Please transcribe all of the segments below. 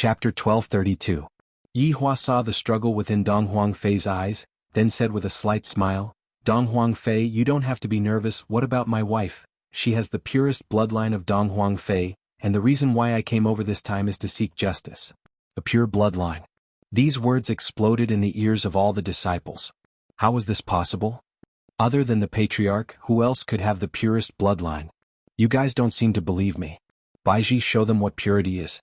Chapter 1232. Yi Hua saw the struggle within Dong Huangfei's eyes, then said with a slight smile, "Dong Huangfei, you don't have to be nervous. What about my wife? She has the purest bloodline of Dong Huangfei, and the reason why I came over this time is to seek justice." A pure bloodline. These words exploded in the ears of all the disciples. How was this possible? Other than the patriarch, who else could have the purest bloodline? You guys don't seem to believe me. Baiji, show them what purity is.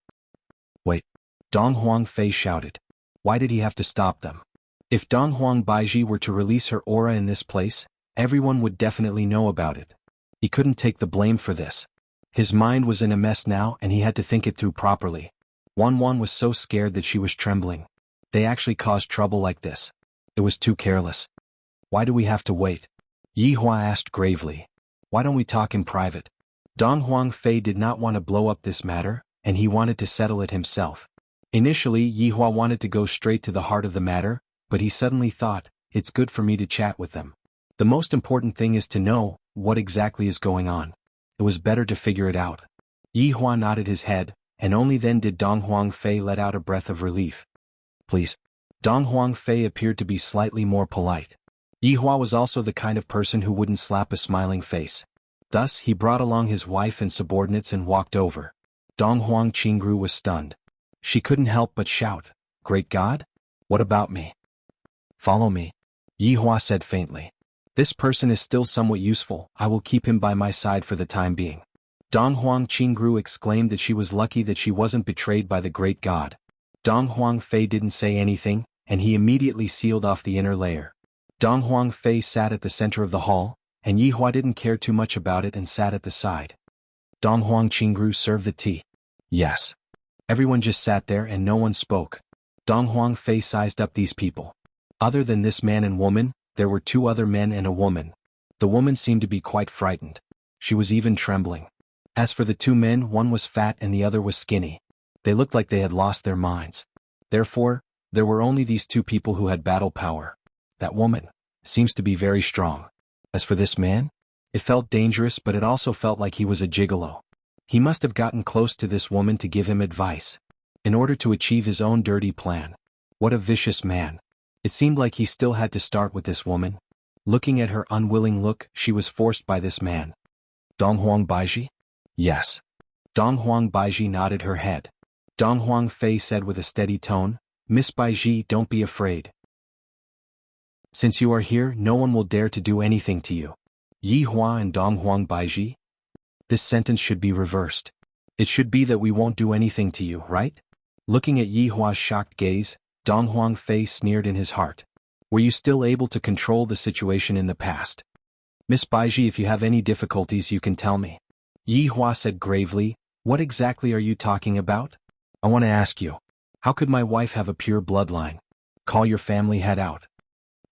Wait. Dong Huangfei shouted. Why did he have to stop them? If Dong Huang Baiji were to release her aura in this place, everyone would definitely know about it. He couldn't take the blame for this. His mind was in a mess now and he had to think it through properly. Wan was so scared that she was trembling. They actually caused trouble like this. It was too careless. Why do we have to wait? Yi Hua asked gravely. Why don't we talk in private? Dong Huangfei did not want to blow up this matter, and he wanted to settle it himself. Initially, Yi Hua wanted to go straight to the heart of the matter, but he suddenly thought, it's good for me to chat with them. The most important thing is to know what exactly is going on. It was better to figure it out. Yi Hua nodded his head, and only then did Dong Huangfei let out a breath of relief. Please. Dong Huangfei appeared to be slightly more polite. Yi Hua was also the kind of person who wouldn't slap a smiling face. Thus, he brought along his wife and subordinates and walked over. Dong Huang Qingru was stunned. She couldn't help but shout, "Great God? What about me?" "Follow me," Yi Hua said faintly. "This person is still somewhat useful. I will keep him by my side for the time being." Dong Huang Qingru exclaimed that she was lucky that she wasn't betrayed by the great God. Dong Huangfei didn't say anything, and he immediately sealed off the inner layer. Dong Huangfei sat at the center of the hall, and Yi Hua didn't care too much about it and sat at the side. Dong Huang Qingru served the tea. Yes. Everyone just sat there and no one spoke. Dong Huangfei sized up these people. Other than this man and woman, there were two other men and a woman. The woman seemed to be quite frightened. She was even trembling. As for the two men, one was fat and the other was skinny. They looked like they had lost their minds. Therefore, there were only these two people who had battle power. That woman seems to be very strong. As for this man, it felt dangerous, but it also felt like he was a gigolo. He must have gotten close to this woman to give him advice, in order to achieve his own dirty plan. What a vicious man. It seemed like he still had to start with this woman. Looking at her unwilling look, she was forced by this man. Dong Huang Baiji? Yes. Dong Huang Baiji nodded her head. Dong Huangfei said with a steady tone, "Miss Baiji, don't be afraid. Since you are here, no one will dare to do anything to you." Yi Hua and Dong Huang Baiji? This sentence should be reversed. It should be that we won't do anything to you, right? Looking at Yi Hua's shocked gaze, Dong Huangfei sneered in his heart. Were you still able to control the situation in the past? Miss Baiji, if you have any difficulties you can tell me. Yi Hua said gravely, "What exactly are you talking about?" "I want to ask you. How could my wife have a pure bloodline? Call your family head out."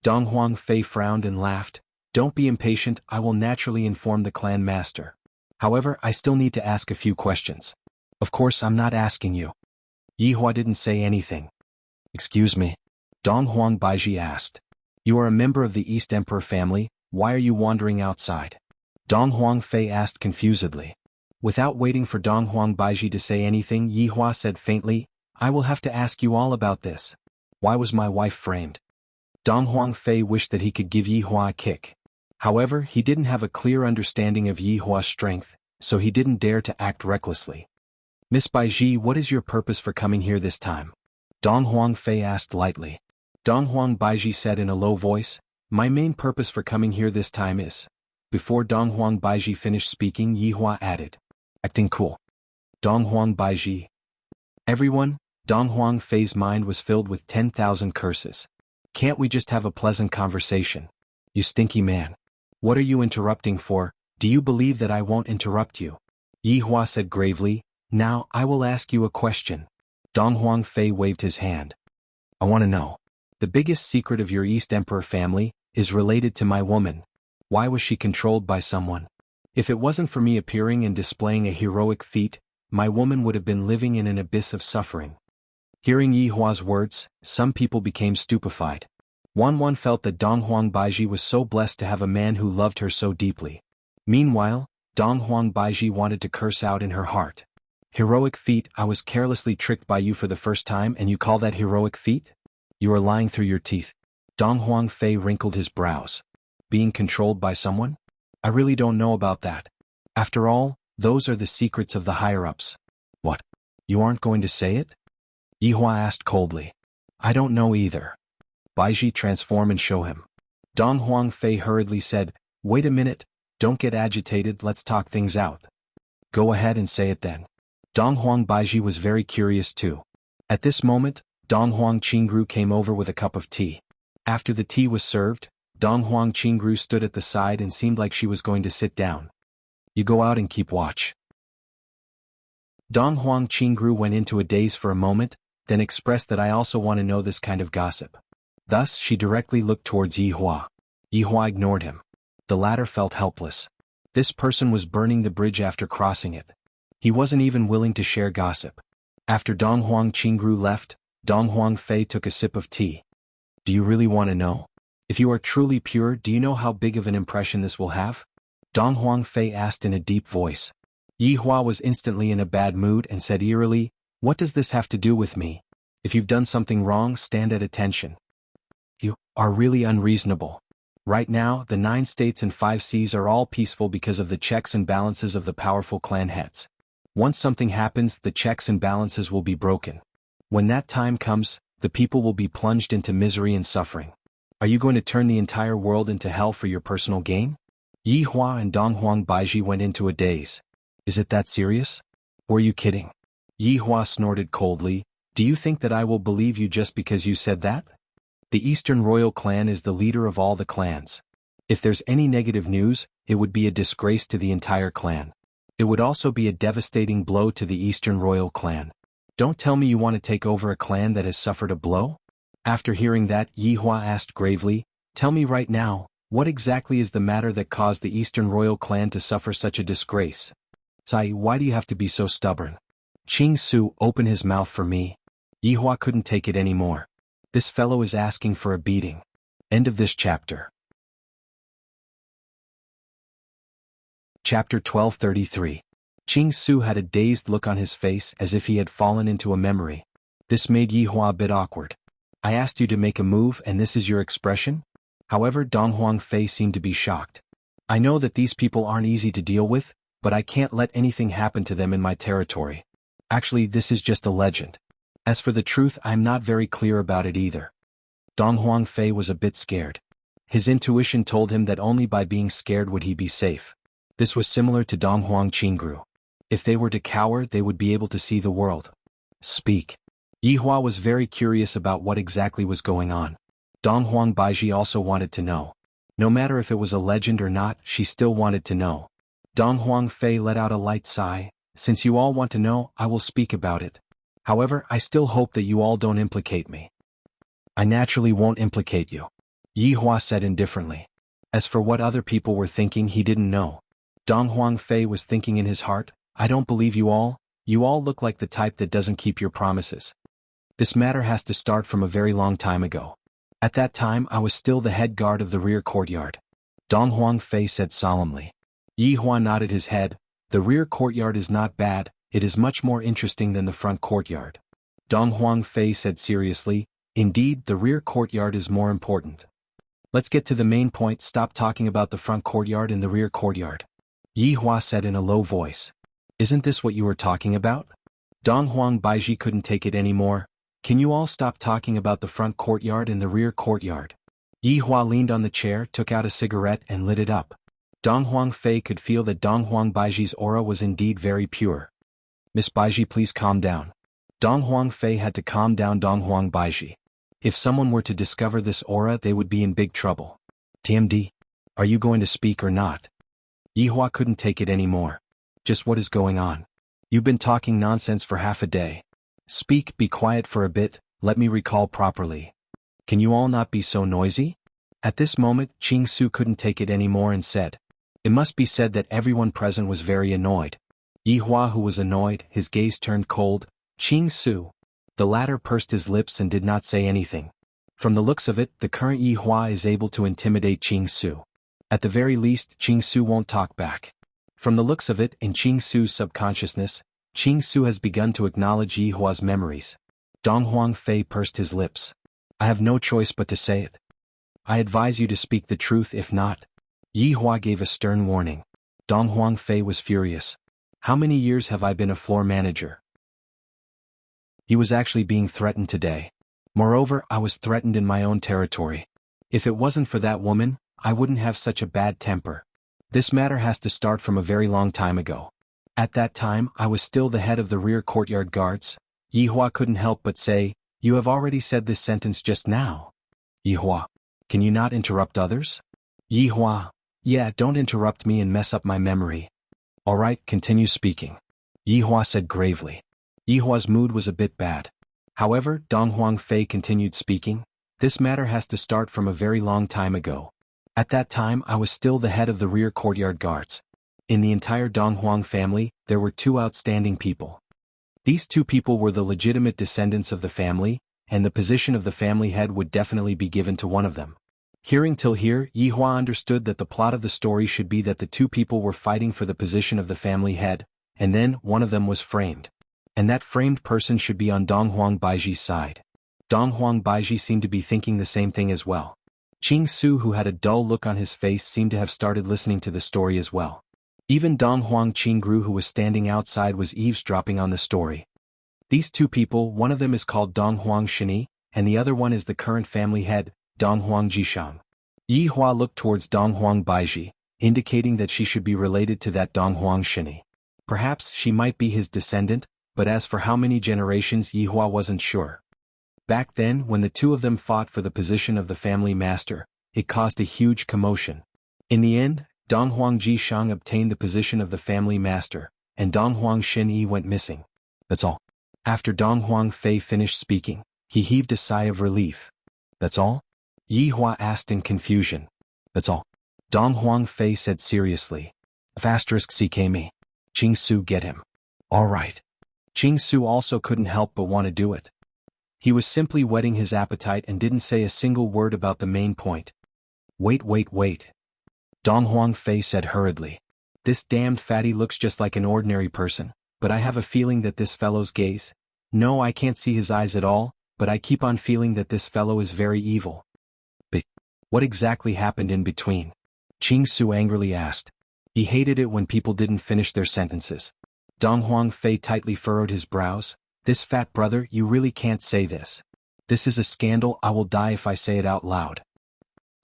Dong Huangfei frowned and laughed. "Don't be impatient, I will naturally inform the clan master. However, I still need to ask a few questions." "Of course, I'm not asking you." Yi Hua didn't say anything. "Excuse me?" Dong Huang Baiji asked. "You are a member of the East Emperor family, why are you wandering outside?" Dong Huangfei asked confusedly. Without waiting for Dong Huang Baiji to say anything, Yi Hua said faintly, "I will have to ask you all about this. Why was my wife framed?" Dong Huangfei wished that he could give Yi Hua a kick. However, he didn't have a clear understanding of Yi Hua's strength, so he didn't dare to act recklessly. "Miss Baiji, what is your purpose for coming here this time?" Dong Huangfei asked lightly. Dong Huang Baiji said in a low voice, "My main purpose for coming here this time is..." Before Dong Huang Baiji finished speaking, Yi Hua added, "Acting cool." Dong Huang Baiji. Everyone, Dong Huangfei's mind was filled with 10,000 curses. "Can't we just have a pleasant conversation? You stinky man. What are you interrupting for? Do you believe that I won't interrupt you?" Yi Hua said gravely, "Now, I will ask you a question." Dong Huangfei waved his hand. "I want to know. The biggest secret of your East Emperor family is related to my woman. Why was she controlled by someone? If it wasn't for me appearing and displaying a heroic feat, my woman would have been living in an abyss of suffering." Hearing Yi Hua's words, some people became stupefied. One felt that Dong Huang Baiji was so blessed to have a man who loved her so deeply. Meanwhile, Dong Huang Baiji wanted to curse out in her heart. Heroic feat. I was carelessly tricked by you for the first time and you call that heroic feat? You are lying through your teeth. Dong Huangfei wrinkled his brows. Being controlled by someone? I really don't know about that. After all, those are the secrets of the higher-ups. What? You aren't going to say it? Yihua asked coldly. I don't know either. Baiji, transform and show him. Dong Huangfei hurriedly said, wait a minute, don't get agitated, let's talk things out. Go ahead and say it then. Dong Huang Baiji was very curious too. At this moment, Dong Huang Qingru came over with a cup of tea. After the tea was served, Dong Huang Qingru stood at the side and seemed like she was going to sit down. You go out and keep watch. Dong Huang Qingru went into a daze for a moment, then expressed that I also want to know this kind of gossip. Thus she directly looked towards Yihua. Yihua ignored him. The latter felt helpless. This person was burning the bridge after crossing it. He wasn't even willing to share gossip. After Dong Huang Qingru left, Dong Huangfei took a sip of tea. Do you really want to know? If you are truly pure, do you know how big of an impression this will have? Dong Huangfei asked in a deep voice. Yihua was instantly in a bad mood and said eerily, what does this have to do with me? If you've done something wrong, stand at attention. You are really unreasonable. Right now, the 9 states and 5 seas are all peaceful because of the checks and balances of the powerful clan heads. Once something happens, the checks and balances will be broken. When that time comes, the people will be plunged into misery and suffering. Are you going to turn the entire world into hell for your personal gain? Yihua and Dong Huang Baiji went into a daze. Is it that serious? Were you kidding? Yihua snorted coldly. Do you think that I will believe you just because you said that? The Eastern Royal Clan is the leader of all the clans. If there's any negative news, it would be a disgrace to the entire clan. It would also be a devastating blow to the Eastern Royal Clan. Don't tell me you want to take over a clan that has suffered a blow? After hearing that, Yihua asked gravely, tell me right now, what exactly is the matter that caused the Eastern Royal Clan to suffer such a disgrace? Sai, why do you have to be so stubborn? Qing Su, open his mouth for me. Yihua couldn't take it anymore. This fellow is asking for a beating. End of this chapter. Chapter 1233. Qing Su had a dazed look on his face as if he had fallen into a memory. This made Yihua a bit awkward. I asked you to make a move and this is your expression? However, Dong Huangfei seemed to be shocked. I know that these people aren't easy to deal with, but I can't let anything happen to them in my territory. Actually, this is just a legend. As for the truth, I'm not very clear about it either. Dong Huangfei was a bit scared. His intuition told him that only by being scared would he be safe. This was similar to Dong Huang Qingru. If they were to cower, they would be able to see the world. Speak. Yihua was very curious about what exactly was going on. Dong Huang Baiji also wanted to know. No matter if it was a legend or not, she still wanted to know. Dong Huangfei let out a light sigh. Since you all want to know, I will speak about it. However, I still hope that you all don't implicate me. I naturally won't implicate you. Yihua said indifferently. As for what other people were thinking, he didn't know. Dong Huangfei was thinking in his heart, I don't believe you all look like the type that doesn't keep your promises. This matter has to start from a very long time ago. At that time I was still the head guard of the rear courtyard. Dong Huangfei said solemnly. Yihua nodded his head. The rear courtyard is not bad, it is much more interesting than the front courtyard. Dong Huangfei said seriously, indeed, the rear courtyard is more important. Let's get to the main point, stop talking about the front courtyard and the rear courtyard. Yihua said in a low voice. Isn't this what you were talking about? Dong Huang Baiji couldn't take it anymore. Can you all stop talking about the front courtyard and the rear courtyard? Yihua leaned on the chair, took out a cigarette and lit it up. Dong Huangfei could feel that Dong Huang Baiji's aura was indeed very pure. Miss Baiji, please calm down. Dong Huangfei had to calm down Dong Huang Baiji. If someone were to discover this aura, they would be in big trouble. TMD, are you going to speak or not? Yihua couldn't take it anymore. Just what is going on? You've been talking nonsense for half a day. Speak, be quiet for a bit, let me recall properly. Can you all not be so noisy? At this moment, Qing Su couldn't take it anymore and said. It must be said that everyone present was very annoyed. Yihua, who was annoyed, his gaze turned cold. Qing Su. The latter pursed his lips and did not say anything. From the looks of it, the current Yihua is able to intimidate Qing Su. At the very least, Qing Su won't talk back. From the looks of it, in Qing Su's subconsciousness, Qing Su has begun to acknowledge Yi Hua's memories. Dong Huang Fei pursed his lips. I have no choice but to say it. I advise you to speak the truth, if not. Yi Hua gave a stern warning. Dong Huang Fei was furious. How many years have I been a floor manager? He was actually being threatened today. Moreover, I was threatened in my own territory. If it wasn't for that woman, I wouldn't have such a bad temper. This matter has to start from a very long time ago. At that time, I was still the head of the rear courtyard guards. Yi Hua couldn't help but say, you have already said this sentence just now. Yi Hua, can you not interrupt others? Yi Hua, yeah, don't interrupt me and mess up my memory. All right, continue speaking. Yi Hua said gravely. Yi Hua's mood was a bit bad. However, Dong Huang Fei continued speaking. This matter has to start from a very long time ago. At that time, I was still the head of the rear courtyard guards. In the entire Dong Huang family, there were two outstanding people. These two people were the legitimate descendants of the family, and the position of the family head would definitely be given to one of them. Hearing till here, Yi Hua understood that the plot of the story should be that the two people were fighting for the position of the family head, and then one of them was framed. And that framed person should be on Dong Huang Baiji's side. Dong Huang Baiji seemed to be thinking the same thing as well. Qing Su, who had a dull look on his face, seemed to have started listening to the story as well. Even Dong Huang Qingru, who was standing outside, was eavesdropping on the story. These two people, one of them is called Dong Huang Shini, and the other one is the current family head, Dong Huang Jishang. Yi Hua looked towards Dong Huang Baiji, indicating that she should be related to that Dong Huang Shini. Perhaps she might be his descendant, but as for how many generations, Yi Hua wasn't sure. Back then, when the two of them fought for the position of the family master, it caused a huge commotion. In the end, Dong Huang Jishang obtained the position of the family master, and Dong Huang Shin-yi went missing. That's all. After Dong Huang Fei finished speaking, he heaved a sigh of relief. That's all? Yi Hua asked in confusion. That's all. Dong Huang Fei said seriously. *CKME. Qing Su, get him. All right. Qing Su also couldn't help but want to do it. He was simply whetting his appetite and didn't say a single word about the main point. Wait. Dong Huang Fei said hurriedly. This damned fatty looks just like an ordinary person, but I have a feeling that this fellow's gaze. No, I can't see his eyes at all, but I keep on feeling that this fellow is very evil. But what exactly happened in between? Qing Su angrily asked. He hated it when people didn't finish their sentences. Dong Huang Fei tightly furrowed his brows. This fat brother, you really can't say this. This is a scandal. I will die if I say it out loud.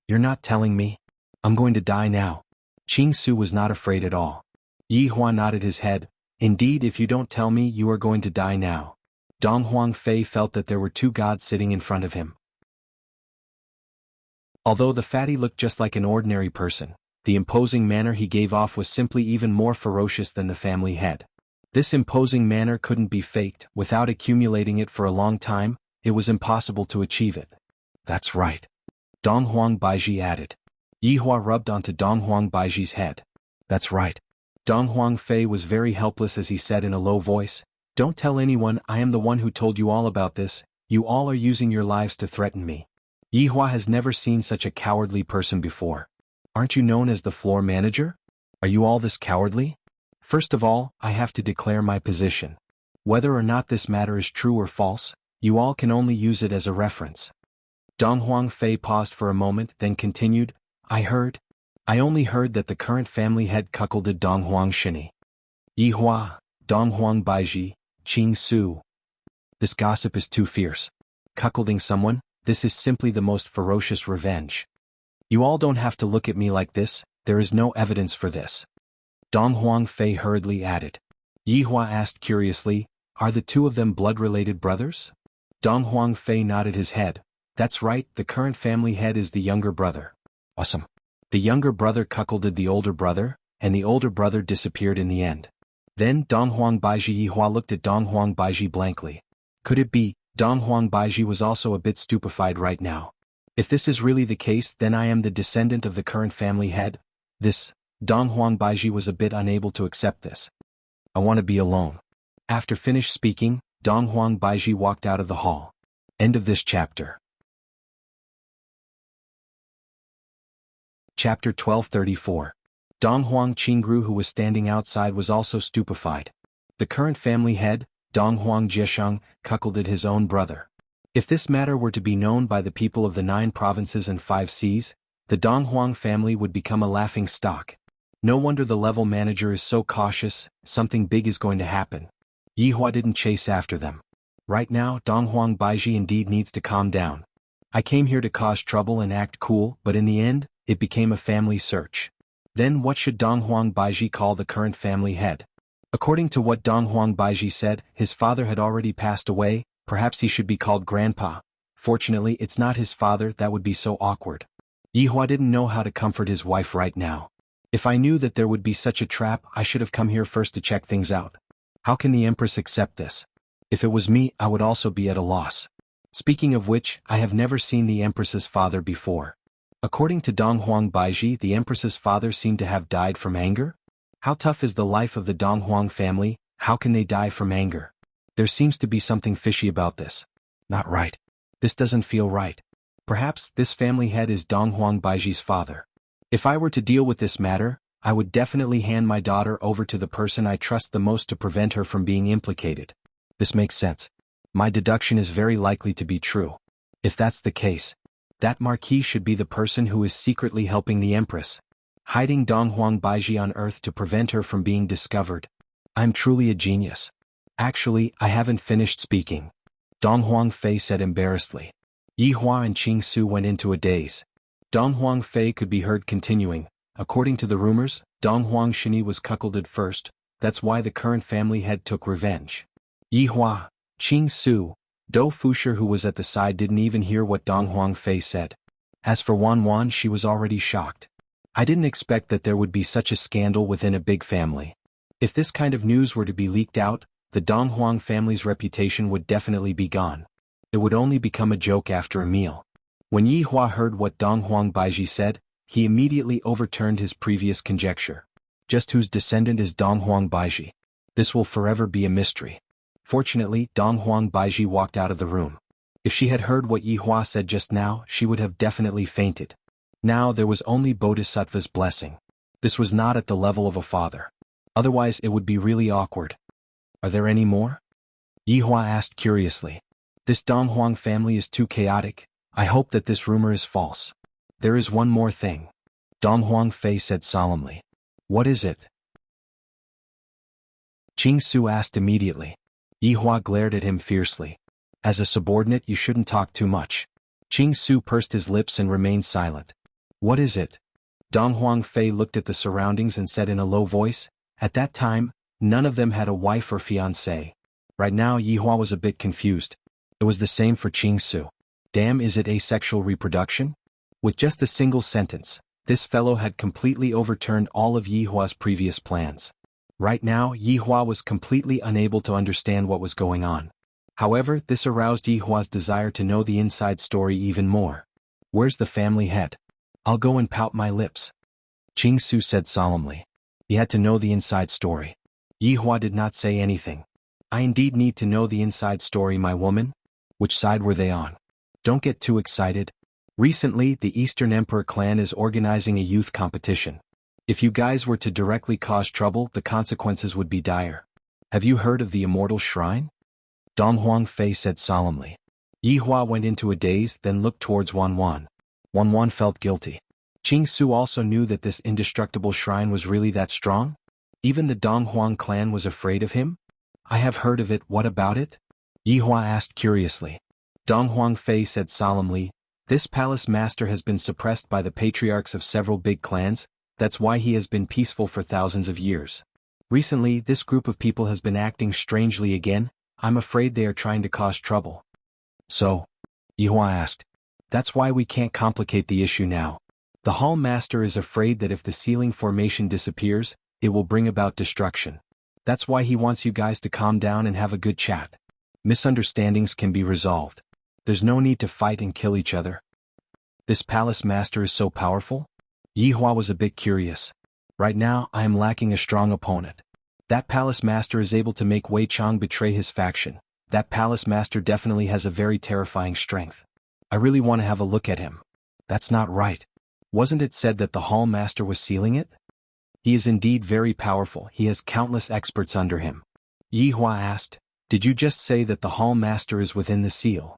You're not telling me? I'm going to die now. Qing Su was not afraid at all. Yi Hua nodded his head. Indeed, if you don't tell me, you are going to die now. Dong Huang Fei felt that there were two gods sitting in front of him. Although the fatty looked just like an ordinary person, the imposing manner he gave off was simply even more ferocious than the family head. This imposing manner couldn't be faked. Without accumulating it for a long time, it was impossible to achieve it. That's right. Dong Huang Baiji added. Yi Hua rubbed onto Dong Huang Baiji's head. That's right. Dong Huang Fei was very helpless as he said in a low voice, Don't tell anyone, I am the one who told you all about this. You all are using your lives to threaten me. Yi Hua has never seen such a cowardly person before. Aren't you known as the floor manager? Are you all this cowardly? First of all, I have to declare my position. Whether or not this matter is true or false, you all can only use it as a reference. Dong Huang Fei paused for a moment, then continued, I only heard that the current family head cuckolded Dong Huang Shini. Yi Hua, Dong Huang Baiji, Qing Su. This gossip is too fierce. Cuckolding someone, this is simply the most ferocious revenge. You all don't have to look at me like this, there is no evidence for this. Dong Huang Fei hurriedly added. Yi Hua asked curiously, Are the two of them blood-related brothers? Dong Huang Fei nodded his head. That's right, the current family head is the younger brother. Awesome. The younger brother cuckolded the older brother, and the older brother disappeared in the end. Then Dong Huang Baiji. Yi Hua looked at Dong Huang Baiji blankly. Could it be? Dong Huang Baiji was also a bit stupefied right now. If this is really the case, then I am the descendant of the current family head? Dong Huang Baiji was a bit unable to accept this. I want to be alone. After finished speaking, Dong Huang Baiji walked out of the hall. End of this chapter. Chapter 1234. Dong Huang Qingru, who was standing outside, was also stupefied. The current family head, Donghuang Jiesheng, cuckolded his own brother. If this matter were to be known by the people of the 9 provinces and 5 seas, the Donghuang family would become a laughing stock. No wonder the level manager is so cautious, something big is going to happen. Yihua didn't chase after them. Right now, Donghuang Baiji indeed needs to calm down. I came here to cause trouble and act cool, but in the end, it became a family search. Then what should Donghuang Baiji call the current family head? According to what Donghuang Baiji said, his father had already passed away, perhaps he should be called Grandpa. Fortunately, it's not his father, that would be so awkward. Yihua didn't know how to comfort his wife right now. If I knew that there would be such a trap, I should have come here first to check things out. How can the Empress accept this? If it was me, I would also be at a loss. Speaking of which, I have never seen the Empress's father before. According to Donghuang Baiji, the Empress's father seemed to have died from anger? How tough is the life of the Donghuang family? How can they die from anger? There seems to be something fishy about this. Not right. This doesn't feel right. Perhaps this family head is Donghuang Baiji's father. If I were to deal with this matter, I would definitely hand my daughter over to the person I trust the most to prevent her from being implicated. This makes sense. My deduction is very likely to be true. If that's the case, that Marquis should be the person who is secretly helping the Empress, hiding Donghuang Baiji on Earth to prevent her from being discovered. I'm truly a genius. Actually, I haven't finished speaking. Donghuang Fei said embarrassedly. Yihua and Qing Su went into a daze. Donghuang Fei could be heard continuing. According to the rumors, Donghuang Shini was cuckolded first, that's why the current family head took revenge. Yihua, Qing Su, Dou Fusher who was at the side didn't even hear what Donghuang Fei said. As for Wan Wan, she was already shocked. I didn't expect that there would be such a scandal within a big family. If this kind of news were to be leaked out, the Donghuang family's reputation would definitely be gone. It would only become a joke after a meal. When Yihua heard what Donghuang Baiji said, he immediately overturned his previous conjecture. Just whose descendant is Donghuang Baiji? This will forever be a mystery. Fortunately, Donghuang Baiji walked out of the room. If she had heard what Yihua said just now, she would have definitely fainted. Now there was only Bodhisattva's blessing. This was not at the level of a father. Otherwise it would be really awkward. Are there any more? Yihua asked curiously. This Donghuang family is too chaotic. I hope that this rumor is false. There is one more thing. Donghuang Fei said solemnly. What is it? Qing Su asked immediately. Yihua glared at him fiercely. As a subordinate you shouldn't talk too much. Qing Su pursed his lips and remained silent. What is it? Donghuang Fei looked at the surroundings and said in a low voice. At that time, none of them had a wife or fiancé. Right now Yihua was a bit confused. It was the same for Qing Su. Damn, is it asexual reproduction? With just a single sentence, this fellow had completely overturned all of Yihua's previous plans. Right now, Yihua was completely unable to understand what was going on. However, this aroused Yihua's desire to know the inside story even more. Where's the family head? I'll go and pout my lips. Qing Su said solemnly. He had to know the inside story. Yihua did not say anything. I indeed need to know the inside story, my woman. Which side were they on? Don't get too excited. Recently, the Eastern Emperor clan is organizing a youth competition. If you guys were to directly cause trouble, the consequences would be dire. Have you heard of the Immortal Shrine? Donghuang Fei said solemnly. Yihua went into a daze, then looked towards Wan Wan. Wan Wan felt guilty. Qing Su also knew that this indestructible shrine was really that strong? Even the Donghuang clan was afraid of him? I have heard of it, what about it? Yihua asked curiously. Donghuang Fei said solemnly, this palace master has been suppressed by the patriarchs of several big clans, that's why he has been peaceful for thousands of years. Recently, this group of people has been acting strangely again, I'm afraid they are trying to cause trouble. So? Yihua asked. That's why we can't complicate the issue now. The hall master is afraid that if the ceiling formation disappears, it will bring about destruction. That's why he wants you guys to calm down and have a good chat. Misunderstandings can be resolved. There's no need to fight and kill each other. This palace master is so powerful? Yihua was a bit curious. Right now, I am lacking a strong opponent. That palace master is able to make Wei Chang betray his faction. That palace master definitely has a very terrifying strength. I really want to have a look at him. That's not right. Wasn't it said that the hall master was sealing it? He is indeed very powerful, he has countless experts under him. Yi Hua asked. Did you just say that the hall master is within the seal?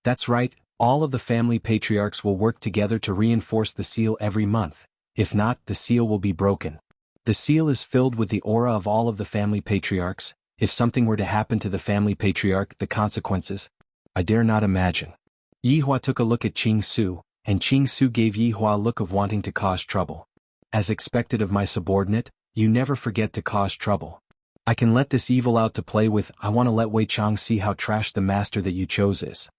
That's right, all of the family patriarchs will work together to reinforce the seal every month. If not, the seal will be broken. The seal is filled with the aura of all of the family patriarchs. If something were to happen to the family patriarch, the consequences? I dare not imagine. Yi Hua took a look at Qing Su, and Qing Su gave Yi Hua a look of wanting to cause trouble. As expected of my subordinate, you never forget to cause trouble. I can let this evil out to play with. I want to let Wei Chang see how trash the master that you chose is.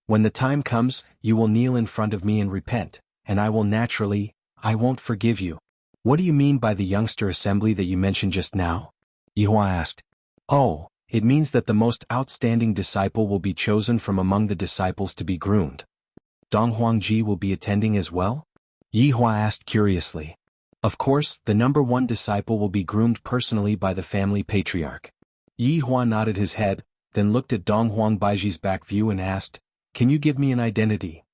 When the time comes, you will kneel in front of me and repent, and I won't forgive you. What do you mean by the youngster assembly that you mentioned just now? Yi Hua asked. Oh, it means that the most outstanding disciple will be chosen from among the disciples to be groomed. Dong Huangji will be attending as well? Yi Hua asked curiously. Of course, the number one disciple will be groomed personally by the family patriarch. Yi Hua nodded his head, then looked at Dong Huangbaji's back view and asked, Can you give me an identity?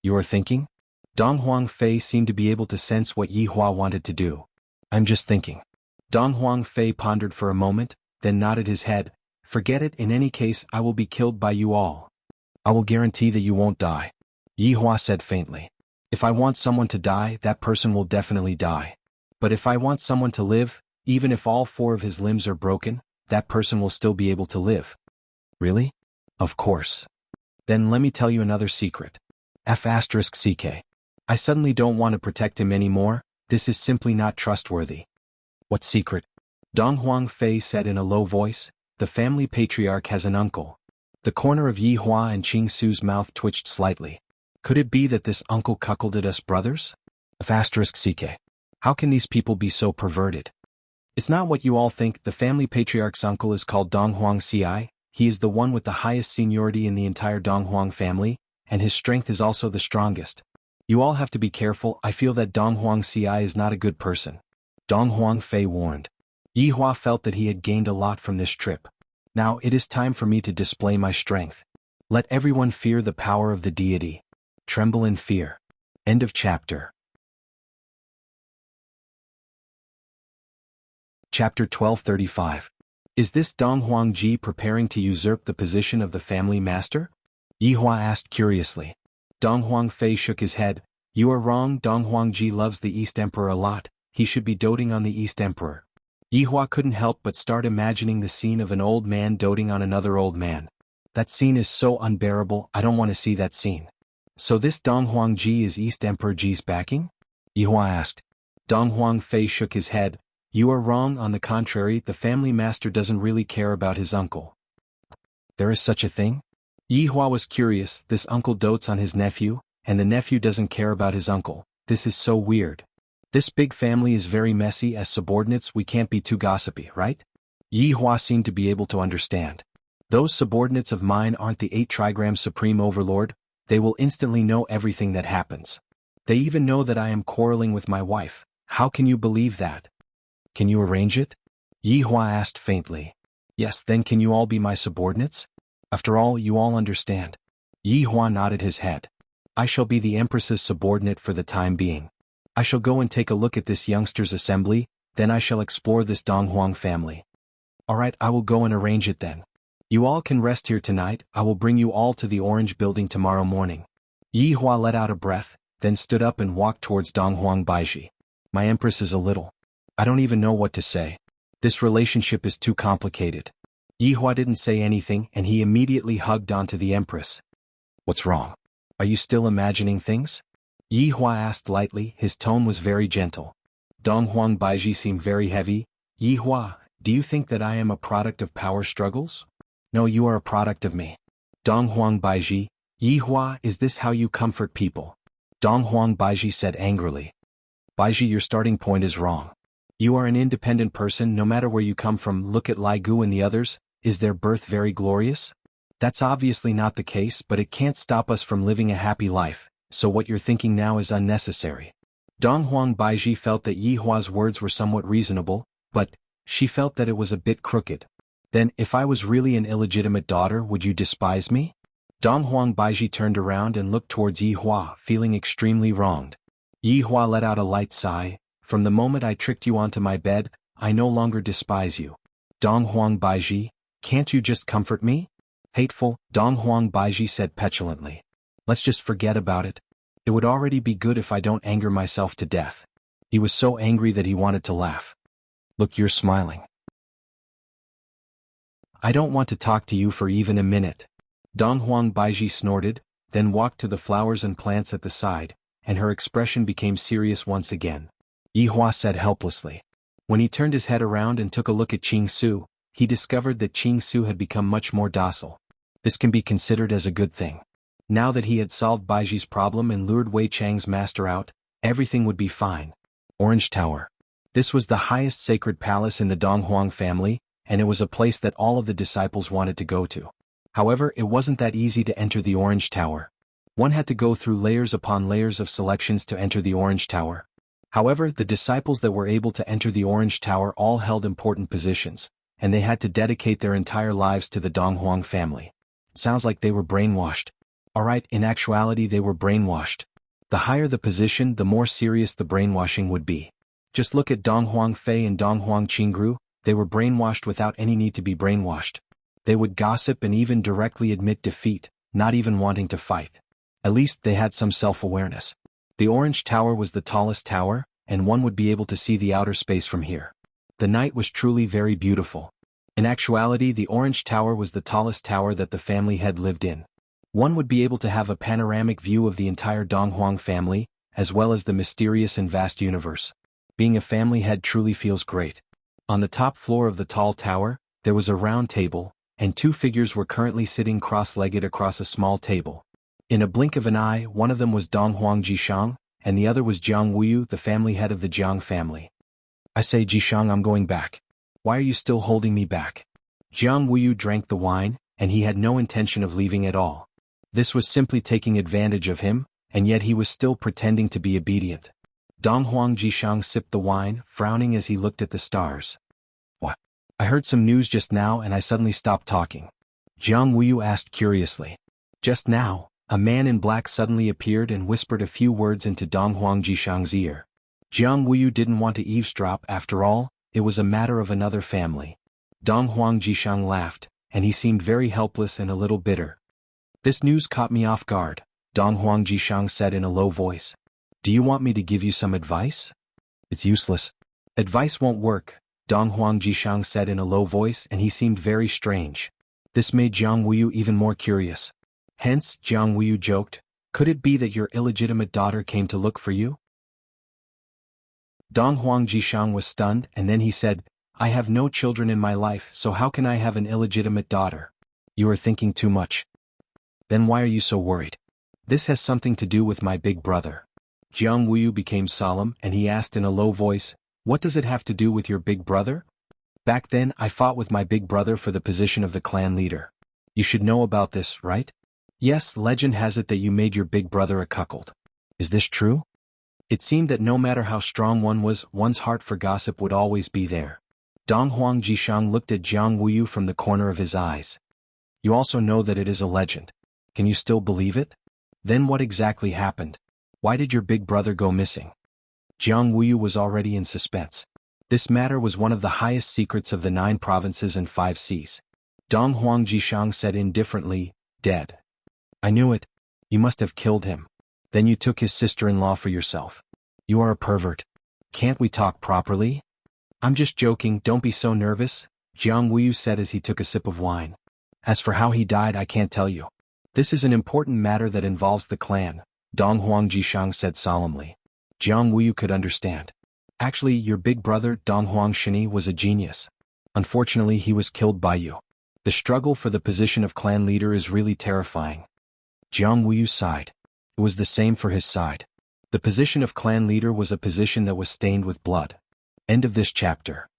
You are thinking? Dong Huangfei seemed to be able to sense what Yi Hua wanted to do. I'm just thinking. Dong Huangfei pondered for a moment, then nodded his head. Forget it, in any case I will be killed by you all. I will guarantee that you won't die. Yi Hua said faintly. If I want someone to die, that person will definitely die. But if I want someone to live, even if all 4 of his limbs are broken, that person will still be able to live. Really? Of course. Then let me tell you another secret. F***CK. I suddenly don't want to protect him anymore. This is simply not trustworthy. What secret? Dong Huangfei said in a low voice. The family patriarch has an uncle. The corner of Yi Hua and Qing Su's mouth twitched slightly. Could it be that this uncle cuckolded us brothers? F***CK. How can these people be so perverted? It's not what you all think. The family patriarch's uncle is called Dong Huangci. He is the one with the highest seniority in the entire Dong Huang family, and his strength is also the strongest. You all have to be careful. I feel that Dong Huangci is not a good person. Dong Huangfei warned. Yi Hua felt that he had gained a lot from this trip. Now it is time for me to display my strength. Let everyone fear the power of the deity. Tremble in fear. End of chapter. Chapter 1235. Is this Dong Huangji preparing to usurp the position of the family master? Yi Hua asked curiously. Dong Huangfei shook his head. You are wrong. Dong Huangji loves the East Emperor a lot. He should be doting on the East Emperor. Yi Hua couldn't help but start imagining the scene of an old man doting on another old man. That scene is so unbearable. I don't want to see that scene. So this Dong Huangji is East Emperor Ji's backing? Yi Hua asked. Dong Huangfei shook his head. You are wrong. On the contrary, the family master doesn't really care about his uncle. There is such a thing? Yi Hua was curious. This uncle dotes on his nephew, and the nephew doesn't care about his uncle. This is so weird. This big family is very messy. As subordinates we can't be too gossipy, right? Yi Hua seemed to be able to understand. Those subordinates of mine aren't the 8 trigram supreme overlord. They will instantly know everything that happens. They even know that I am quarreling with my wife. How can you believe that? Can you arrange it? Yi Hua asked faintly. Yes, then can you all be my subordinates? After all, you all understand. Yi Hua nodded his head. I shall be the Empress's subordinate for the time being. I shall go and take a look at this youngster's assembly, then I shall explore this Dong Huang family. Alright, I will go and arrange it then. You all can rest here tonight. I will bring you all to the Orange Building tomorrow morning. Yi Hua let out a breath, then stood up and walked towards Dong Huangbaiji. My Empress is a little. I don't even know what to say. This relationship is too complicated. Yi Hua didn't say anything and he immediately hugged onto the Empress. What's wrong? Are you still imagining things? Yi Hua asked lightly. His tone was very gentle. Dong Huangbaiji seemed very heavy. Yi Hua, do you think that I am a product of power struggles? No, you are a product of me. Dong Huangbaiji, Yi Hua, is this how you comfort people? Dong Huangbaiji said angrily. Baiji, your starting point is wrong. You are an independent person no matter where you come from. Look at Lai Gu and the others. Is their birth very glorious? That's obviously not the case, but it can't stop us from living a happy life. So what you're thinking now is unnecessary. Dong Huangbaiji felt that Yi Hua's words were somewhat reasonable, but she felt that it was a bit crooked. Then, if I was really an illegitimate daughter, would you despise me? Dong Huangbaiji turned around and looked towards Yi Hua, feeling extremely wronged. Yi Hua let out a light sigh. From the moment I tricked you onto my bed, I no longer despise you. Dong Huang Baiji, can't you just comfort me? Hateful, Dong Huang Baiji said petulantly. Let's just forget about it. It would already be good if I don't anger myself to death. He was so angry that he wanted to laugh. Look, you're smiling. I don't want to talk to you for even a minute. Dong Huang Baiji snorted, then walked to the flowers and plants at the side, and her expression became serious once again. Yihua said helplessly. When he turned his head around and took a look at Qing Su, he discovered that Qing Su had become much more docile. This can be considered as a good thing. Now that he had solved Baiji's problem and lured Wei Chang's master out, everything would be fine. Orange Tower. This was the highest sacred palace in the Donghuang family, and it was a place that all of the disciples wanted to go to. However, it wasn't that easy to enter the Orange Tower. One had to go through layers upon layers of selections to enter the Orange Tower. However, the disciples that were able to enter the Orange Tower all held important positions, and they had to dedicate their entire lives to the Donghuang family. Sounds like they were brainwashed. Alright, in actuality they were brainwashed. The higher the position, the more serious the brainwashing would be. Just look at Donghuang Fei and Donghuang Qingru, they were brainwashed without any need to be brainwashed. They would gossip and even directly admit defeat, not even wanting to fight. At least they had some self-awareness. The Orange Tower was the tallest tower, and one would be able to see the outer space from here. The night was truly very beautiful. In actuality, the Orange Tower was the tallest tower that the family had lived in. One would be able to have a panoramic view of the entire Donghuang family, as well as the mysterious and vast universe. Being a family head truly feels great. On the top floor of the tall tower, there was a round table, and two figures were currently sitting cross-legged across a small table. In a blink of an eye, one of them was Donghuang Jishang, and the other was Jiang Wuyu, the family head of the Jiang family. I say, Jishang, I'm going back. Why are you still holding me back? Jiang Wuyu drank the wine, and he had no intention of leaving at all. This was simply taking advantage of him, and yet he was still pretending to be obedient. Donghuang Jishang sipped the wine, frowning as he looked at the stars. What? I heard some news just now and I suddenly stopped talking. Jiang Wuyu asked curiously. Just now, a man in black suddenly appeared and whispered a few words into Donghuang Jishang's ear. Jiang Wuyu didn't want to eavesdrop, after all, it was a matter of another family. Donghuang Jishang laughed, and he seemed very helpless and a little bitter. This news caught me off guard, Donghuang Jishang said in a low voice. Do you want me to give you some advice? It's useless. Advice won't work, Donghuang Jishang said in a low voice, and he seemed very strange. This made Jiang Wuyu even more curious. Hence, Jiang Wuyu joked, could it be that your illegitimate daughter came to look for you? Donghuang Jishang was stunned, and then he said, I have no children in my life, so how can I have an illegitimate daughter? You are thinking too much. Then why are you so worried? This has something to do with my big brother. Jiang Wuyu became solemn, and he asked in a low voice, what does it have to do with your big brother? Back then, I fought with my big brother for the position of the clan leader. You should know about this, right? Yes, legend has it that you made your big brother a cuckold. Is this true? It seemed that no matter how strong one was, one's heart for gossip would always be there. Donghuang Jishang looked at Jiang Wuyu from the corner of his eyes. You also know that it is a legend. Can you still believe it? Then what exactly happened? Why did your big brother go missing? Jiang Wuyu was already in suspense. This matter was one of the highest secrets of the 9 provinces and 5 seas. Donghuang Jishang said indifferently, dead. I knew it. You must have killed him. Then you took his sister-in-law for yourself. You are a pervert. Can't we talk properly? I'm just joking, don't be so nervous, Jiang Wuyu said as he took a sip of wine. As for how he died, I can't tell you. This is an important matter that involves the clan, Donghuang Jishang said solemnly. Jiang Wuyu could understand. Actually, your big brother, Donghuang Shini, was a genius. Unfortunately, he was killed by you. The struggle for the position of clan leader is really terrifying. Jiang Wuyu sighed. It was the same for his side. The position of clan leader was a position that was stained with blood. End of this chapter.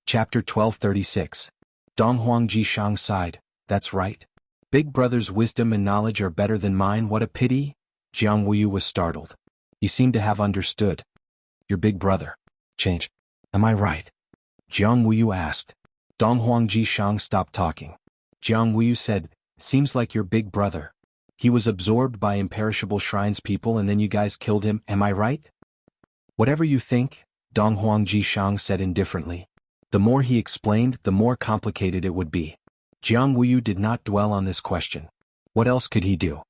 Chapter 1236. Donghuang Jishang sighed. That's right. Big brother's wisdom and knowledge are better than mine, what a pity? Jiang Wuyu was startled. He seemed to have understood. Your big brother changed. Am I right? Jiang Wuyu asked. Donghuang Jishang stopped talking. Jiang Wuyu said, seems like your big brother. He was absorbed by imperishable shrines people and then you guys killed him, am I right? Whatever you think, Donghuang Jishang said indifferently. The more he explained, the more complicated it would be. Jiang Wuyu did not dwell on this question. What else could he do?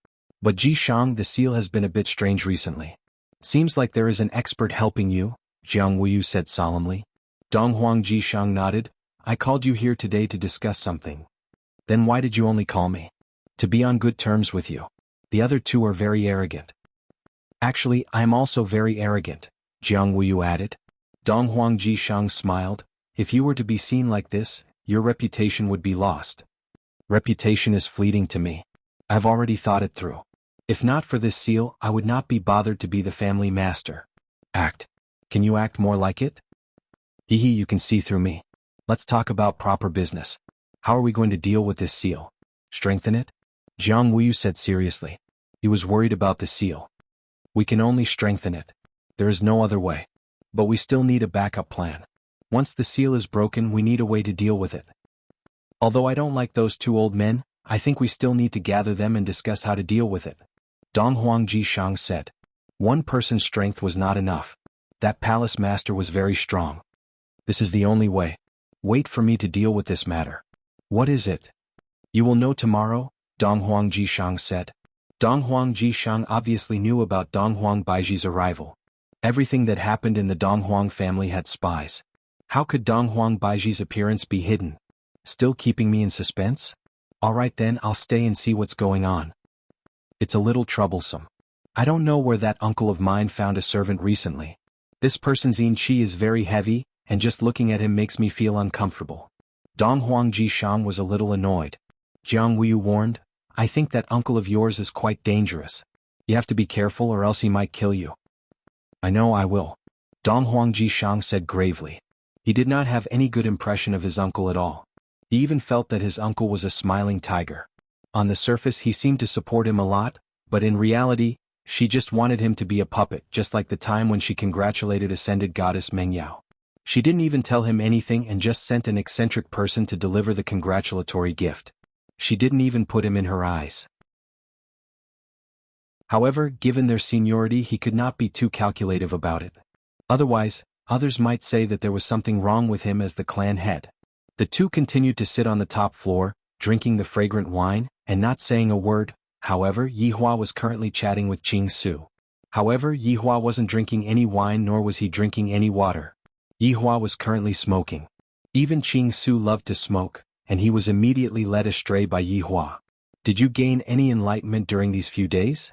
But Jishang, the seal has been a bit strange recently. Seems like there is an expert helping you, Jiang Wuyu said solemnly. Donghuang Jishang nodded. I called you here today to discuss something. Then why did you only call me? To be on good terms with you. The other two are very arrogant. Actually, I am also very arrogant, Jiang Wuyu added. Donghuang Jishang smiled. If you were to be seen like this, your reputation would be lost. Reputation is fleeting to me. I've already thought it through. If not for this seal, I would not be bothered to be the family master. Act. Can you act more like it? Hee hee, you can see through me. Let's talk about proper business. How are we going to deal with this seal? Strengthen it? Jiang Wuyu said seriously. He was worried about the seal. We can only strengthen it. There is no other way. But we still need a backup plan. Once the seal is broken, we need a way to deal with it. Although I don't like those two old men, I think we still need to gather them and discuss how to deal with it. Donghuang Jishang said. One person's strength was not enough. That palace master was very strong. This is the only way. Wait for me to deal with this matter. What is it? You will know tomorrow, Donghuang Jishang said. Donghuang Jishang obviously knew about Donghuang Baiji's arrival. Everything that happened in the Donghuang family had spies. How could Donghuang Baiji's appearance be hidden? Still keeping me in suspense? Alright then, I'll stay and see what's going on. It's a little troublesome. I don't know where that uncle of mine found a servant recently. This person's qi is very heavy, and just looking at him makes me feel uncomfortable. Donghuang Jishang was a little annoyed. Jiang Wuyu warned, I think that uncle of yours is quite dangerous. You have to be careful or else he might kill you. I know I will. Donghuang Jishang said gravely. He did not have any good impression of his uncle at all. He even felt that his uncle was a smiling tiger. On the surface he seemed to support him a lot, but in reality, she just wanted him to be a puppet, just like the time when she congratulated ascended goddess Meng Yao. She didn't even tell him anything and just sent an eccentric person to deliver the congratulatory gift. She didn't even put him in her eyes. However, given their seniority, he could not be too calculative about it. Otherwise, others might say that there was something wrong with him as the clan head. The two continued to sit on the top floor, drinking the fragrant wine, and not saying a word. However, Yihua was currently chatting with Qing Su. However, Yihua wasn't drinking any wine nor was he drinking any water. Yihua was currently smoking. Even Qing Su loved to smoke, and he was immediately led astray by Yihua. Did you gain any enlightenment during these few days?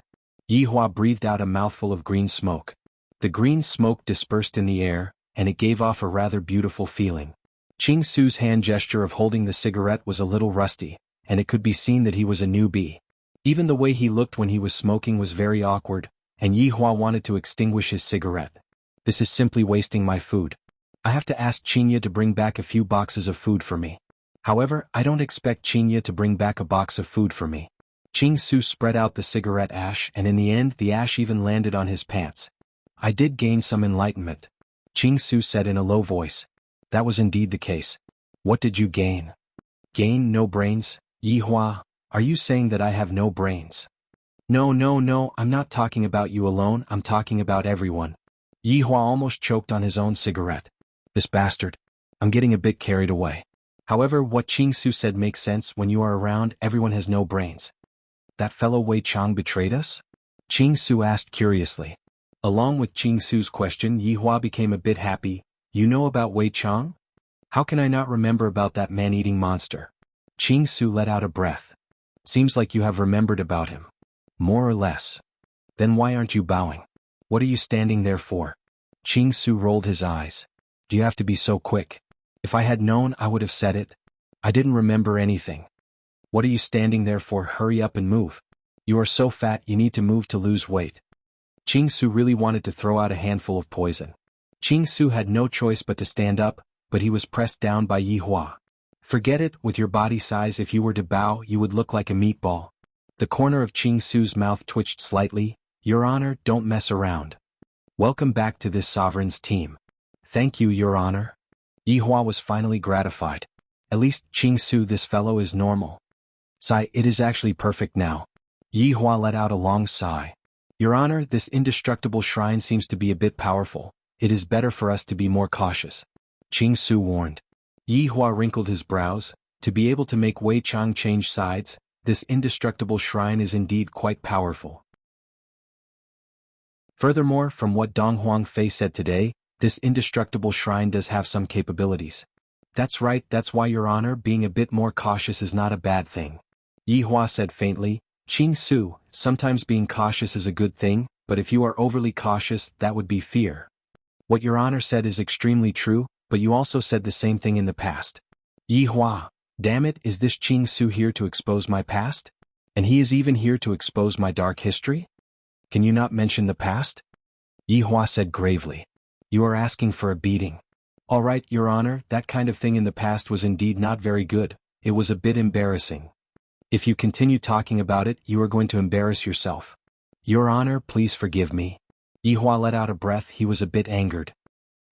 Yihua breathed out a mouthful of green smoke. The green smoke dispersed in the air, and it gave off a rather beautiful feeling. Qing Su's hand gesture of holding the cigarette was a little rusty, and it could be seen that he was a newbie. Even the way he looked when he was smoking was very awkward, and Yihua wanted to extinguish his cigarette. This is simply wasting my food. I have to ask Qinya to bring back a few boxes of food for me. However, I don't expect Qinya to bring back a box of food for me. Qing Su spread out the cigarette ash and in the end the ash even landed on his pants. I did gain some enlightenment. Qing Su said in a low voice. That was indeed the case. What did you gain? Gain no brains? Yihua, are you saying that I have no brains? No, I'm not talking about you alone, I'm talking about everyone. Yihua almost choked on his own cigarette. This bastard. I'm getting a bit carried away. However, what Qing Su said makes sense. When you are around, everyone has no brains. That fellow Wei Chang betrayed us? Qing Su asked curiously. Along with Qing Su's question, Yihua became a bit happy. You know about Wei Chang? How can I not remember about that man-eating monster? Qing Su let out a breath. Seems like you have remembered about him. More or less. Then why aren't you bowing? What are you standing there for? Qing Su rolled his eyes. Do you have to be so quick? If I had known, I would have said it. I didn't remember anything. What are you standing there for? Hurry up and move. You are so fat you need to move to lose weight. Qing Su really wanted to throw out a handful of poison. Qing Su had no choice but to stand up, but he was pressed down by Yihua. Forget it, with your body size if you were to bow you would look like a meatball. The corner of Qing Su's mouth twitched slightly. Your Honor, don't mess around. Welcome back to this sovereign's team. Thank you, Your Honor. Yihua was finally gratified. At least, Qing Su, this fellow is normal. Sigh, it is actually perfect now. Yihua let out a long sigh. Your Honor, this indestructible shrine seems to be a bit powerful. it is better for us to be more cautious. Qing Su warned. Yi Hua wrinkled his brows. To be able to make Wei Chang change sides, this indestructible shrine is indeed quite powerful. Furthermore, from what Dong Huang Fei said today, this indestructible shrine does have some capabilities. That's right, that's why, Your Honor, being a bit more cautious is not a bad thing. Yi Hua said faintly. Qing Su, sometimes being cautious is a good thing, but if you are overly cautious, that would be fear. What Your Honor said is extremely true, but you also said the same thing in the past. Yi Hua, damn it, is this Qing Su here to expose my past? And he is even here to expose my dark history? Can you not mention the past? Yi Hua said gravely. You are asking for a beating. All right, Your Honor, that kind of thing in the past was indeed not very good. It was a bit embarrassing. If you continue talking about it, you are going to embarrass yourself. Your Honor, please forgive me. Yi Hua let out a breath. He was a bit angered.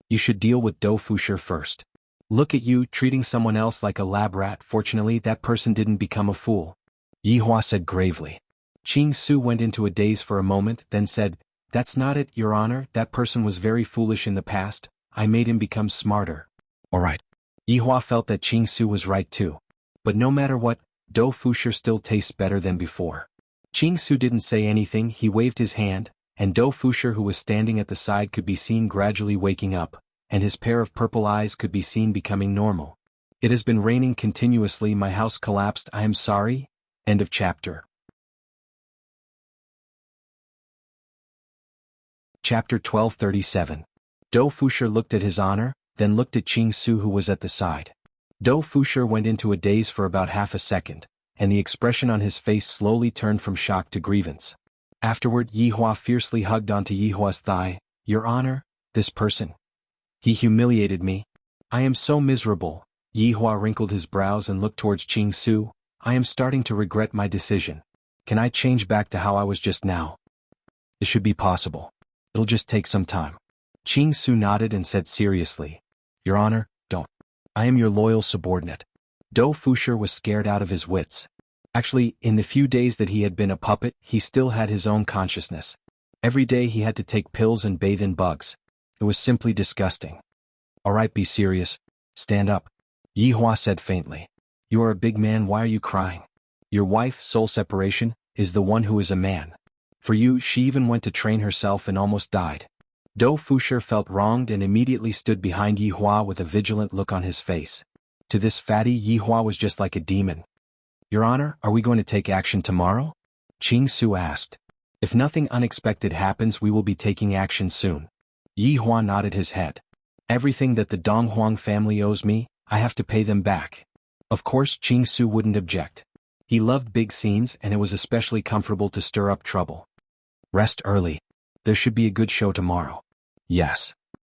You should deal with Dou Fusher first. Look at you, treating someone else like a lab rat. Fortunately, that person didn't become a fool. Yi Hua said gravely. Qing Su went into a daze for a moment, then said, That's not it, Your Honor, that person was very foolish in the past. I made him become smarter. All right. Yi Hua felt that Qing Su was right too. But no matter what, Dou Fusher still tastes better than before. Qing Su didn't say anything. He waved his hand, and Dou Fusher, who was standing at the side, could be seen gradually waking up, and his pair of purple eyes could be seen becoming normal. It has been raining continuously. My house collapsed. I am sorry. End of chapter. Chapter 1237. Dou Fusher looked at His Honor, then looked at Qing Su, who was at the side. Dou Fusher went into a daze for about half a second, and the expression on his face slowly turned from shock to grievance. Afterward, Yi Hua fiercely hugged onto Yi Hua's thigh. Your Honor, this person. He humiliated me. I am so miserable. Yi Hua wrinkled his brows and looked towards Qing Su. I am starting to regret my decision. Can I change back to how I was just now? It should be possible. It'll just take some time. Qing Su nodded and said seriously. Your Honor, don't. I am your loyal subordinate. Dou Fusher was scared out of his wits. Actually, in the few days that he had been a puppet, he still had his own consciousness. Every day he had to take pills and bathe in bugs. It was simply disgusting. All right, be serious. Stand up. Yi Hua said faintly. You are a big man. Why are you crying? Your wife, soul separation, is the one who is a man. For you, she even went to train herself and almost died. Dou Fusher felt wronged and immediately stood behind Yi Hua with a vigilant look on his face. To this fatty, Yi Hua was just like a demon. Your Honor, are we going to take action tomorrow? Qing Su asked. If nothing unexpected happens, we will be taking action soon. Yi Hua nodded his head. Everything that the Dong Huang family owes me, I have to pay them back. Of course, Qing Su wouldn't object. He loved big scenes, and it was especially comfortable to stir up trouble. Rest early. There should be a good show tomorrow. Yes.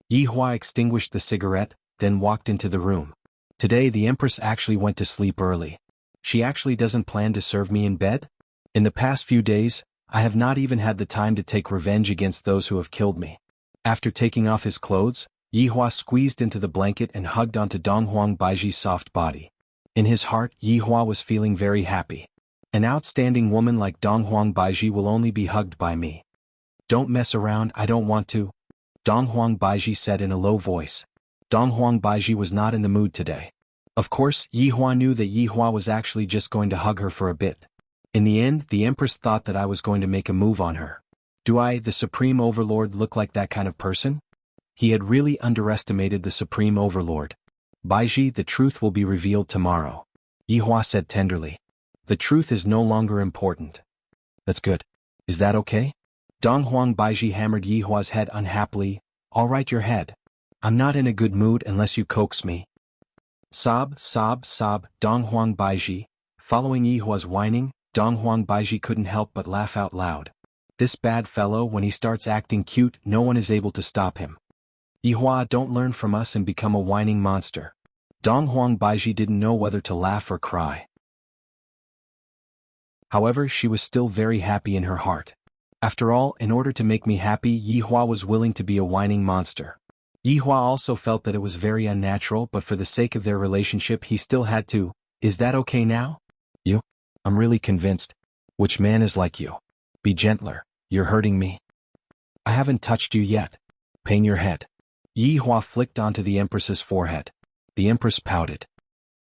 Yi Hua extinguished the cigarette, then walked into the room. Today the Empress actually went to sleep early. She actually doesn't plan to serve me in bed? In the past few days, I have not even had the time to take revenge against those who have killed me. After taking off his clothes, Yi Hua squeezed into the blanket and hugged onto Dong Huang Baiji's soft body. In his heart, Yi Hua was feeling very happy. An outstanding woman like Dong Huang Baiji will only be hugged by me. Don't mess around, I don't want to. Dong Huang Baiji said in a low voice. Dong Huang Baiji was not in the mood today. Of course, Yi Hua knew that Yi Hua was actually just going to hug her for a bit. In the end, the Empress thought that I was going to make a move on her. Do I, the Supreme Overlord, look like that kind of person? He had really underestimated the Supreme Overlord. Baiji, the truth will be revealed tomorrow. Yi Hua said tenderly. The truth is no longer important. That's good. Is that okay? Dong Huang Baiji hammered Yi Hua's head unhappily. All right, your head. I'm not in a good mood unless you coax me. Sob, sob, sob, Dong Huang Baiji. Following Yi Hua's whining, Dong Huang Baiji couldn't help but laugh out loud. This bad fellow, when he starts acting cute, no one is able to stop him. Yi Hua, don't learn from us and become a whining monster. Dong Huang Baiji didn't know whether to laugh or cry. However, she was still very happy in her heart. After all, in order to make me happy, Yi Hua was willing to be a whining monster. Yi Hua also felt that it was very unnatural, but for the sake of their relationship he still had to. Is that okay now? You? I'm really convinced. Which man is like you? Be gentler, you're hurting me. I haven't touched you yet. Pain your head. Yi Hua flicked onto the Empress's forehead. The Empress pouted.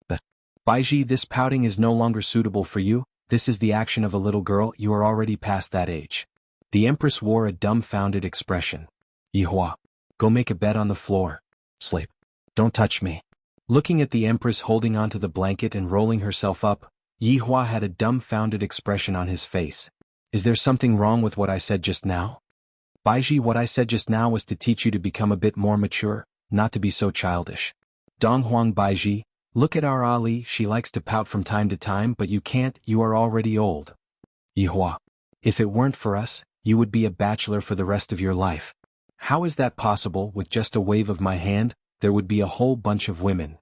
But, Baiji, this pouting is no longer suitable for you, this is the action of a little girl, you are already past that age. The Empress wore a dumbfounded expression. Yi Hua, go make a bed on the floor. Sleep. Don't touch me. Looking at the Empress holding onto the blanket and rolling herself up, Yi Hua had a dumbfounded expression on his face. Is there something wrong with what I said just now? Baiji, what I said just now was to teach you to become a bit more mature, not to be so childish. Donghuang Baiji, look at our Ali, she likes to pout from time to time but you can't, you are already old. Yi Hua, if it weren't for us, you would be a bachelor for the rest of your life. How is that possible? With just a wave of my hand, there would be a whole bunch of women.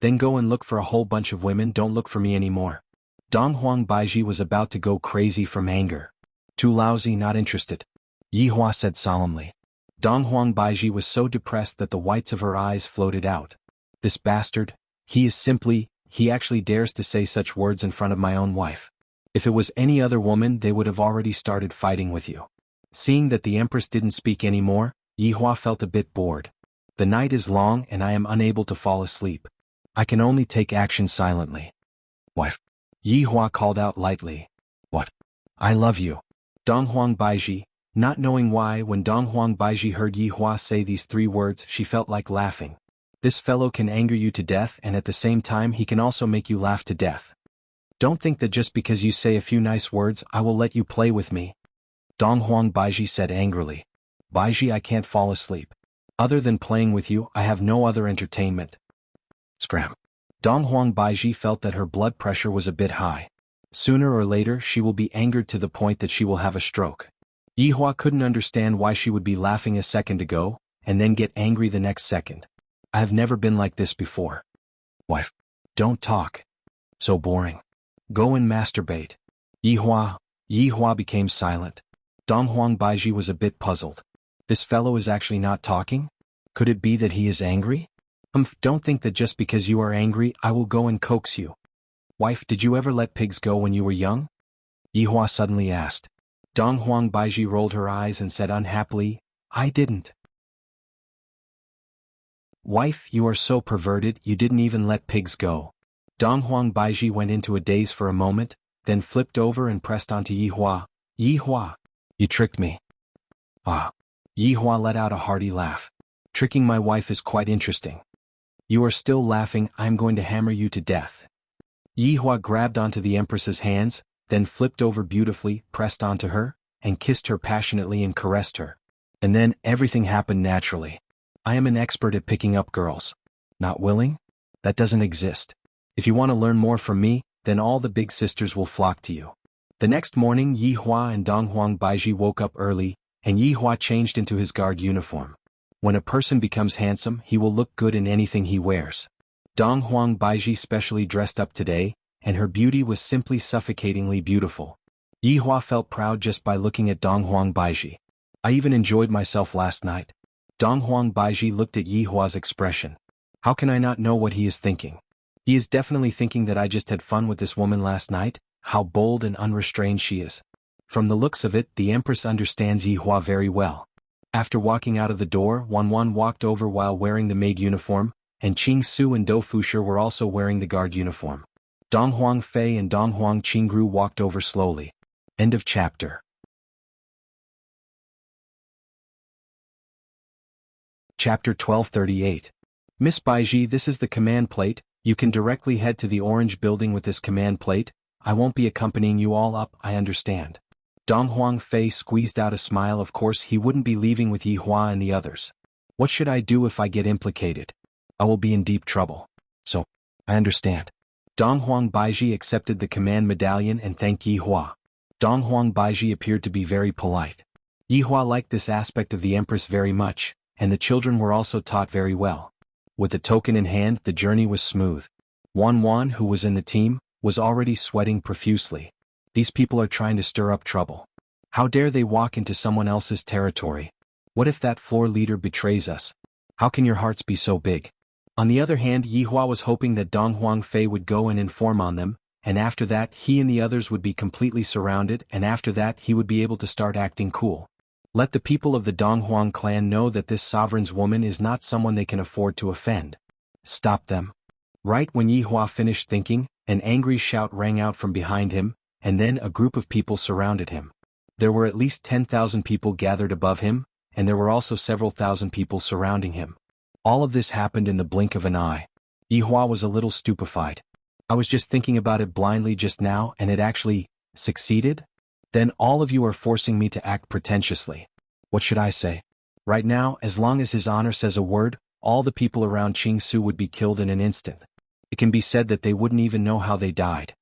Then go and look for a whole bunch of women, don't look for me anymore. Donghuang Baiji was about to go crazy from anger. Too lousy, not interested. Yi Hua said solemnly. Donghuang Baiji was so depressed that the whites of her eyes floated out. This bastard, he actually dares to say such words in front of my own wife. If it was any other woman they would have already started fighting with you. Seeing that the Empress didn't speak anymore, Yi Hua felt a bit bored. The night is long and I am unable to fall asleep. I can only take action silently. Wife. Yi Hua called out lightly. What? I love you. Donghuang Baiji, not knowing why, when Donghuang Baiji heard Yi Hua say these 3 words, she felt like laughing. This fellow can anger you to death and at the same time he can also make you laugh to death. Don't think that just because you say a few nice words I will let you play with me. Donghuang Baiji said angrily. Baiji, I can't fall asleep. Other than playing with you, I have no other entertainment. Scram. Donghuang Baiji felt that her blood pressure was a bit high. Sooner or later she will be angered to the point that she will have a stroke. Yi Hua couldn't understand why she would be laughing a second ago, and then get angry the next second. I have never been like this before. Wife. Don't talk. So boring. Go and masturbate. Yi Hua became silent. Donghuang Baiji was a bit puzzled. This fellow is actually not talking? Could it be that he is angry? Don't think that just because you are angry I will go and coax you. Wife, did you ever let pigs go when you were young? Yi Hua suddenly asked. Donghuang Baiji rolled her eyes and said unhappily, I didn't. Wife, you are so perverted, you didn't even let pigs go. Donghuang Baiji went into a daze for a moment, then flipped over and pressed onto Yi Hua. Yi Hua, you tricked me. Ah. Yi Hua let out a hearty laugh. Tricking my wife is quite interesting. You are still laughing, I am going to hammer you to death. Yi Hua grabbed onto the Empress's hands, then flipped over beautifully, pressed onto her, and kissed her passionately and caressed her. And then, everything happened naturally. I am an expert at picking up girls. Not willing? That doesn't exist. If you want to learn more from me, then all the big sisters will flock to you. The next morning Yi Hua and Donghuang Baiji woke up early, and Yi Hua changed into his guard uniform. When a person becomes handsome, he will look good in anything he wears. Donghuang Baiji specially dressed up today, and her beauty was simply suffocatingly beautiful. Yi Hua felt proud just by looking at Donghuang Baiji. I even enjoyed myself last night. Donghuang Baiji looked at Yi Hua's expression. How can I not know what he is thinking? He is definitely thinking that I just had fun with this woman last night. How bold and unrestrained she is. From the looks of it, the Empress understands Yi Hua very well. After walking out of the door, Wan walked over while wearing the maid uniform, and Qing Su and Dou Fusher were also wearing the guard uniform. Donghuang Fei and Donghuang Qingru walked over slowly. End of chapter. Chapter 1238. Miss Baiji, this is the command plate. You can directly head to the orange building with this command plate. I won't be accompanying you all up, I understand. Donghuang Fei squeezed out a smile. Of course he wouldn't be leaving with Yi Hua and the others. What should I do if I get implicated? I will be in deep trouble. So, I understand. Donghuang Baiji accepted the command medallion and thanked Yi Hua. Donghuang Baiji appeared to be very polite. Yi Hua liked this aspect of the Empress very much, and the children were also taught very well. With the token in hand, the journey was smooth. Wan, who was in the team, was already sweating profusely. These people are trying to stir up trouble. How dare they walk into someone else's territory? What if that floor leader betrays us? How can your hearts be so big? On the other hand, Yi Hua was hoping that Donghuang Fei would go and inform on them, and after that he and the others would be completely surrounded, and after that he would be able to start acting cool. Let the people of the Donghuang clan know that this sovereign's woman is not someone they can afford to offend. Stop them. Right when Yi Hua finished thinking, an angry shout rang out from behind him, and then a group of people surrounded him. There were at least 10,000 people gathered above him, and there were also several thousand people surrounding him. All of this happened in the blink of an eye. Yi Hua was a little stupefied. I was just thinking about it blindly just now and it actually succeeded? Then all of you are forcing me to act pretentiously. What should I say? Right now, as long as his honor says a word, all the people around Qingsu would be killed in an instant. It can be said that they wouldn't even know how they died.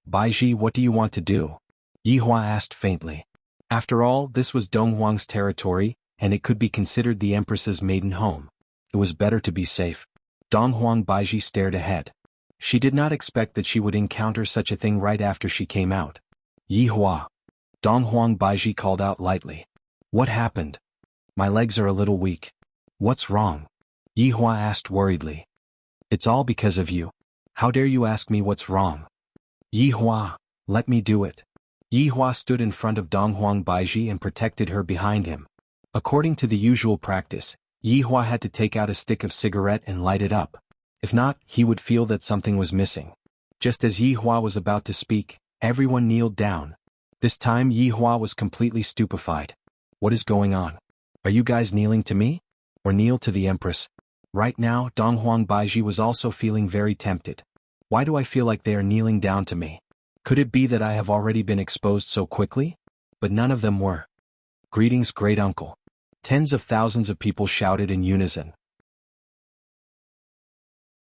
Baiji, what do you want to do? Yi Hua asked faintly. After all, this was Donghuang's territory, and it could be considered the Empress's maiden home. It was better to be safe. Donghuang Baiji stared ahead. She did not expect that she would encounter such a thing right after she came out. Yi Hua. Donghuang Baiji called out lightly. What happened? My legs are a little weak. What's wrong? Yi Hua asked worriedly. It's all because of you. How dare you ask me what's wrong? Yi Hua, let me do it. Yi Hua stood in front of Donghuang Baiji and protected her behind him. According to the usual practice, Yi Hua had to take out a stick of cigarette and light it up. If not, he would feel that something was missing. Just as Yi Hua was about to speak, everyone kneeled down. This time Yi Hua was completely stupefied. What is going on? Are you guys kneeling to me? Or kneel to the Empress? Right now, Donghuang Baiji was also feeling very tempted. Why do I feel like they are kneeling down to me? Could it be that I have already been exposed so quickly? But none of them were. Greetings, great uncle. Tens of thousands of people shouted in unison.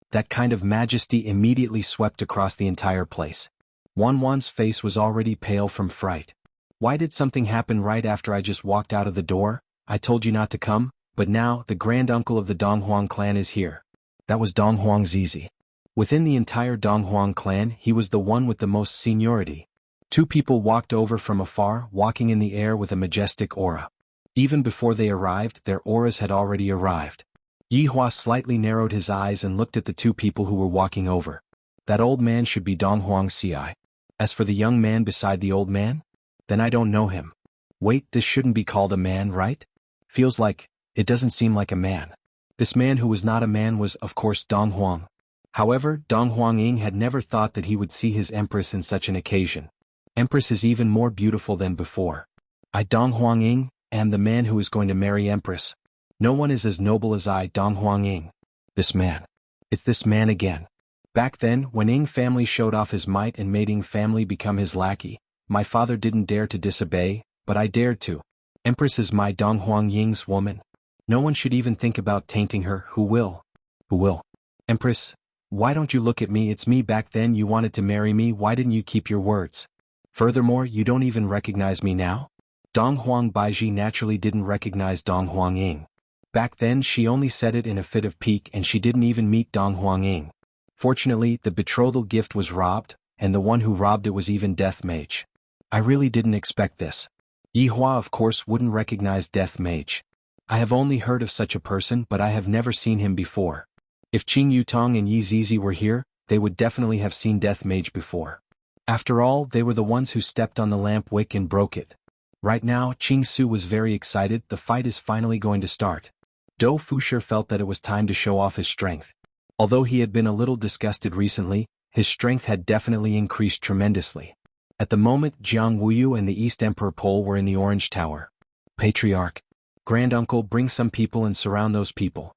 That kind of majesty immediately swept across the entire place. Wan's face was already pale from fright. Why did something happen right after I just walked out of the door? I told you not to come, but now the grand uncle of the Donghuang clan is here. That was Donghuang Zizi. Within the entire Donghuang clan, he was the one with the most seniority. Two people walked over from afar, walking in the air with a majestic aura. Even before they arrived, their auras had already arrived. Yi Hua slightly narrowed his eyes and looked at the two people who were walking over. That old man should be Donghuang Ci. As for the young man beside the old man? Then I don't know him. Wait, this shouldn't be called a man, right? Feels like, it doesn't seem like a man. This man who was not a man was, of course, Donghuang. However, Donghuang Ying had never thought that he would see his empress in such an occasion. Empress is even more beautiful than before. I, Donghuang Ying, am the man who is going to marry Empress. No one is as noble as I, Donghuang Ying. This man. It's this man again. Back then, when Ying family showed off his might and made Ying family become his lackey, my father didn't dare to disobey, but I dared to. Empress is my Donghuang Ying's woman. No one should even think about tainting her. Who will? Who will? Empress, why don't you look at me? It's me. Back then you wanted to marry me. Why didn't you keep your words? Furthermore, you don't even recognize me now? Donghuang Baiji naturally didn't recognize Donghuang Ying. Back then she only said it in a fit of pique and she didn't even meet Donghuang Ying. Fortunately, the betrothal gift was robbed, and the one who robbed it was even Death Mage. I really didn't expect this. Yi Hua of course wouldn't recognize Death Mage. I have only heard of such a person, but I have never seen him before. If Qing Yutong and Yi Zizi were here, they would definitely have seen Death Mage before. After all, they were the ones who stepped on the lamp wick and broke it. Right now, Qing Su was very excited. The fight is finally going to start. Dou Fushi felt that it was time to show off his strength. Although he had been a little disgusted recently, his strength had definitely increased tremendously. At the moment, Jiang Wuyu and the East Emperor Pole were in the Orange Tower. Patriarch. Grand Uncle, bring some people and surround those people.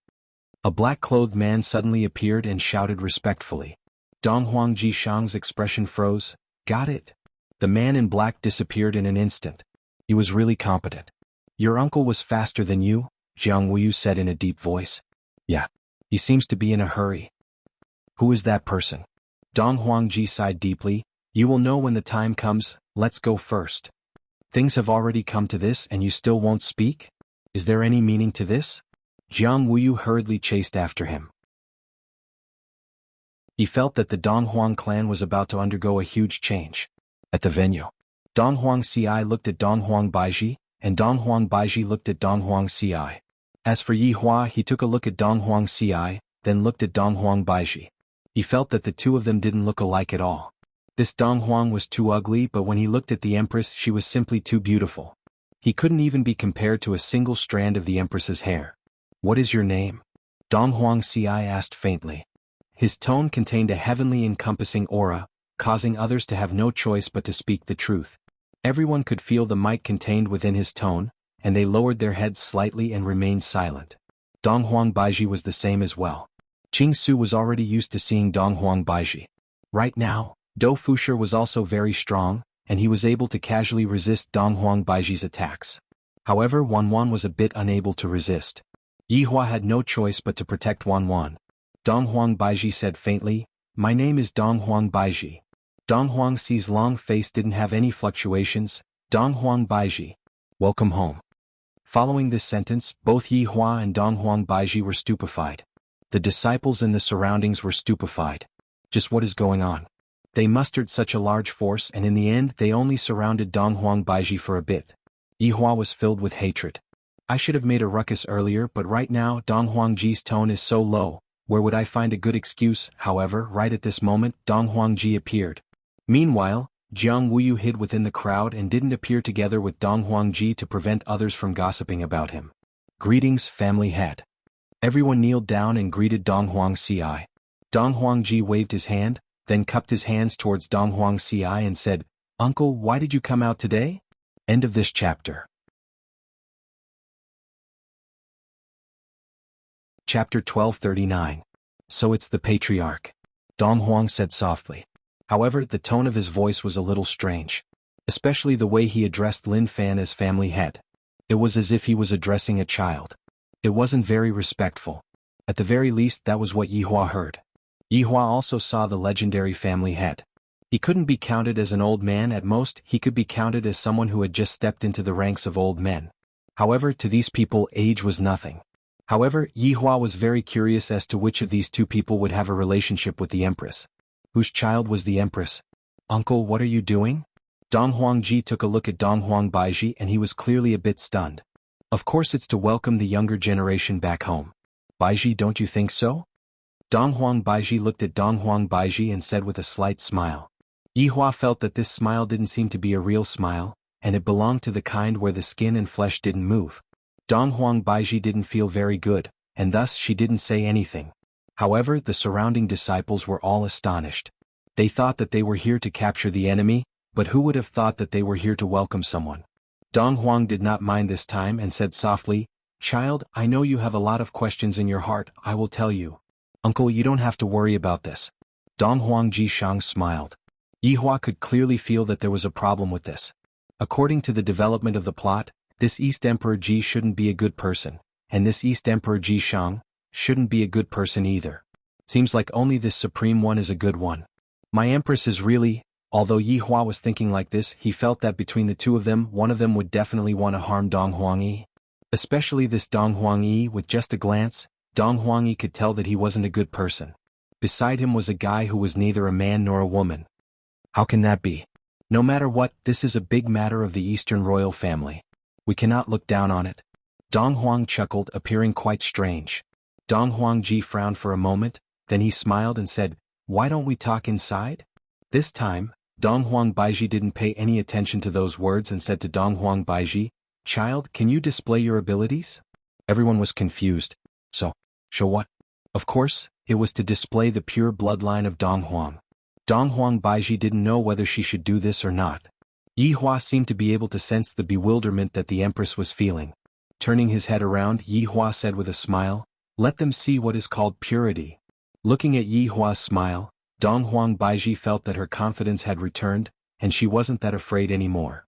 A black-clothed man suddenly appeared and shouted respectfully. Donghuang Jishang's expression froze. Got it. The man in black disappeared in an instant. He was really competent. Your uncle was faster than you? Jiang Wuyu said in a deep voice. Yeah. He seems to be in a hurry. Who is that person? Donghuang Ji sighed deeply. You will know when the time comes. Let's go first. Things have already come to this and you still won't speak? Is there any meaning to this? Jiang Wuyu hurriedly chased after him. He felt that the Donghuang clan was about to undergo a huge change. At the venue, Donghuang Ci looked at Donghuang Baiji, and Donghuang Baiji looked at Donghuang Ci. As for Yi Hua, he took a look at Donghuang Ci, then looked at Donghuang Baiji. He felt that the two of them didn't look alike at all. This Donghuang was too ugly, but when he looked at the Empress, she was simply too beautiful. He couldn't even be compared to a single strand of the Empress's hair. "What is your name?" Dong Huang Ci asked faintly. His tone contained a heavenly encompassing aura, causing others to have no choice but to speak the truth. Everyone could feel the might contained within his tone, and they lowered their heads slightly and remained silent. Dong Huang Baiji was the same as well. Qing Su was already used to seeing Dong Huang Baiji. Right now, Do Fushi was also very strong, and he was able to casually resist Dong Huang Baiji's attacks. However, Wanwan was a bit unable to resist. Yihua had no choice but to protect Wanwan. Dong Huang Baiji said faintly, "My name is Dong Huang Baiji." Dong Huang Ci's long face didn't have any fluctuations. "Dong Huang Baiji. Welcome home." Following this sentence, both Yihua and Dong Huang Baiji were stupefied. The disciples in the surroundings were stupefied. Just what is going on? They mustered such a large force, and in the end they only surrounded Dong Huang Baiji for a bit. Yihua was filled with hatred. "I should have made a ruckus earlier, but right now Dong Huang Ji's tone is so low. Where would I find a good excuse?" However, right at this moment, Dong Huang Ji appeared. Meanwhile, Jiang Wuyu hid within the crowd and didn't appear together with Dong Huang Ji to prevent others from gossiping about him. "Greetings, family head." Everyone kneeled down and greeted Dong Huang Ci. Dong Huang Ji waved his hand, then cupped his hands towards Dong Huang Ci and said, "Uncle, why did you come out today?" End of this chapter. Chapter 1239. "So it's the patriarch," Dong Huang said softly. However, the tone of his voice was a little strange. Especially the way he addressed Lin Fan as family head. It was as if he was addressing a child. It wasn't very respectful. At the very least, that was what Yihua heard. Yihua also saw the legendary family head. He couldn't be counted as an old man. At most, he could be counted as someone who had just stepped into the ranks of old men. However, to these people, age was nothing. However, Yihua was very curious as to which of these two people would have a relationship with the Empress. Whose child was the Empress? "Uncle, what are you doing?" Dong Huang Ji took a look at Dong Huang Baiji and he was clearly a bit stunned. "Of course it's to welcome the younger generation back home. Baiji, don't you think so?" Dong Huang Baiji looked at Dong Huang Baiji and said with a slight smile. Yihua felt that this smile didn't seem to be a real smile, and it belonged to the kind where the skin and flesh didn't move. Dong Huang Baiji didn't feel very good, and thus she didn't say anything. However, the surrounding disciples were all astonished. They thought that they were here to capture the enemy, but who would have thought that they were here to welcome someone? Dong Huang did not mind this time and said softly, "Child, I know you have a lot of questions in your heart. I will tell you." "Uncle, you don't have to worry about this." Dong Huang Jishang smiled. Yihua could clearly feel that there was a problem with this. According to the development of the plot, this East Emperor Ji shouldn't be a good person, and this East Emperor Jishang shouldn't be a good person either. Seems like only this Supreme One is a good one. My Empress is really... Although Yihua was thinking like this, he felt that between the two of them, one of them would definitely want to harm Dong Huang Yi. Especially this Dong Huang Yi. With just a glance, Dong Huang Yi could tell that he wasn't a good person. Beside him was a guy who was neither a man nor a woman. How can that be? No matter what, this is a big matter of the Eastern royal family. We cannot look down on it. Dong Huang chuckled, appearing quite strange. Dong Huang Ji frowned for a moment, then he smiled and said, "Why don't we talk inside?" This time, Dong Huang Baiji didn't pay any attention to those words and said to Dong Huang Baiji, "Child, can you display your abilities?" Everyone was confused. Show what? Of course, it was to display the pure bloodline of Dong Huang. Dong Huang Baiji didn't know whether she should do this or not. Yihua seemed to be able to sense the bewilderment that the Empress was feeling. Turning his head around, Yihua said with a smile, "Let them see what is called purity." Looking at Yihua's smile, Dong Huang Baiji felt that her confidence had returned, and she wasn't that afraid anymore.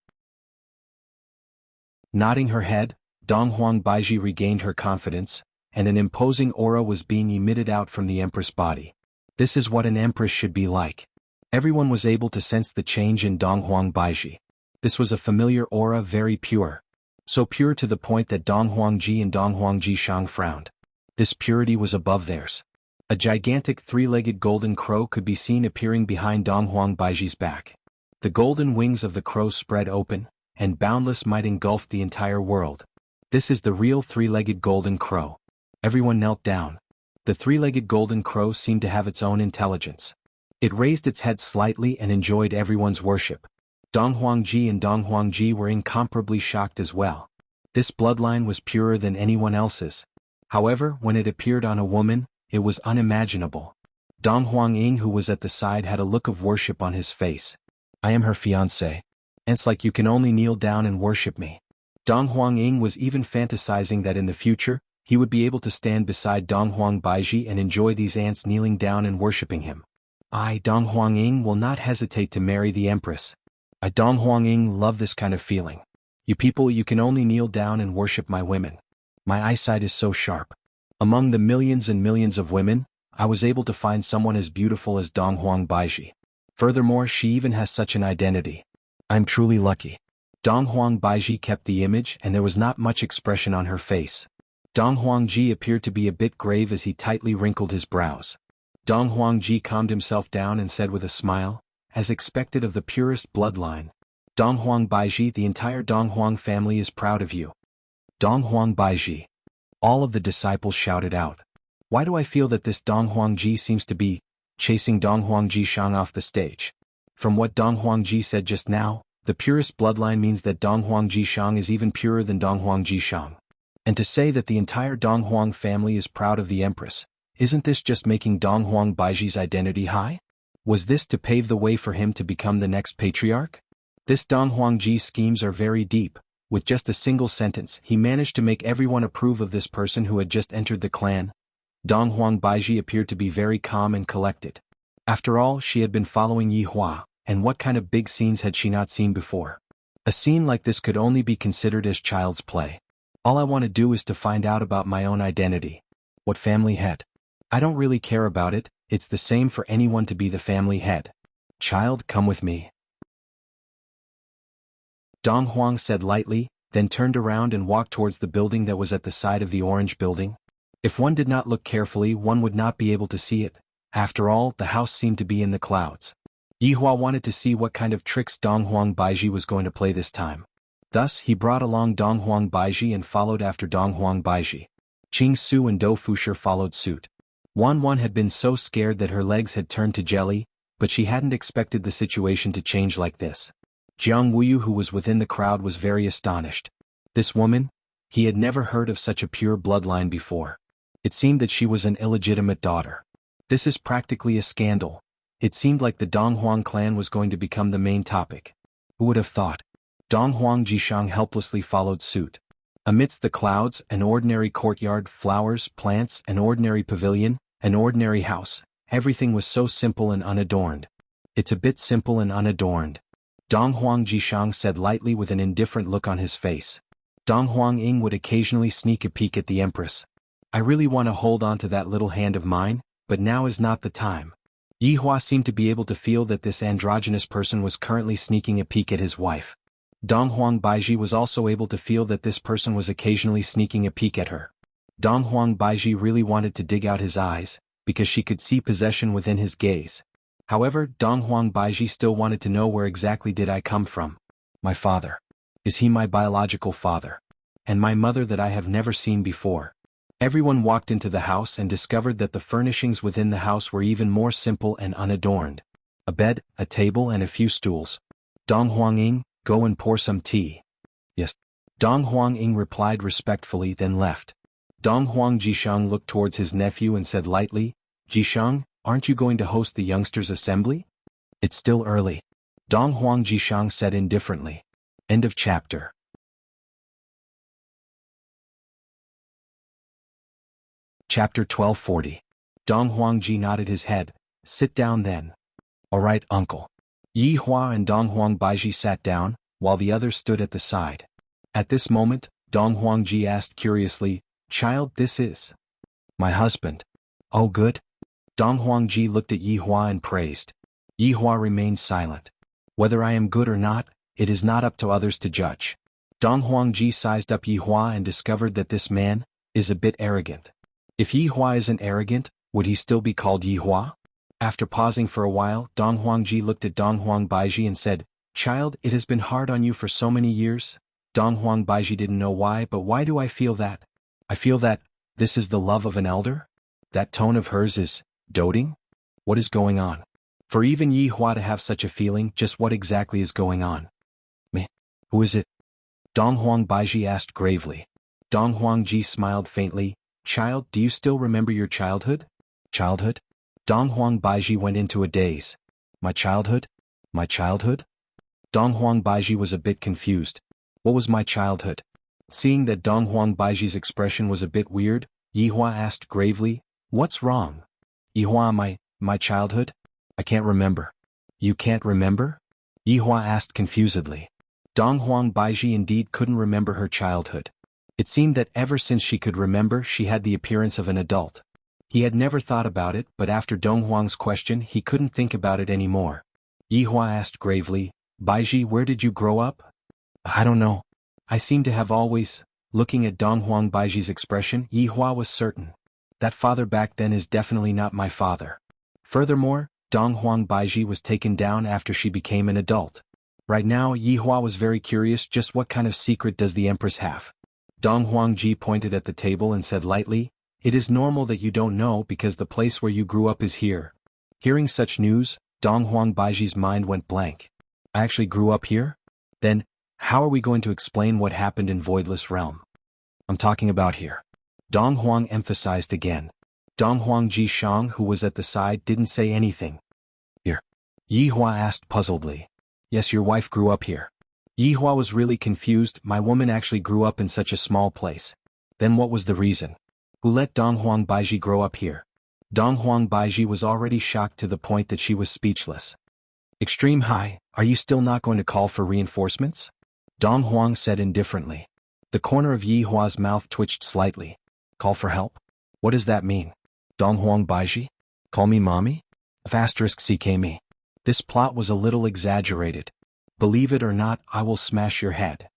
Nodding her head, Dong Huang Baiji regained her confidence, and an imposing aura was being emitted out from the Empress' body. This is what an Empress should be like. Everyone was able to sense the change in Dong Huang Baiji. This was a familiar aura, very pure. So pure to the point that Dong Huang Ji and Dong Huang Jishang frowned. This purity was above theirs. A gigantic three-legged golden crow could be seen appearing behind Dong Huang Baiji's back. The golden wings of the crow spread open, and boundless might engulfed the entire world. This is the real three-legged golden crow. Everyone knelt down. The three-legged golden crow seemed to have its own intelligence. It raised its head slightly and enjoyed everyone's worship. Dong Huangji and Dong Huangji were incomparably shocked as well. This bloodline was purer than anyone else's. However, when it appeared on a woman, it was unimaginable. Dong Huangying, who was at the side, had a look of worship on his face. I am her fiancé. It's like you can only kneel down and worship me. Dong Huangying was even fantasizing that in the future, he would be able to stand beside Dong Huangbaiji and enjoy these ants kneeling down and worshipping him. I, Dong Huangying, will not hesitate to marry the empress. I, Dong Huangying, love this kind of feeling. You people, you can only kneel down and worship my women. My eyesight is so sharp. Among the millions and millions of women, I was able to find someone as beautiful as Dong Huangbaiji. Furthermore, she even has such an identity. I'm truly lucky. Dong Huangbaiji kept the image and there was not much expression on her face. Dong Huangji appeared to be a bit grave as he tightly wrinkled his brows. Dong Huangji calmed himself down and said with a smile, as expected of the purest bloodline, Dong Huangbaiji, the entire Dong Huang family is proud of you. Dong Huangbaiji. All of the disciples shouted out. Why do I feel that this Dong Huangji seems to be chasing Dong Huangji Shang off the stage? From what Dong Huangji said just now, the purest bloodline means that Dong Huangji Shang is even purer than Dong Huangji Shang. And to say that the entire Dong Huang family is proud of the empress, isn't this just making Dong Huangbaiji's identity high? Was this to pave the way for him to become the next patriarch? This Dong Huangji's schemes are very deep. With just a single sentence, he managed to make everyone approve of this person who had just entered the clan. Dong Huangbaiji appeared to be very calm and collected. After all, she had been following Yi Hua, and what kind of big scenes had she not seen before? A scene like this could only be considered as child's play. All I want to do is to find out about my own identity. What family head? I don't really care about it, it's the same for anyone to be the family head. Child, come with me. Dong Huang said lightly, then turned around and walked towards the building that was at the side of the orange building. If one did not look carefully, one would not be able to see it. After all, the house seemed to be in the clouds. Yi Hua wanted to see what kind of tricks Dong Huangbaiji was going to play this time. Thus, he brought along Dong Huangbaiji and followed after Dong Huangbaiji. Qing Su and Dou Fushi followed suit. Wan had been so scared that her legs had turned to jelly, but she hadn't expected the situation to change like this. Jiang Wuyu, who was within the crowd, was very astonished. This woman? He had never heard of such a pure bloodline before. It seemed that she was an illegitimate daughter. This is practically a scandal. It seemed like the Dong Huang clan was going to become the main topic. Who would have thought? Dong Huangjishang helplessly followed suit. Amidst the clouds, an ordinary courtyard, flowers, plants, an ordinary pavilion, an ordinary house, everything was so simple and unadorned. It's a bit simple and unadorned. Dong Huangjishang said lightly with an indifferent look on his face. Dong Huangying would occasionally sneak a peek at the empress. I really want to hold on to that little hand of mine, but now is not the time. Yi Hua seemed to be able to feel that this androgynous person was currently sneaking a peek at his wife. Dong Huangbaiji was also able to feel that this person was occasionally sneaking a peek at her. Dong Huangbaiji really wanted to dig out his eyes, because she could see possession within his gaze. However, Dong Huangbaiji still wanted to know, where exactly did I come from? My father. Is he my biological father? And my mother that I have never seen before? Everyone walked into the house and discovered that the furnishings within the house were even more simple and unadorned. A bed, a table and a few stools. Dong Huangying, go and pour some tea. Yes. Dong Huangying replied respectfully, then left. Dong Huangjishang looked towards his nephew and said lightly, Jishang, aren't you going to host the youngsters' assembly? It's still early. Dong Huangjishang said indifferently. End of chapter. Chapter 1240. Dong Huangji nodded his head. Sit down then. All right, uncle. Yi Hua and Dong Huangbaiji sat down, while the others stood at the side. At this moment, Dong Huangji asked curiously, Child, this is my husband. Oh good. Dong Huangji looked at Yi Hua and praised. Yi Hua remained silent. Whether I am good or not, it is not up to others to judge. Dong Huangji sized up Yi Hua and discovered that this man is a bit arrogant. If Yi Hua isn't arrogant, would he still be called Yi Hua? After pausing for a while, Dong Huangji looked at Dong Huangbaiji and said, Child, it has been hard on you for so many years. Dong Huangbaiji didn't know why, but why do I feel that? I feel that this is the love of an elder? That tone of hers is doting? What is going on? For even Yi Hua to have such a feeling, just what exactly is going on? Me? Who is it? Dong Huang Baiji asked gravely. Dong Huang Ji smiled faintly. Child, do you still remember your childhood? Childhood? Dong Huang Baiji went into a daze. My childhood? My childhood? Dong Huang Baiji was a bit confused. What was my childhood? Seeing that Dong Huang Baiji's expression was a bit weird, Yi Hua asked gravely, what's wrong? Yi Hua, my childhood? I can't remember. You can't remember? Yi Hua asked confusedly. Dong Huang Baiji indeed couldn't remember her childhood. It seemed that ever since she could remember, she had the appearance of an adult. He had never thought about it, but after Dong Huang's question, he couldn't think about it anymore. Yi Hua asked gravely, Baiji, where did you grow up? I don't know. I seem to have always. Looking at Dong Huang Baiji's expression, Yi Hua was certain. That father back then is definitely not my father. Furthermore, Dong Huang Baiji was taken down after she became an adult. Right now, Yi Hua was very curious, just what kind of secret does the Empress have? Dong Huang Ji pointed at the table and said lightly, it is normal that you don't know because the place where you grew up is here. Hearing such news, Dong Huang Baiji's mind went blank. I actually grew up here? Then, how are we going to explain what happened in Voidless Realm? I'm talking about here. Dong Huang emphasized again. Dong Huang Ji Shang, who was at the side, didn't say anything. Here? Yi Hua asked puzzledly. Yes, your wife grew up here. Yi Hua was really confused. My woman actually grew up in such a small place. Then what was the reason? Who let Dong Huang Baiji grow up here? Dong Huang Baiji was already shocked to the point that she was speechless. Extreme High, are you still not going to call for reinforcements? Dong Huang said indifferently. The corner of Yi Hua's mouth twitched slightly. Call for help? What does that mean? Dong Huang Baiji? Call me mommy? *CK me. This plot was a little exaggerated. Believe it or not, I will smash your head.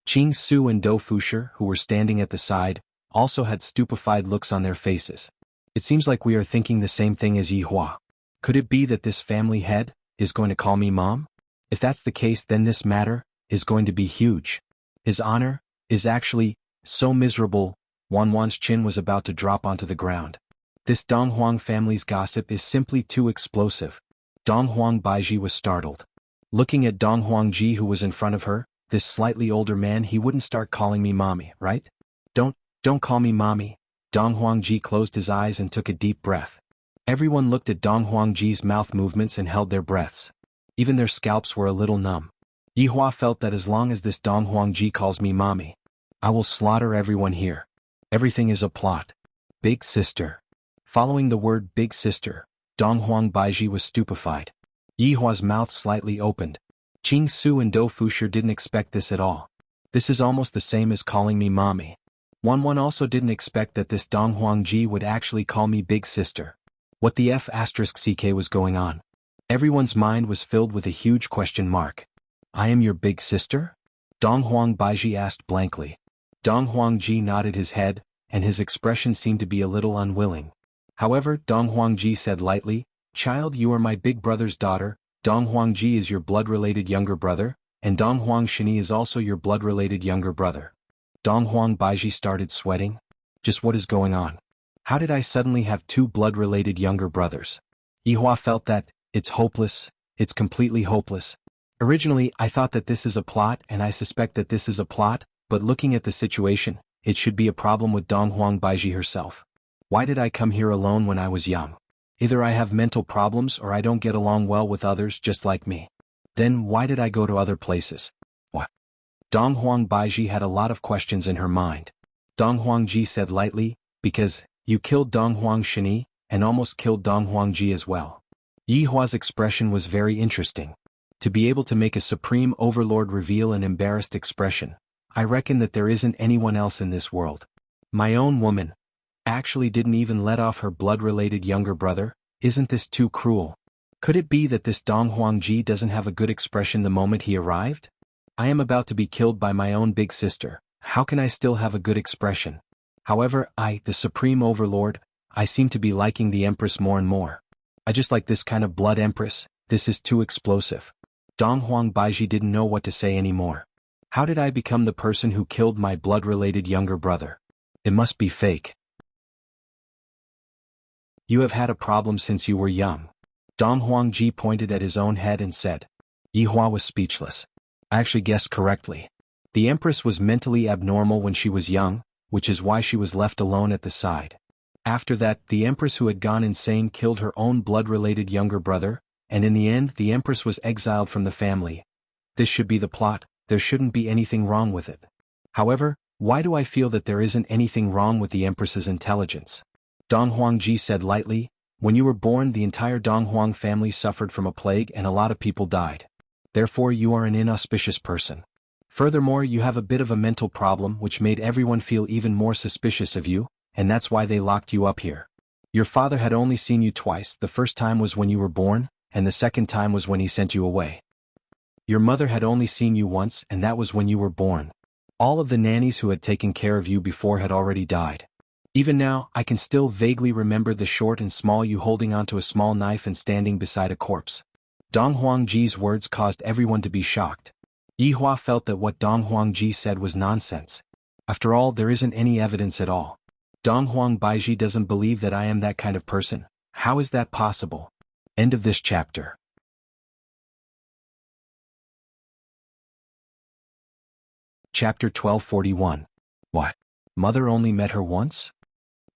Qing Su and Dou Fusher, who were standing at the side, also had stupefied looks on their faces. It seems like we are thinking the same thing as Yi Hua. Could it be that this family head is going to call me mom? If that's the case, then this matter is going to be huge. His honor is actually so miserable. Wan's chin was about to drop onto the ground. This Dong Huang family's gossip is simply too explosive. Dong Huang Baiji was startled. Looking at Dong Huang Ji, who was in front of her, this slightly older man, he wouldn't start calling me mommy, right? Don't call me mommy. Dong Huang Ji closed his eyes and took a deep breath. Everyone looked at Dong Huang Ji's mouth movements and held their breaths. Even their scalps were a little numb. Yi Hua felt that as long as this Dong Huang Ji calls me mommy, I will slaughter everyone here. Everything is a plot. Big sister. Following the word big sister, Dong Huang Baiji was stupefied. Yi Hua's mouth slightly opened. Qing Su and Dou Fusher didn't expect this at all. This is almost the same as calling me mommy. Wan also didn't expect that this Dong Huang Ji would actually call me big sister. What the *CK was going on? Everyone's mind was filled with a huge question mark. I am your big sister? Dong Huang Baiji asked blankly. Dong Huang Ji nodded his head, and his expression seemed to be a little unwilling. However, Dong Huang Ji said lightly, Child, you are my big brother's daughter. Dong Huang Ji is your blood-related younger brother, and Dong Huang Shini is also your blood-related younger brother. Dong Huang Baiji started sweating. Just what is going on? How did I suddenly have two blood-related younger brothers? Yi Hua felt that, it's hopeless, it's completely hopeless. Originally, I thought that this is a plot, and I suspect that this is a plot, but looking at the situation, it should be a problem with Dong Huang Baiji herself. Why did I come here alone when I was young? Either I have mental problems or I don't get along well with others just like me. Then why did I go to other places? What? Dong Huang Baiji had a lot of questions in her mind. Dong Huang Ji said lightly, because you killed Dong Huang Shini, and almost killed Dong Huang Ji as well. Yi Hua's expression was very interesting. To be able to make a supreme overlord reveal an embarrassed expression, I reckon that there isn't anyone else in this world. My own woman actually didn't even let off her blood-related younger brother. Isn't this too cruel? Could it be that this Dong Huang Ji doesn't have a good expression the moment he arrived? I am about to be killed by my own big sister. How can I still have a good expression? However, the supreme overlord, I seem to be liking the Empress more and more. I just like this kind of blood Empress. This is too explosive. Dong Huang Baiji didn't know what to say anymore. How did I become the person who killed my blood-related younger brother? It must be fake. You have had a problem since you were young. Dong Huangji pointed at his own head and said. Yihua was speechless. I actually guessed correctly. The Empress was mentally abnormal when she was young, which is why she was left alone at the side. After that, the Empress who had gone insane killed her own blood-related younger brother, and in the end the Empress was exiled from the family. This should be the plot, there shouldn't be anything wrong with it. However, why do I feel that there isn't anything wrong with the Empress's intelligence? Dong Huangji said lightly, when you were born the entire Dong Huang family suffered from a plague and a lot of people died. Therefore you are an inauspicious person. Furthermore, you have a bit of a mental problem which made everyone feel even more suspicious of you, and that's why they locked you up here. Your father had only seen you twice, the first time was when you were born, and the second time was when he sent you away. Your mother had only seen you once, and that was when you were born. All of the nannies who had taken care of you before had already died. Even now, I can still vaguely remember the short and small you holding onto a small knife and standing beside a corpse. Dong Huangji's words caused everyone to be shocked. Yihua felt that what Dong Huangji said was nonsense. After all, there isn't any evidence at all. Dong Huang Baiji doesn't believe that I am that kind of person. How is that possible? End of this chapter. Chapter 1241. What? Mother only met her once?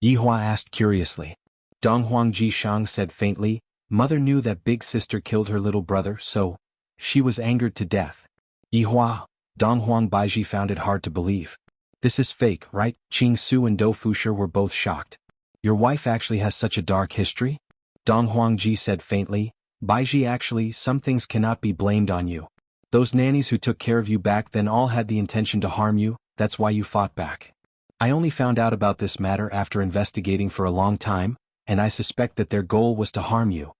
Yihua asked curiously. Dong Huangji Shang said faintly, Mother knew that big sister killed her little brother, so she was angered to death. Yihua, Dong Huang Baiji found it hard to believe. This is fake, right? Qing Su and Dou Fusher were both shocked. Your wife actually has such a dark history? Dong Huangji said faintly, Baiji actually, some things cannot be blamed on you. Those nannies who took care of you back then all had the intention to harm you, that's why you fought back. I only found out about this matter after investigating for a long time, and I suspect that their goal was to harm you.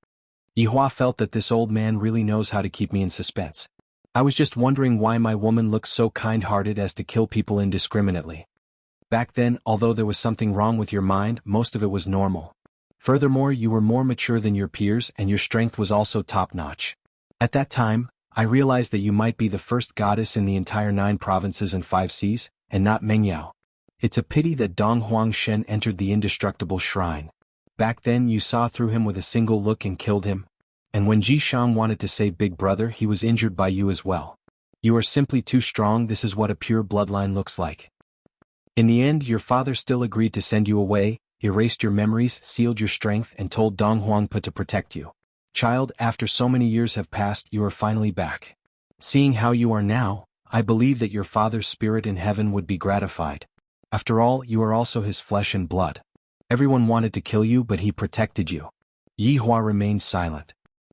Yihua felt that this old man really knows how to keep me in suspense. I was just wondering why my woman looked so kind-hearted as to kill people indiscriminately. Back then, although there was something wrong with your mind, most of it was normal. Furthermore, you were more mature than your peers and your strength was also top-notch. At that time, I realized that you might be the first goddess in the entire 9 provinces and 5 seas, and not Mengyao. It's a pity that Dong Huangshen entered the indestructible shrine. Back then you saw through him with a single look and killed him. And when Ji Shang wanted to say big brother, he was injured by you as well. You are simply too strong, this is what a pure bloodline looks like. In the end, your father still agreed to send you away, erased your memories, sealed your strength, and told Dong Huangpa to protect you. Child, after so many years have passed, you are finally back. Seeing how you are now, I believe that your father's spirit in heaven would be gratified. After all, you are also his flesh and blood. Everyone wanted to kill you, but he protected you. Yihua remained silent.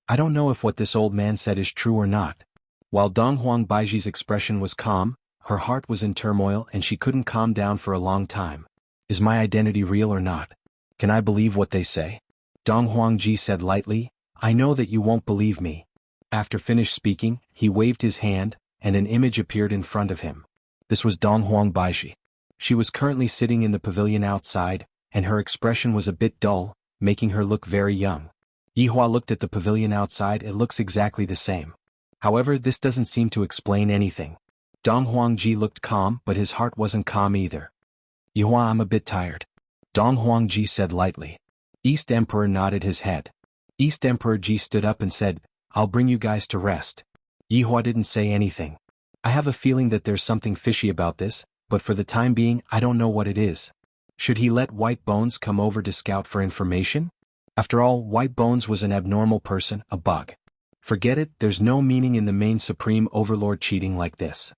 I don't know if what this old man said is true or not. While Dong Huang Baiji's expression was calm, her heart was in turmoil and she couldn't calm down for a long time. Is my identity real or not? Can I believe what they say? Dong Huangji said lightly, I know that you won't believe me. After finished speaking, he waved his hand, and an image appeared in front of him. This was Dong Huang Baiji. She was currently sitting in the pavilion outside, and her expression was a bit dull, making her look very young. Yihua looked at the pavilion outside, it looks exactly the same. However, this doesn't seem to explain anything. Dong Huangji looked calm, but his heart wasn't calm either. Yihua, I'm a bit tired. Dong Huangji said lightly. East Emperor nodded his head. East Emperor Ji stood up and said, I'll bring you guys to rest. Yihua didn't say anything. I have a feeling that there's something fishy about this, but for the time being, I don't know what it is. Should he let White Bones come over to scout for information? After all, White Bones was an abnormal person, a bug. Forget it, there's no meaning in the main Supreme Overlord cheating like this.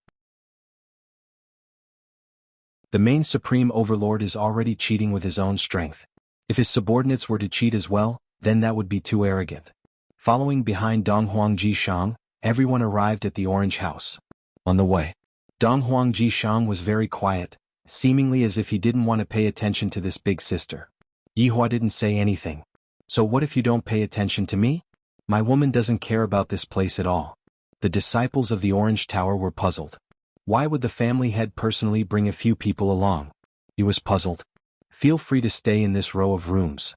The main Supreme Overlord is already cheating with his own strength. If his subordinates were to cheat as well, then that would be too arrogant. Following behind Dong Huangji Shang, everyone arrived at the Orange House. On the way, Dong Huangji Shang was very quiet, seemingly as if he didn't want to pay attention to this big sister. Yihua didn't say anything. So what if you don't pay attention to me? My woman doesn't care about this place at all. The disciples of the Orange Tower were puzzled. Why would the family head personally bring a few people along? He was puzzled. Feel free to stay in this row of rooms.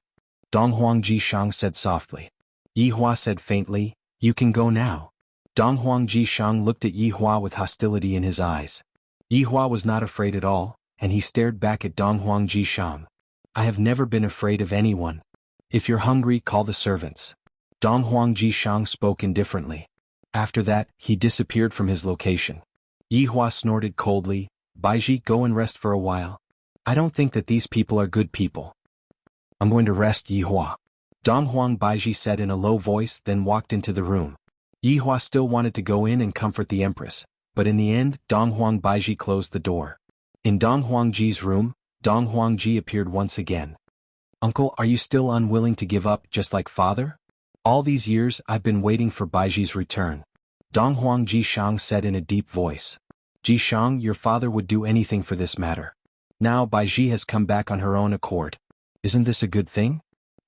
Dong Huangji Shang said softly. Yihua said faintly, you can go now. Dong Huangji Shang looked at Yihua with hostility in his eyes. Yihua was not afraid at all, and he stared back at Dong Huangji Shang. I have never been afraid of anyone. If you're hungry, call the servants. Dong Huang Jishang spoke indifferently. After that, he disappeared from his location. Yihua snorted coldly, Baiji, go and rest for a while. I don't think that these people are good people. I'm going to rest, Yihua. Dong Huang Baiji said in a low voice, then walked into the room. Yihua still wanted to go in and comfort the empress, but in the end, Dong Huang Baiji closed the door. In Dong Huangji's room, Dong Huangji appeared once again. Uncle, are you still unwilling to give up just like father? All these years I've been waiting for Baiji's return. Dong Huang Jishang said in a deep voice. Jishang, your father would do anything for this matter. Now Baiji has come back on her own accord. Isn't this a good thing?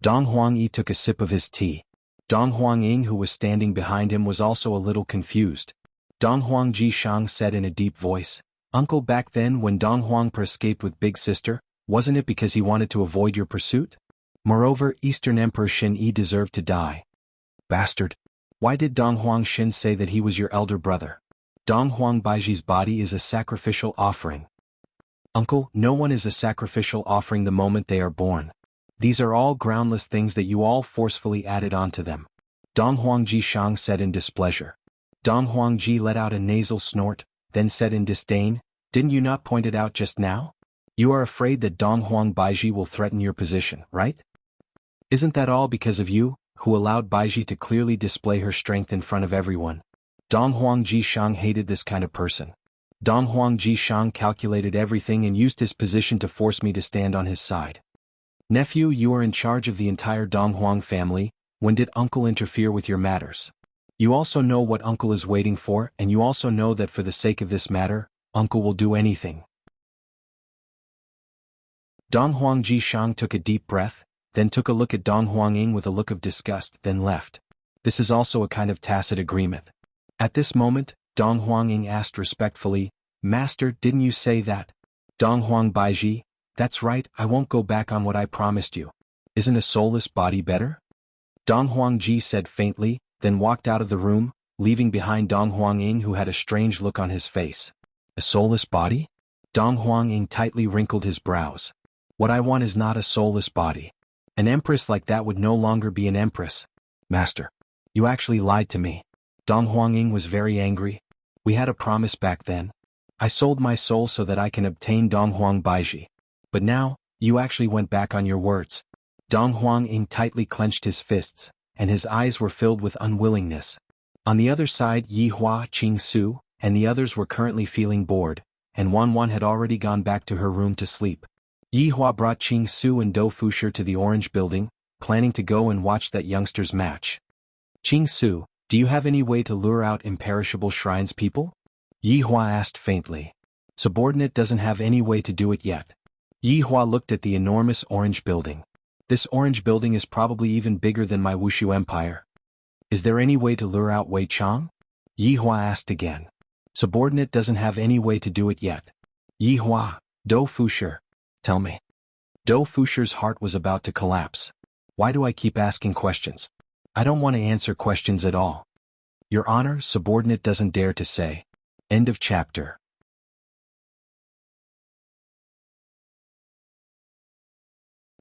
Dong Huang Yi took a sip of his tea. Dong Huang Ying, who was standing behind him, was also a little confused. Dong Huang Jishang said in a deep voice, Uncle, back then when Dong Huang escaped with Big Sister, wasn't it because he wanted to avoid your pursuit? Moreover, Eastern Emperor Xin Yi deserved to die. Bastard. Why did Dong Huang Xin say that he was your elder brother? Dong Huang Baiji's body is a sacrificial offering. Uncle, no one is a sacrificial offering the moment they are born. These are all groundless things that you all forcefully added onto them. Dong Huang Jishang said in displeasure. Dong Huang Ji let out a nasal snort, then said in disdain, didn't you not point it out just now? You are afraid that Dong Huang Baiji will threaten your position, right? Isn't that all because of you, who allowed Baiji to clearly display her strength in front of everyone? Dong Huang Jishang hated this kind of person. Dong Huang Jishang calculated everything and used his position to force me to stand on his side. Nephew, you are in charge of the entire Dong Huang family. When did uncle interfere with your matters? You also know what uncle is waiting for, and you also know that for the sake of this matter, uncle will do anything. Dong Huang Jishang took a deep breath, then took a look at Dong Huang Ying with a look of disgust, then left. This is also a kind of tacit agreement. At this moment, Dong Huang Ying asked respectfully, Master, didn't you say that? Dong Huang Baiji, that's right, I won't go back on what I promised you. Isn't a soulless body better? Dong Huang Ji said faintly, then walked out of the room, leaving behind Dong Huang Ying, who had a strange look on his face. A soulless body? Dong Huang Ying tightly wrinkled his brows. What I want is not a soulless body. An empress like that would no longer be an empress. Master, you actually lied to me. Dong Huang Ying was very angry. We had a promise back then. I sold my soul so that I can obtain Dong Huang Baiji. But now, you actually went back on your words. Dong Huang Ying tightly clenched his fists, and his eyes were filled with unwillingness. On the other side, Yihua, Qing Su, and the others were currently feeling bored, and Wan had already gone back to her room to sleep. Yihua brought Qing Su and Dou Fusher to the Orange Building, planning to go and watch that youngster's match. Qing Su, do you have any way to lure out imperishable shrines people? Yihua asked faintly. Subordinate doesn't have any way to do it yet. Yihua looked at the enormous Orange Building. This Orange Building is probably even bigger than my Wushu Empire. Is there any way to lure out Wei Chang? Yihua asked again. Subordinate doesn't have any way to do it yet. Yihua, Dou Fusher. Tell me. Dou Fusher's heart was about to collapse. Why do I keep asking questions? I don't want to answer questions at all. Your Honor, subordinate doesn't dare to say. End of chapter.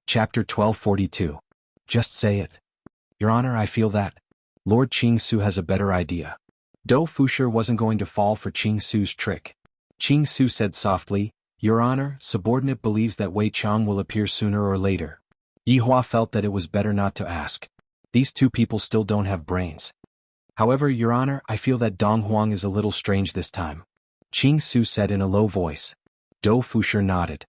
Chapter 1242. Just say it. Your Honor, I feel that Lord Qing Su has a better idea. Dou Fusher wasn't going to fall for Qing Su's trick. Qing Su said softly, Your Honor, subordinate believes that Wei Chang will appear sooner or later. Yihua felt that it was better not to ask. These two people still don't have brains. However, Your Honor, I feel that Dong Huang is a little strange this time. Qing Su said in a low voice. Dou Fusher nodded.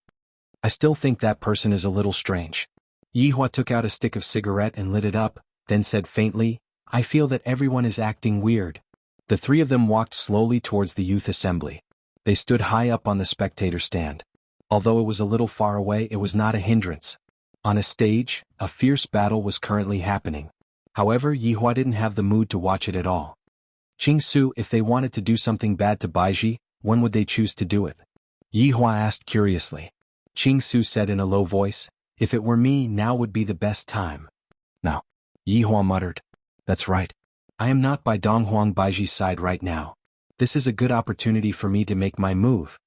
I still think that person is a little strange. Yihua took out a stick of cigarette and lit it up, then said faintly, I feel that everyone is acting weird. The three of them walked slowly towards the youth assembly. They stood high up on the spectator stand. Although it was a little far away, it was not a hindrance. On a stage, a fierce battle was currently happening. However, Yihua didn't have the mood to watch it at all. Qing Su, if they wanted to do something bad to Baiji, when would they choose to do it? Yihua asked curiously. Qing Su said in a low voice, If it were me, now would be the best time. No. Yihua muttered. That's right. I am not by Dong Huang Baiji's side right now. This is a good opportunity for me to make my move.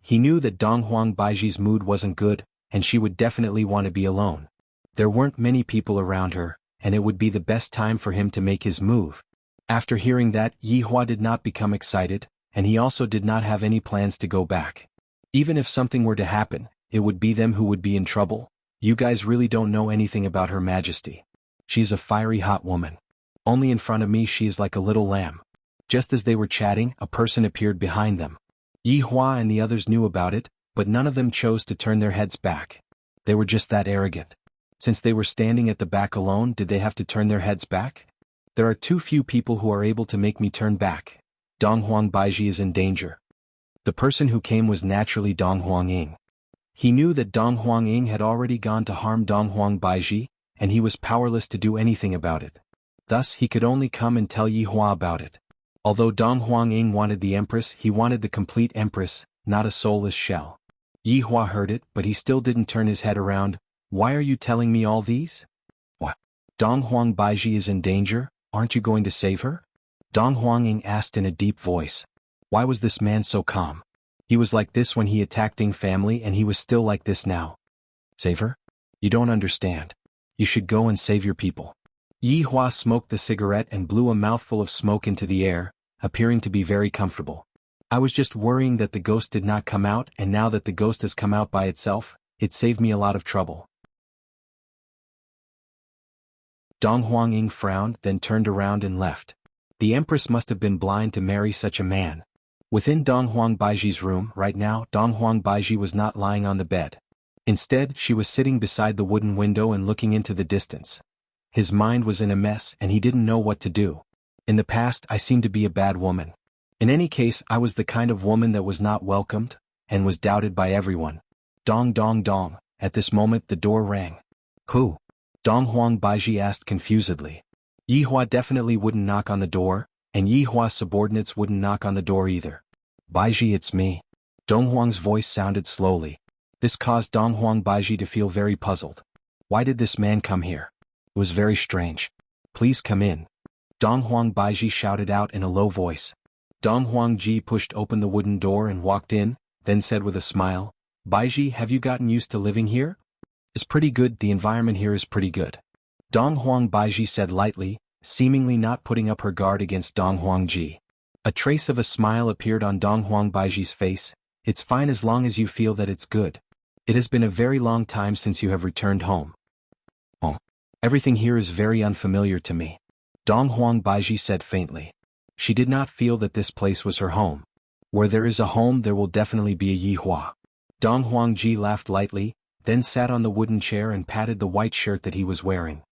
He knew that Dong Huang Baiji's mood wasn't good, and she would definitely want to be alone. There weren't many people around her, and it would be the best time for him to make his move. After hearing that, Yi Hua did not become excited, and he also did not have any plans to go back. Even if something were to happen, it would be them who would be in trouble. You guys really don't know anything about Her Majesty. She is a fiery hot woman. Only in front of me she is like a little lamb. Just as they were chatting, a person appeared behind them. Yi Hua and the others knew about it, but none of them chose to turn their heads back. They were just that arrogant. Since they were standing at the back alone, did they have to turn their heads back? There are too few people who are able to make me turn back. Dong Huang Baiji is in danger. The person who came was naturally Dong Huang Ying. He knew that Dong Huang Ying had already gone to harm Dong Huang Baiji, and he was powerless to do anything about it. Thus he could only come and tell Yi Hua about it. Although Dong Huang Ying wanted the empress, he wanted the complete empress, not a soulless shell. Yi Hua heard it, but he still didn't turn his head around. Why are you telling me all these? What? Dong Huang Baiji is in danger, aren't you going to save her? Dong Huang Ying asked in a deep voice. Why was this man so calm? He was like this when he attacked Ying family and he was still like this now. Save her? You don't understand. You should go and save your people. Yi Hua smoked the cigarette and blew a mouthful of smoke into the air, appearing to be very comfortable. I was just worrying that the ghost did not come out, and now that the ghost has come out by itself, it saved me a lot of trouble. Dong Huang Ying frowned, then turned around and left. The empress must have been blind to marry such a man. Within Dong Huang Baiji's room right now, Dong Huang Baiji was not lying on the bed. Instead, she was sitting beside the wooden window and looking into the distance. His mind was in a mess and he didn't know what to do. In the past, I seemed to be a bad woman. In any case, I was the kind of woman that was not welcomed, and was doubted by everyone. Dong dong dong. At this moment the door rang. Who? Dong Huang Baiji asked confusedly. Yi Hua definitely wouldn't knock on the door, and Yi Hua's subordinates wouldn't knock on the door either. Baiji, it's me. Dong Huang's voice sounded slowly. This caused Dong Huang Baiji to feel very puzzled. Why did this man come here? It was very strange. Please come in. Dong Huang Baiji shouted out in a low voice. Dong Huang Ji pushed open the wooden door and walked in, then said with a smile, Baiji, have you gotten used to living here? It's pretty good, the environment here is pretty good. Dong Huang Baiji said lightly, seemingly not putting up her guard against Dong Huang Ji. A trace of a smile appeared on Dong Huang Baiji's face. It's fine as long as you feel that it's good. It has been a very long time since you have returned home. Oh. Everything here is very unfamiliar to me. Dong Huang Baiji said faintly. She did not feel that this place was her home. Where there is a home there will definitely be a Yi Hua. Dong Huang Ji laughed lightly, then sat on the wooden chair and patted the white shirt that he was wearing.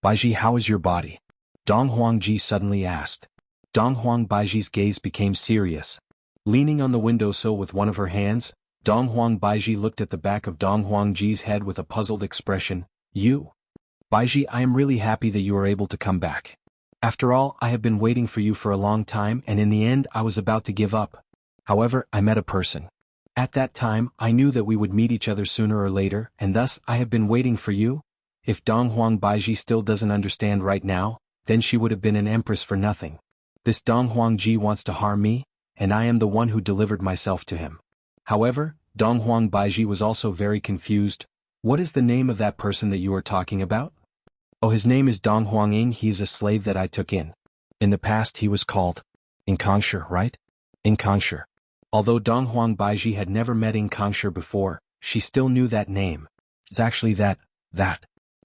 Baiji, how is your body? Dong Huang Ji suddenly asked. Dong Huang Baiji's gaze became serious. Leaning on the windowsill with one of her hands, Dong Huang Baiji looked at the back of Dong Huang Ji's head with a puzzled expression. You? Baiji, I am really happy that you are able to come back. After all, I have been waiting for you for a long time, and in the end I was about to give up. However, I met a person. At that time, I knew that we would meet each other sooner or later, and thus I have been waiting for you. If Dong Huang Baiji still doesn't understand right now, then she would have been an empress for nothing. This Dong Huang Ji wants to harm me, and I am the one who delivered myself to him. However, Dong Huang Baiji was also very confused. What is the name of that person that you are talking about? Oh, his name is Dong Huang Ying. He is a slave that I took in. In the past he was called Inkangsher, right? Inkangsher. Although Dong Huang Baiji had never met Inkangsher before, she still knew that name. It's actually that.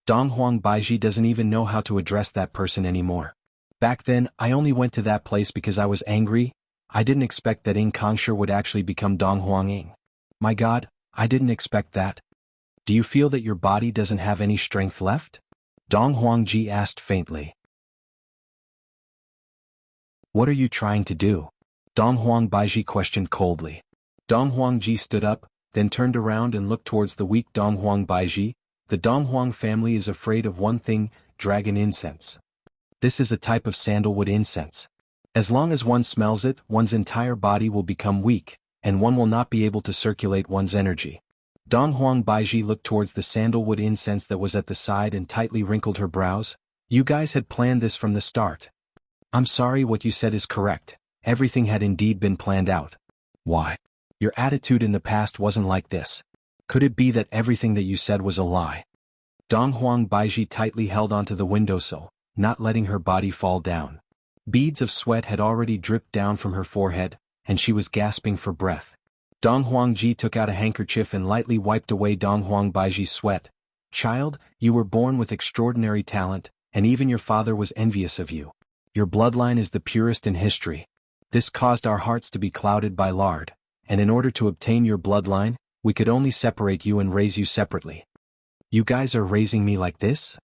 Dong Huang Baiji doesn't even know how to address that person anymore. Back then, I only went to that place because I was angry. I didn't expect that Inkangsher would actually become Dong Huang Ying. My God, I didn't expect that. Do you feel that your body doesn't have any strength left? Dong Huang Ji asked faintly. What are you trying to do? Dong Huang Baiji questioned coldly. Dong Huang Ji stood up, then turned around and looked towards the weak Dong Huang Baiji. The Dong Huang family is afraid of one thing, dragon incense. This is a type of sandalwood incense. As long as one smells it, one's entire body will become weak, and one will not be able to circulate one's energy. Dong Huang Baiji looked towards the sandalwood incense that was at the side and tightly wrinkled her brows. You guys had planned this from the start. I'm sorry, what you said is correct. Everything had indeed been planned out. Why? Your attitude in the past wasn't like this. Could it be that everything that you said was a lie? Dong Huang Baiji tightly held onto the windowsill, not letting her body fall down. Beads of sweat had already dripped down from her forehead, and she was gasping for breath. Dong Huangji took out a handkerchief and lightly wiped away Dong Huang Baiji's sweat. "Child, you were born with extraordinary talent, and even your father was envious of you. Your bloodline is the purest in history. This caused our hearts to be clouded by lard, and in order to obtain your bloodline, we could only separate you and raise you separately. You guys are raising me like this?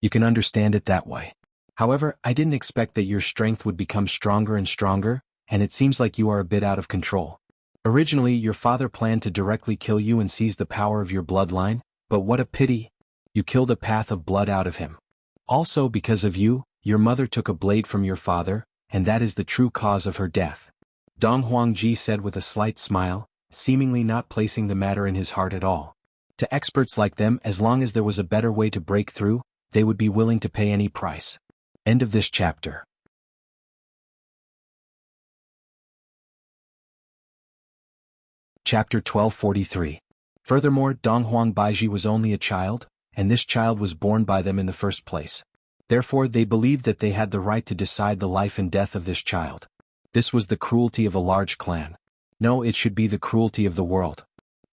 You can understand it that way. However, I didn't expect that your strength would become stronger and stronger, and it seems like you are a bit out of control. Originally, your father planned to directly kill you and seize the power of your bloodline, but what a pity. You killed a path of blood out of him. Also, because of you, your mother took a blade from your father, and that is the true cause of her death." Dong Huangji said with a slight smile, seemingly not placing the matter in his heart at all. To experts like them, as long as there was a better way to break through, they would be willing to pay any price. End of this chapter. Chapter 1243. Furthermore, Dong Huang Baiji was only a child, and this child was born by them in the first place. Therefore, they believed that they had the right to decide the life and death of this child. This was the cruelty of a large clan. No, it should be the cruelty of the world.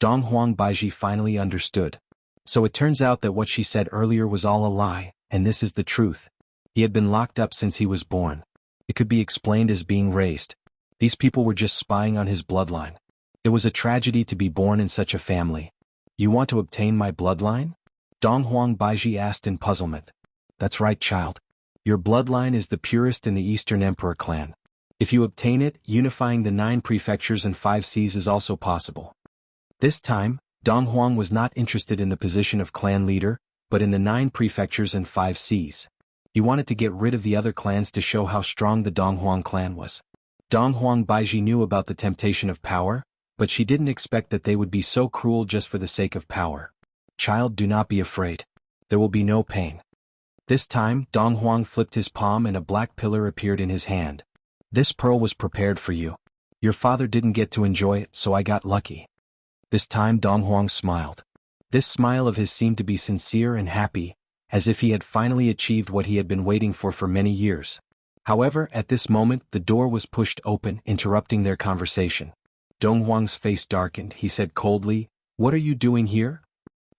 Dong Huang Baiji finally understood. So it turns out that what she said earlier was all a lie, and this is the truth. He had been locked up since he was born. It could be explained as being raised. These people were just spying on his bloodline. It was a tragedy to be born in such a family. "You want to obtain my bloodline?" Dong Huang Baiji asked in puzzlement. "That's right, child. Your bloodline is the purest in the Eastern Emperor clan. If you obtain it, unifying the 9 prefectures and 5 seas is also possible." This time, Dong Huang was not interested in the position of clan leader, but in the 9 prefectures and 5 seas. He wanted to get rid of the other clans to show how strong the Dong Huang clan was. Dong Huang Baiji knew about the temptation of power, but she didn't expect that they would be so cruel just for the sake of power. "Child, do not be afraid. There will be no pain." This time, Dong Huang flipped his palm and a black pillar appeared in his hand. "This pearl was prepared for you. Your father didn't get to enjoy it, so I got lucky." This time Dong Huang smiled. This smile of his seemed to be sincere and happy, as if he had finally achieved what he had been waiting for many years. However, at this moment, the door was pushed open, interrupting their conversation. Dong Huang's face darkened. He said coldly, "What are you doing here?"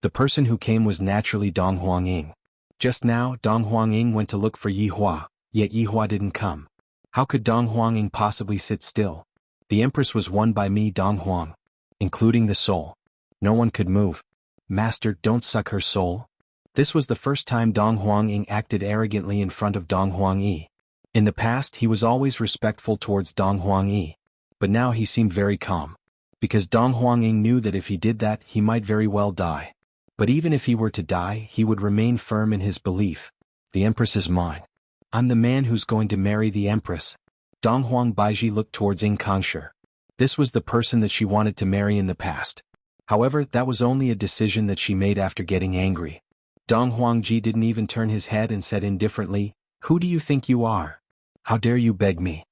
The person who came was naturally Dong Huang Ying. Just now, Dong Huang Ying went to look for Yi Hua, yet Yi Hua didn't come. How could Dong Huang Ying possibly sit still? The empress was won by me, Dong Huang. Including the soul. No one could move. "Master, don't suck her soul." This was the first time Dong Huang Ying acted arrogantly in front of Dong Huang Yi. In the past, he was always respectful towards Dong Huang Yi. But now he seemed very calm. Because Dong Huang Ying knew that if he did that, he might very well die. But even if he were to die, he would remain firm in his belief. "The empress is mine. I'm the man who's going to marry the empress." Dong Huang Baiji looked towards Ying Kangshi. This was the person that she wanted to marry in the past. However, that was only a decision that she made after getting angry. Dong Huangji didn't even turn his head and said indifferently, "Who do you think you are? How dare you beg me?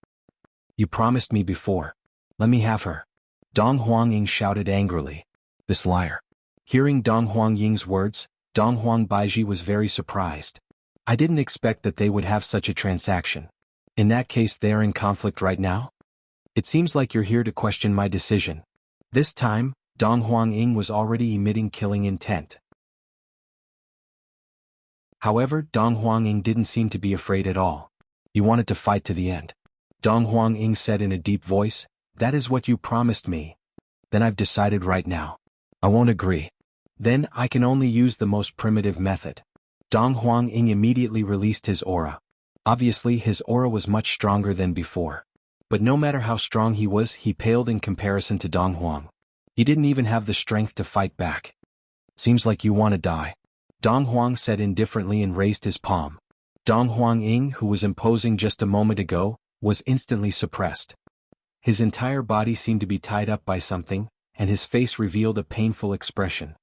You promised me before. Let me have her." Dong Huang Ying shouted angrily. "This liar." Hearing Dong Huang Ying's words, Dong Huang Baiji was very surprised. "I didn't expect that they would have such a transaction. In that case, they are in conflict right now? It seems like you're here to question my decision." This time, Dong Huang Ying was already emitting killing intent. However, Dong Huang Ying didn't seem to be afraid at all. He wanted to fight to the end. Dong Huang Ying said in a deep voice, "That is what you promised me. Then I've decided right now. I won't agree. Then I can only use the most primitive method." Dong Huang Ying immediately released his aura. Obviously, his aura was much stronger than before. But no matter how strong he was, he paled in comparison to Dong Huang. He didn't even have the strength to fight back. "Seems like you want to die," Dong Huang said indifferently and raised his palm. Dong Huang Ying, who was imposing just a moment ago, was instantly suppressed. His entire body seemed to be tied up by something, and his face revealed a painful expression.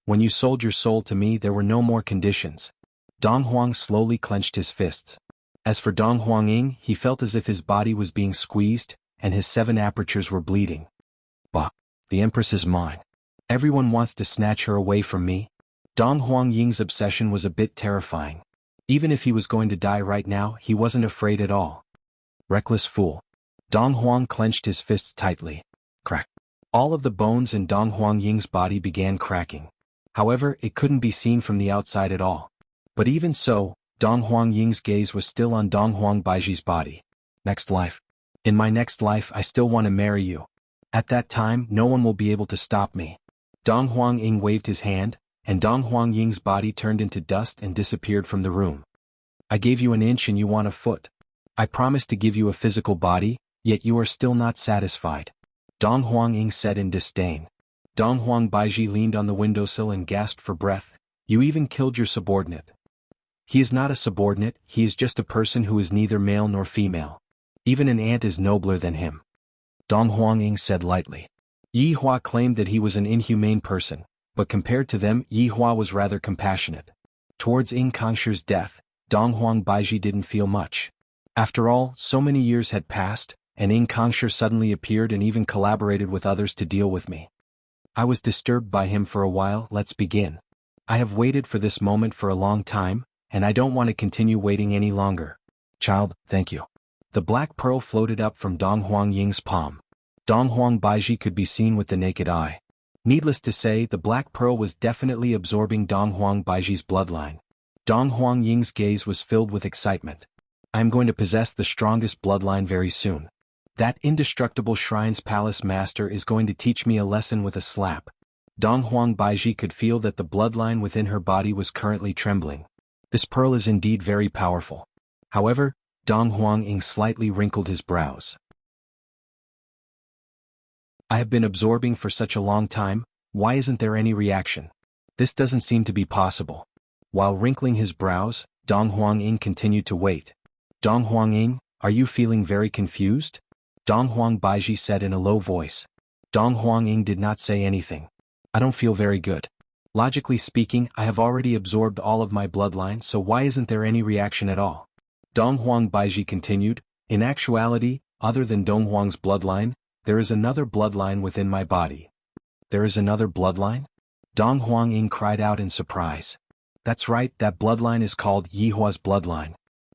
"When you sold your soul to me, there were no more conditions." Dong Huang slowly clenched his fists. As for Dong Huang Ying, he felt as if his body was being squeezed, and his 7 apertures were bleeding. "Bah! The empress is mine. Everyone wants to snatch her away from me." Dong Huang Ying's obsession was a bit terrifying. Even if he was going to die right now, he wasn't afraid at all. Reckless fool. Dong Huang clenched his fists tightly. Crack. All of the bones in Dong Huang Ying's body began cracking. However, it couldn't be seen from the outside at all. But even so, Dong Huang Ying's gaze was still on Dong Huang Baiji's body. Next life. In my next life I still want to marry you. At that time no one will be able to stop me. Dong Huang Ying waved his hand, and Dong Huang Ying's body turned into dust and disappeared from the room. I gave you an inch and you want a foot. I promised to give you a physical body, yet you are still not satisfied. Dong Huang Ying said in disdain. Dong Huang Baiji leaned on the windowsill and gasped for breath. You even killed your subordinate. He is not a subordinate, he is just a person who is neither male nor female. Even an ant is nobler than him. Dong Huang Ying said lightly. Yi Hua claimed that he was an inhumane person, but compared to them Yi Hua was rather compassionate. Towards Ying Kangshi's death, Dong Huang Baiji didn't feel much. After all, so many years had passed, and Ying Kangshi suddenly appeared and even collaborated with others to deal with me. I was disturbed by him for a while. Let's begin. I have waited for this moment for a long time, and I don't want to continue waiting any longer. Child, thank you. The black pearl floated up from Dong Huang Ying's palm. Dong Huang Baiji could be seen with the naked eye. Needless to say, the black pearl was definitely absorbing Dong Huang Baiji's bloodline. Dong Huang Ying's gaze was filled with excitement. I am going to possess the strongest bloodline very soon. That indestructible Shrine's Palace Master is going to teach me a lesson with a slap. Dong Huang Baiji could feel that the bloodline within her body was currently trembling. This pearl is indeed very powerful. However, Dong Huang Ying slightly wrinkled his brows. I have been absorbing for such a long time, why isn't there any reaction? This doesn't seem to be possible. While wrinkling his brows, Dong Huang Ying continued to wait. Dong Huang Ying, are you feeling very confused? Dong Huang Baiji said in a low voice. Dong Huang Ying did not say anything. I don't feel very good. Logically speaking, I have already absorbed all of my bloodline, so why isn't there any reaction at all? Dong Huang Baiji continued, in actuality, other than Dong Huang's bloodline, there is another bloodline within my body. There is another bloodline? Dong Huang Ying cried out in surprise. That's right, that bloodline is called Yi Hua's bloodline.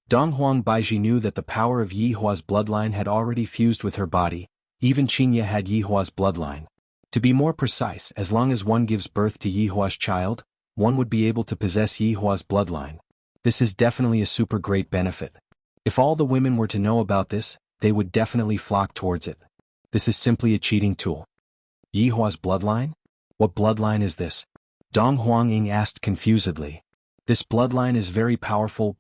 Dong Huang Baiji knew that the power of Yi Hua's bloodline had already fused with her body. Even Qinya had Yi Hua's bloodline. To be more precise, as long as one gives birth to Yi Hua's child, one would be able to possess Yi Hua's bloodline. This is definitely a super great benefit. If all the women were to know about this, they would definitely flock towards it. This is simply a cheating tool. Yi Hua's bloodline? What bloodline is this? Dong Huang Ying asked confusedly. This bloodline is very powerful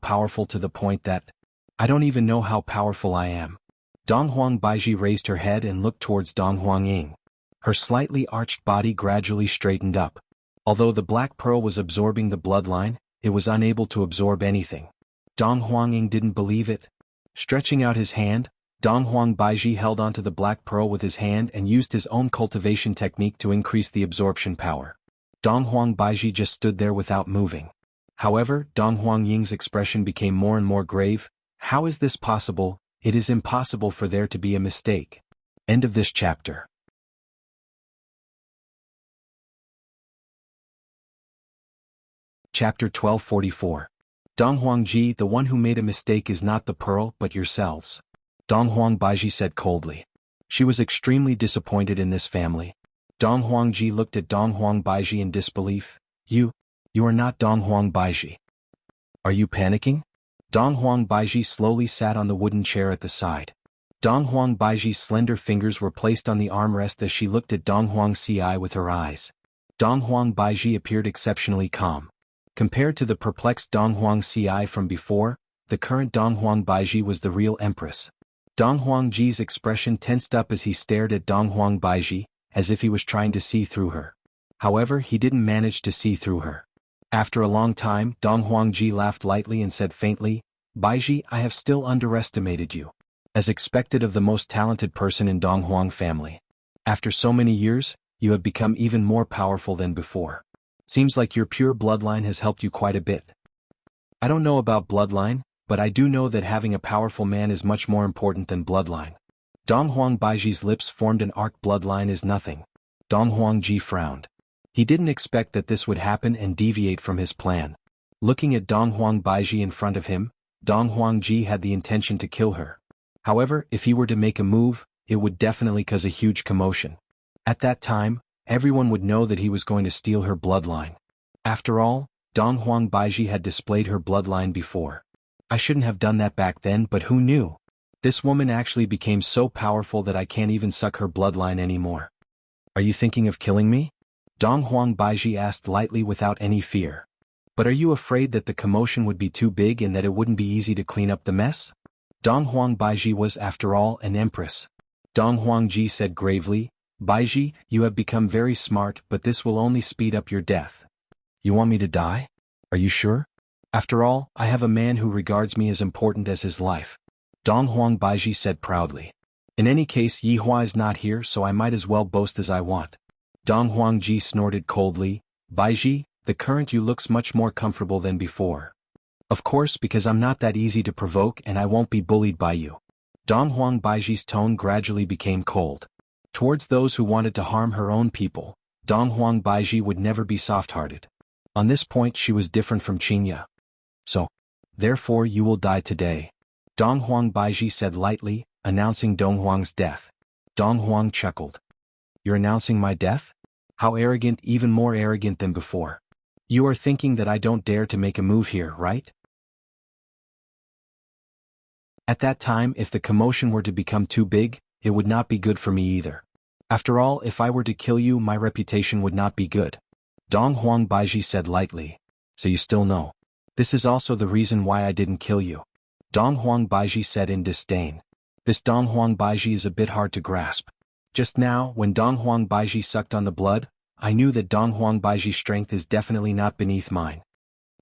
to the point that I don't even know how powerful I am. Dong Huang Baiji raised her head and looked towards Dong Huang Ying. Her slightly arched body gradually straightened up. Although the black pearl was absorbing the bloodline, it was unable to absorb anything. Dong Huang Ying didn't believe it. Stretching out his hand, Dong Huang Baiji held onto the black pearl with his hand and used his own cultivation technique to increase the absorption power. Dong Huang Baiji just stood there without moving. However, Dong Huang Ying's expression became more and more grave. How is this possible? It is impossible for there to be a mistake. End of this chapter. Chapter 1244. Dong Huang Ji, the one who made a mistake is not the pearl but yourselves. Dong Huang Baiji said coldly. She was extremely disappointed in this family. Dong Huang Ji looked at Dong Huang Baiji in disbelief. You are not Dong Huang Baiji. Are you panicking? Dong Huang Baiji slowly sat on the wooden chair at the side. Dong Huang Baiji's slender fingers were placed on the armrest as she looked at Dong Huang Ci with her eyes. Dong Huang Baiji appeared exceptionally calm. Compared to the perplexed Dong Huang Ci from before, the current Dong Huang Baiji was the real empress. Dong Huang Ji's expression tensed up as he stared at Dong Huang Baiji, as if he was trying to see through her. However, he didn't manage to see through her. After a long time, Dong Huang Ji laughed lightly and said faintly, Baiji, I have still underestimated you. As expected of the most talented person in Dong Huang family. After so many years, you have become even more powerful than before. Seems like your pure bloodline has helped you quite a bit. I don't know about bloodline, but I do know that having a powerful man is much more important than bloodline. Dong Huang Baiji's lips formed an arc. Bloodline is nothing. Dong Huang Ji frowned. He didn't expect that this would happen and deviate from his plan. Looking at Dong Huang Baiji in front of him, Dong Huangji had the intention to kill her. However, if he were to make a move, it would definitely cause a huge commotion. At that time, everyone would know that he was going to steal her bloodline. After all, Dong Huang Baiji had displayed her bloodline before. I shouldn't have done that back then, but who knew? This woman actually became so powerful that I can't even suck her bloodline anymore. Are you thinking of killing me? Dong Huang Baiji asked lightly without any fear. But are you afraid that the commotion would be too big and that it wouldn't be easy to clean up the mess? Dong Huang Baiji was, after all, an empress. Dong Huangji said gravely, Baiji, you have become very smart, but this will only speed up your death. You want me to die? Are you sure? After all, I have a man who regards me as important as his life. Dong Huang Baiji said proudly. In any case, Yi Hua is not here, so I might as well boast as I want. Dong Huangji snorted coldly, Baiji, the current you looks much more comfortable than before. Of course, because I'm not that easy to provoke and I won't be bullied by you. Dong Huang Baiji's tone gradually became cold. Towards those who wanted to harm her own people, Dong Huang Baiji would never be soft-hearted. On this point she was different from Qingya. So, therefore you will die today. Dong Huang Baiji said lightly, announcing Dong Huang's death. Dong Huang chuckled. You're announcing my death? How arrogant, even more arrogant than before. You are thinking that I don't dare to make a move here, right? At that time, if the commotion were to become too big, it would not be good for me either. After all, if I were to kill you, my reputation would not be good. Dong Huang Baiji said lightly. So you still know. This is also the reason why I didn't kill you. Dong Huang Baiji said in disdain. This Dong Huang Baiji is a bit hard to grasp. Just now, when Dong Huang Baiji sucked on the blood, I knew that Dong Huang Baiji's strength is definitely not beneath mine.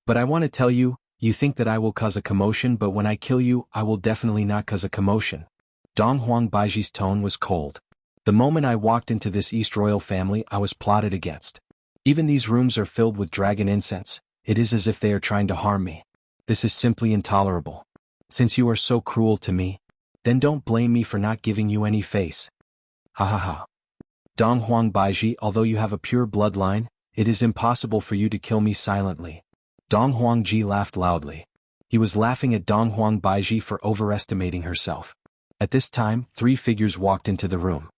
But I want to tell you, you think that I will cause a commotion, but when I kill you, I will definitely not cause a commotion. Dong Huang Baiji's tone was cold. The moment I walked into this East Royal family, I was plotted against. Even these rooms are filled with dragon incense. It is as if they are trying to harm me. This is simply intolerable. Since you are so cruel to me, then don't blame me for not giving you any face. Ha ha ha. Dong Huang Baiji, although you have a pure bloodline, it is impossible for you to kill me silently. Dong Huangji laughed loudly. He was laughing at Dong Huang Baiji for overestimating herself. At this time, 3 figures walked into the room.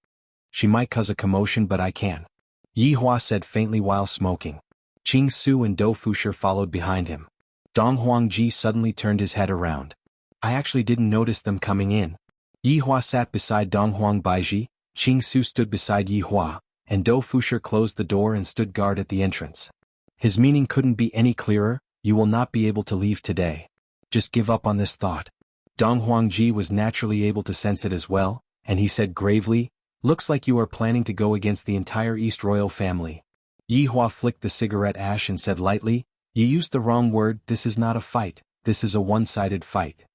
She might cause a commotion, but I can. Yi Hua said faintly while smoking. Qing Su and Dou Fusher followed behind him. Dong Huangji suddenly turned his head around. I actually didn't notice them coming in. Yi Hua sat beside Dong Huang Baiji, Qing Su stood beside Yi Hua, and Dou Fusher closed the door and stood guard at the entrance. His meaning couldn't be any clearer, you will not be able to leave today. Just give up on this thought. Dong Huangji was naturally able to sense it as well, and he said gravely, looks like you are planning to go against the entire East Royal family. Yi Hua flicked the cigarette ash and said lightly, you used the wrong word, this is not a fight, this is a one-sided fight.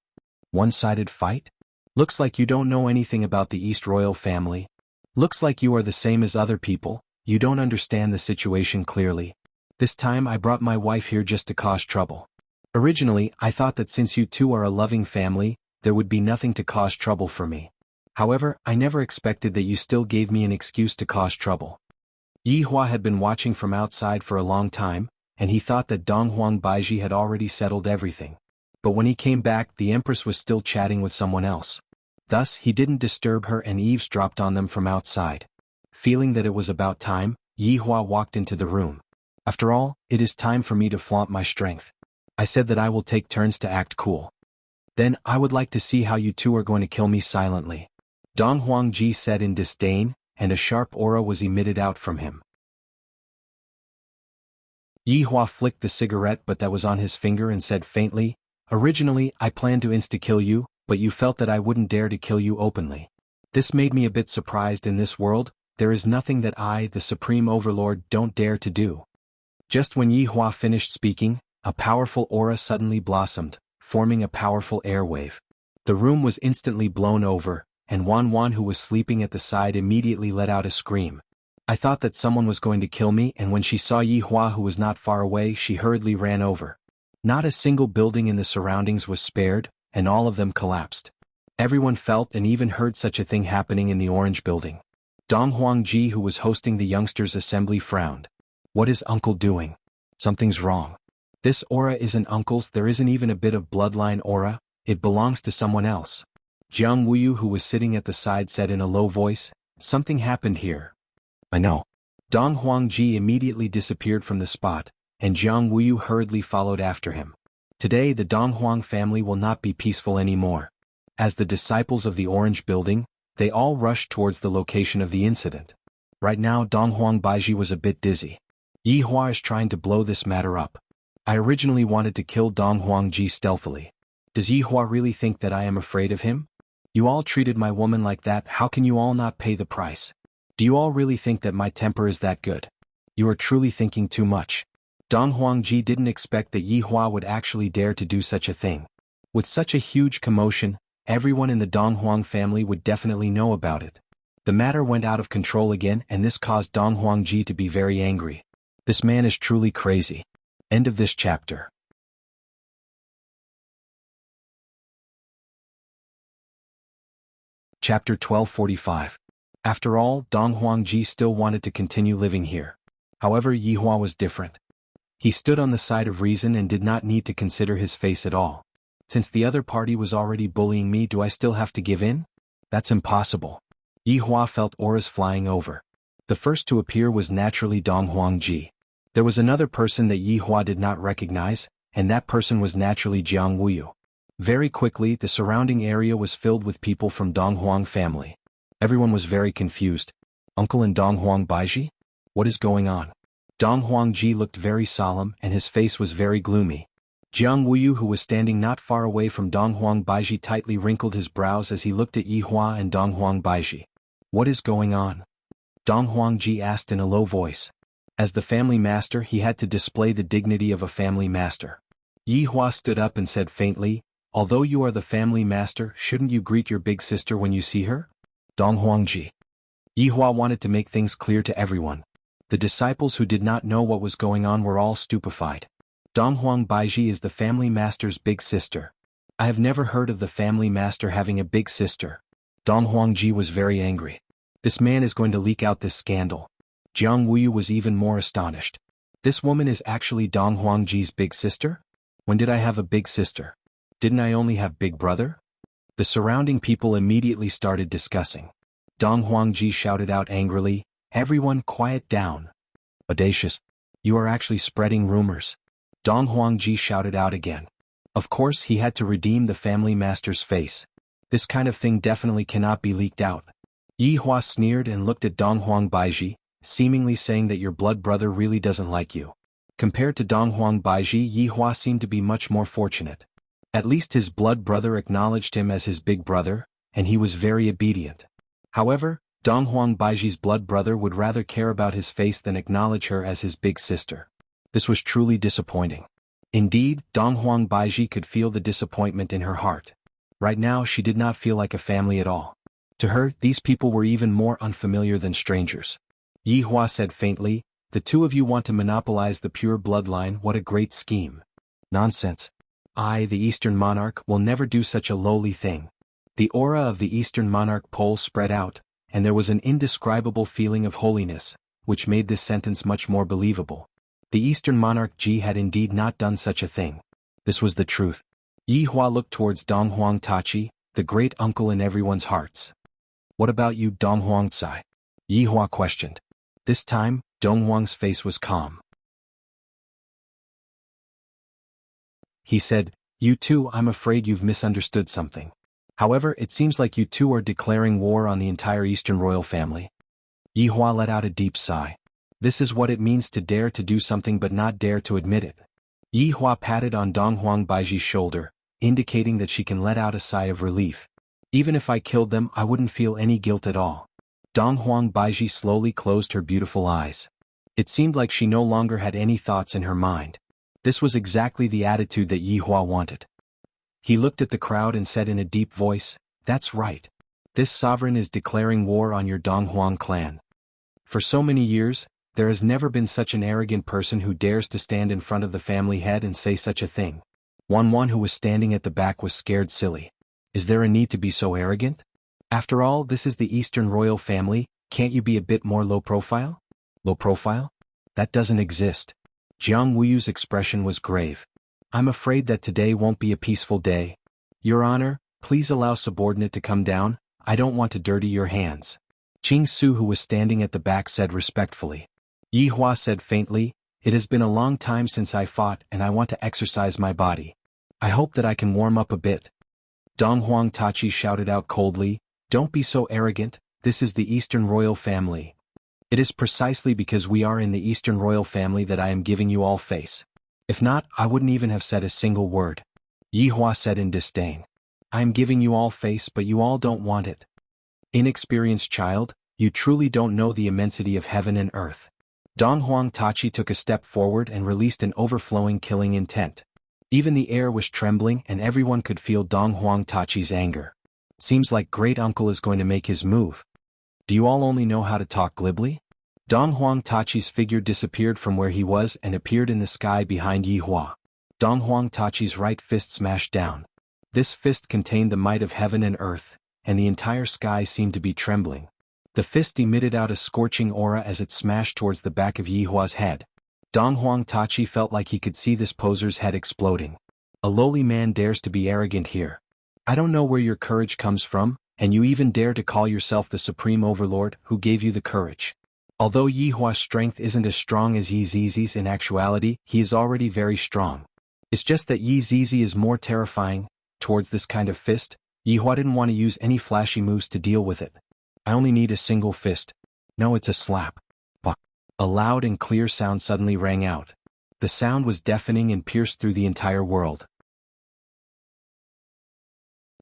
One-sided fight? Looks like you don't know anything about the East Royal family. Looks like you are the same as other people, you don't understand the situation clearly. This time I brought my wife here just to cause trouble. Originally, I thought that since you two are a loving family, there would be nothing to cause trouble for me. However, I never expected that you still gave me an excuse to cause trouble. Yi Hua had been watching from outside for a long time, and he thought that Dong Huang Baiji had already settled everything. But when he came back, the Empress was still chatting with someone else. Thus, he didn't disturb her and eavesdropped on them from outside. Feeling that it was about time, Yi Hua walked into the room. After all, it is time for me to flaunt my strength. I said that I will take turns to act cool. Then, I would like to see how you two are going to kill me silently. Dong Huangji said in disdain, and a sharp aura was emitted out from him. Yi Hua flicked the cigarette but that was on his finger and said faintly, originally, I planned to insta-kill you, but you felt that I wouldn't dare to kill you openly. This made me a bit surprised. In this world, there is nothing that I, the Supreme Overlord, don't dare to do. Just when Yi Hua finished speaking, a powerful aura suddenly blossomed, forming a powerful airwave. The room was instantly blown over, and Wan Wan, who was sleeping at the side, immediately let out a scream. I thought that someone was going to kill me, and when she saw Yi Hua, who was not far away, she hurriedly ran over. Not a single building in the surroundings was spared, and all of them collapsed. Everyone felt and even heard such a thing happening in the Orange Building. Dong Huangji, who was hosting the youngsters' assembly, frowned. What is Uncle doing? Something's wrong. This aura isn't Uncle's, there isn't even a bit of bloodline aura, it belongs to someone else. Jiang Wuyu, who was sitting at the side, said in a low voice, "Something happened here." "I know." Dong Huangji immediately disappeared from the spot, and Jiang Wuyu hurriedly followed after him. Today the Donghuang family will not be peaceful anymore. As the disciples of the Orange Building, they all rushed towards the location of the incident. Right now Donghuang Baiji was a bit dizzy. Yi Hua is trying to blow this matter up. I originally wanted to kill Donghuangji stealthily. Does Yi Hua really think that I am afraid of him? You all treated my woman like that, how can you all not pay the price? Do you all really think that my temper is that good? You are truly thinking too much. Dong Huangji didn't expect that Yi Hua would actually dare to do such a thing. With such a huge commotion, everyone in the Donghuang family would definitely know about it. The matter went out of control again, and this caused Dong Huangji to be very angry. This man is truly crazy. End of this chapter. Chapter 1245. After all, Dong Huangji still wanted to continue living here. However, Yi Hua was different. He stood on the side of reason and did not need to consider his face at all. Since the other party was already bullying me, do I still have to give in? That's impossible. Yi Hua felt auras flying over. The first to appear was naturally Dong Huangji. There was another person that Yi Hua did not recognize, and that person was naturally Jiang Wuyu. Very quickly, the surrounding area was filled with people from Donghuang family. Everyone was very confused. Uncle and Donghuang Baiji? What is going on? Dong Huangji looked very solemn and his face was very gloomy. Jiang Wuyu, who was standing not far away from Donghuang Baiji, tightly wrinkled his brows as he looked at Yi Hua and Donghuang Baiji. What is going on? Dong Huangji asked in a low voice. As the family master, he had to display the dignity of a family master. Yi Hua stood up and said faintly, "Although you are the family master, shouldn't you greet your big sister when you see her?" Dong Huangji. Yi Hua wanted to make things clear to everyone. The disciples who did not know what was going on were all stupefied. Donghuang Baiji is the family master's big sister. I have never heard of the family master having a big sister. Dong Huangji was very angry. This man is going to leak out this scandal. Jiang Wuyu was even more astonished. This woman is actually Dong Huangji's big sister? When did I have a big sister? Didn't I only have big brother? The surrounding people immediately started discussing. Dong Huangji shouted out angrily, "Everyone quiet down. Audacious. You are actually spreading rumors." Dong Huangji shouted out again. Of course he had to redeem the family master's face. This kind of thing definitely cannot be leaked out. Yi Hua sneered and looked at Donghuang Baiji, seemingly saying that your blood brother really doesn't like you. Compared to Donghuang Baiji, Yi Hua seemed to be much more fortunate. At least his blood brother acknowledged him as his big brother, and he was very obedient. However, Donghuang Baiji's blood brother would rather care about his face than acknowledge her as his big sister. This was truly disappointing. Indeed, Donghuang Baiji could feel the disappointment in her heart. Right now she did not feel like a family at all. To her, these people were even more unfamiliar than strangers. Yi Hua said faintly, "The two of you want to monopolize the pure bloodline, what a great scheme." "Nonsense. I, the Eastern Monarch, will never do such a lowly thing." The aura of the Eastern Monarch pole spread out, and there was an indescribable feeling of holiness, which made this sentence much more believable. The Eastern Monarch Ji had indeed not done such a thing. This was the truth. Yi Hua looked towards Donghuang Tachi, the great uncle in everyone's hearts. "What about you, Donghuang Tsai?" Yi Hua questioned. This time, Donghuang's face was calm. He said, "You two, I'm afraid you've misunderstood something. However, it seems like you two are declaring war on the entire Eastern royal family." Yi Hua let out a deep sigh. This is what it means to dare to do something but not dare to admit it. Yi Hua patted on Donghuang Baiji's shoulder, indicating that she can let out a sigh of relief. "Even if I killed them, I wouldn't feel any guilt at all." Donghuang Baiji slowly closed her beautiful eyes. It seemed like she no longer had any thoughts in her mind. This was exactly the attitude that Yi Hua wanted. He looked at the crowd and said in a deep voice, "That's right. This sovereign is declaring war on your Donghuang clan. For so many years, there has never been such an arrogant person who dares to stand in front of the family head and say such a thing." One who was standing at the back was scared silly. Is there a need to be so arrogant? After all, this is the Eastern royal family, can't you be a bit more low profile? Low profile? That doesn't exist. Jiang Wuyu's expression was grave. I'm afraid that today won't be a peaceful day. Your Honor, please allow subordinate to come down, I don't want to dirty your hands. Jing Su, who was standing at the back, said respectfully. Yi Hua said faintly, it has been a long time since I fought and I want to exercise my body. I hope that I can warm up a bit. Dong Huang Tachi shouted out coldly, don't be so arrogant, this is the Eastern royal family. It is precisely because we are in the Eastern royal family that I am giving you all face. If not, I wouldn't even have said a single word. Yi Hua said in disdain. I am giving you all face, but you all don't want it. Inexperienced child, you truly don't know the immensity of heaven and earth. Dong Huang Tachi took a step forward and released an overflowing killing intent. Even the air was trembling and everyone could feel Dong Huang Tachi's anger. Seems like great uncle is going to make his move. Do you all only know how to talk glibly? Dong Huang Tachi's figure disappeared from where he was and appeared in the sky behind Yi Hua. Dong Huang Tachi's right fist smashed down. This fist contained the might of heaven and earth, and the entire sky seemed to be trembling. The fist emitted out a scorching aura as it smashed towards the back of Yi Hua's head. Dong Huang Tachi felt like he could see this poser's head exploding. A lowly man dares to be arrogant here. I don't know where your courage comes from, and you even dare to call yourself the supreme overlord who gave you the courage. Although Yi Hua's strength isn't as strong as Yi Zizi's in actuality, he is already very strong. It's just that Yi Zizi is more terrifying. Towards this kind of fist, Yi Hua didn't want to use any flashy moves to deal with it. I only need a single fist. No, it's a slap. Bah. A loud and clear sound suddenly rang out. The sound was deafening and pierced through the entire world.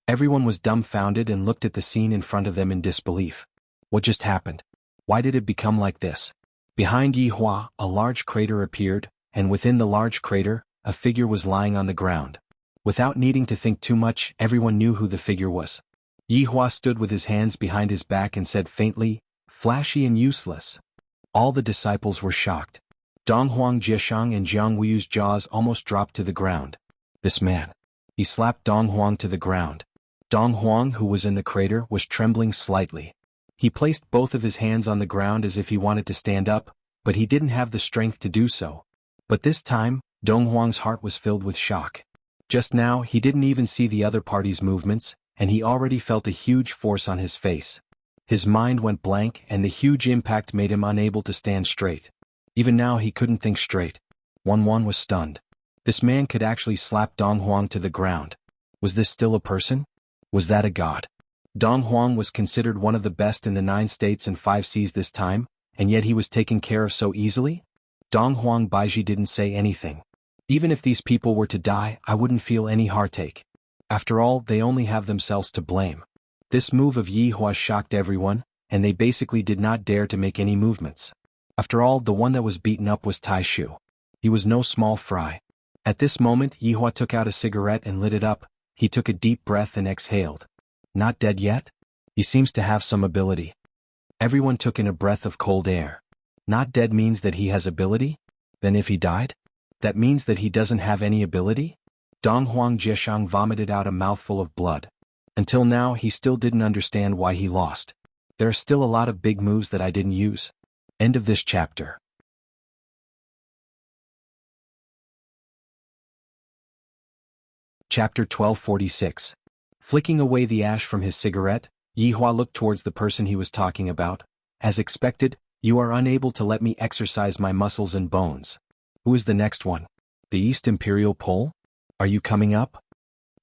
Everyone was dumbfounded and looked at the scene in front of them in disbelief. What just happened? Why did it become like this? Behind Yi Hua, a large crater appeared, and within the large crater, a figure was lying on the ground. Without needing to think too much, everyone knew who the figure was. Yi Hua stood with his hands behind his back and said faintly, flashy and useless. All the disciples were shocked. Dong Huang Jieshang and Jiang Wuyu's jaws almost dropped to the ground. This man. He slapped Dong Huang to the ground. Dong Huang, who was in the crater, was trembling slightly. He placed both of his hands on the ground as if he wanted to stand up, but he didn't have the strength to do so. But this time, Dong Huang's heart was filled with shock. Just now, he didn't even see the other party's movements, and he already felt a huge force on his face. His mind went blank and the huge impact made him unable to stand straight. Even now he couldn't think straight. Wan was stunned. This man could actually slap Dong Huang to the ground. Was this still a person? Was that a god? Dong Huang was considered one of the best in the 9 states and 5 seas this time, and yet he was taken care of so easily? Dong Huang Baiji didn't say anything. Even if these people were to die, I wouldn't feel any heartache. After all, they only have themselves to blame. This move of Yi Hua shocked everyone, and they basically did not dare to make any movements. After all, the one that was beaten up was Tai Shu. He was no small fry. At this moment, Yi Hua took out a cigarette and lit it up. He took a deep breath and exhaled. Not dead yet? He seems to have some ability. Everyone took in a breath of cold air. Not dead means that he has ability? Then if he died? That means that he doesn't have any ability? Dong Huang Jieshang vomited out a mouthful of blood. Until now, he still didn't understand why he lost. There are still a lot of big moves that I didn't use. End of this chapter. Chapter 1246. Flicking away the ash from his cigarette, Yi Hua looked towards the person he was talking about. As expected, you are unable to let me exercise my muscles and bones. Who is the next one? The East Imperial Pole? Are you coming up?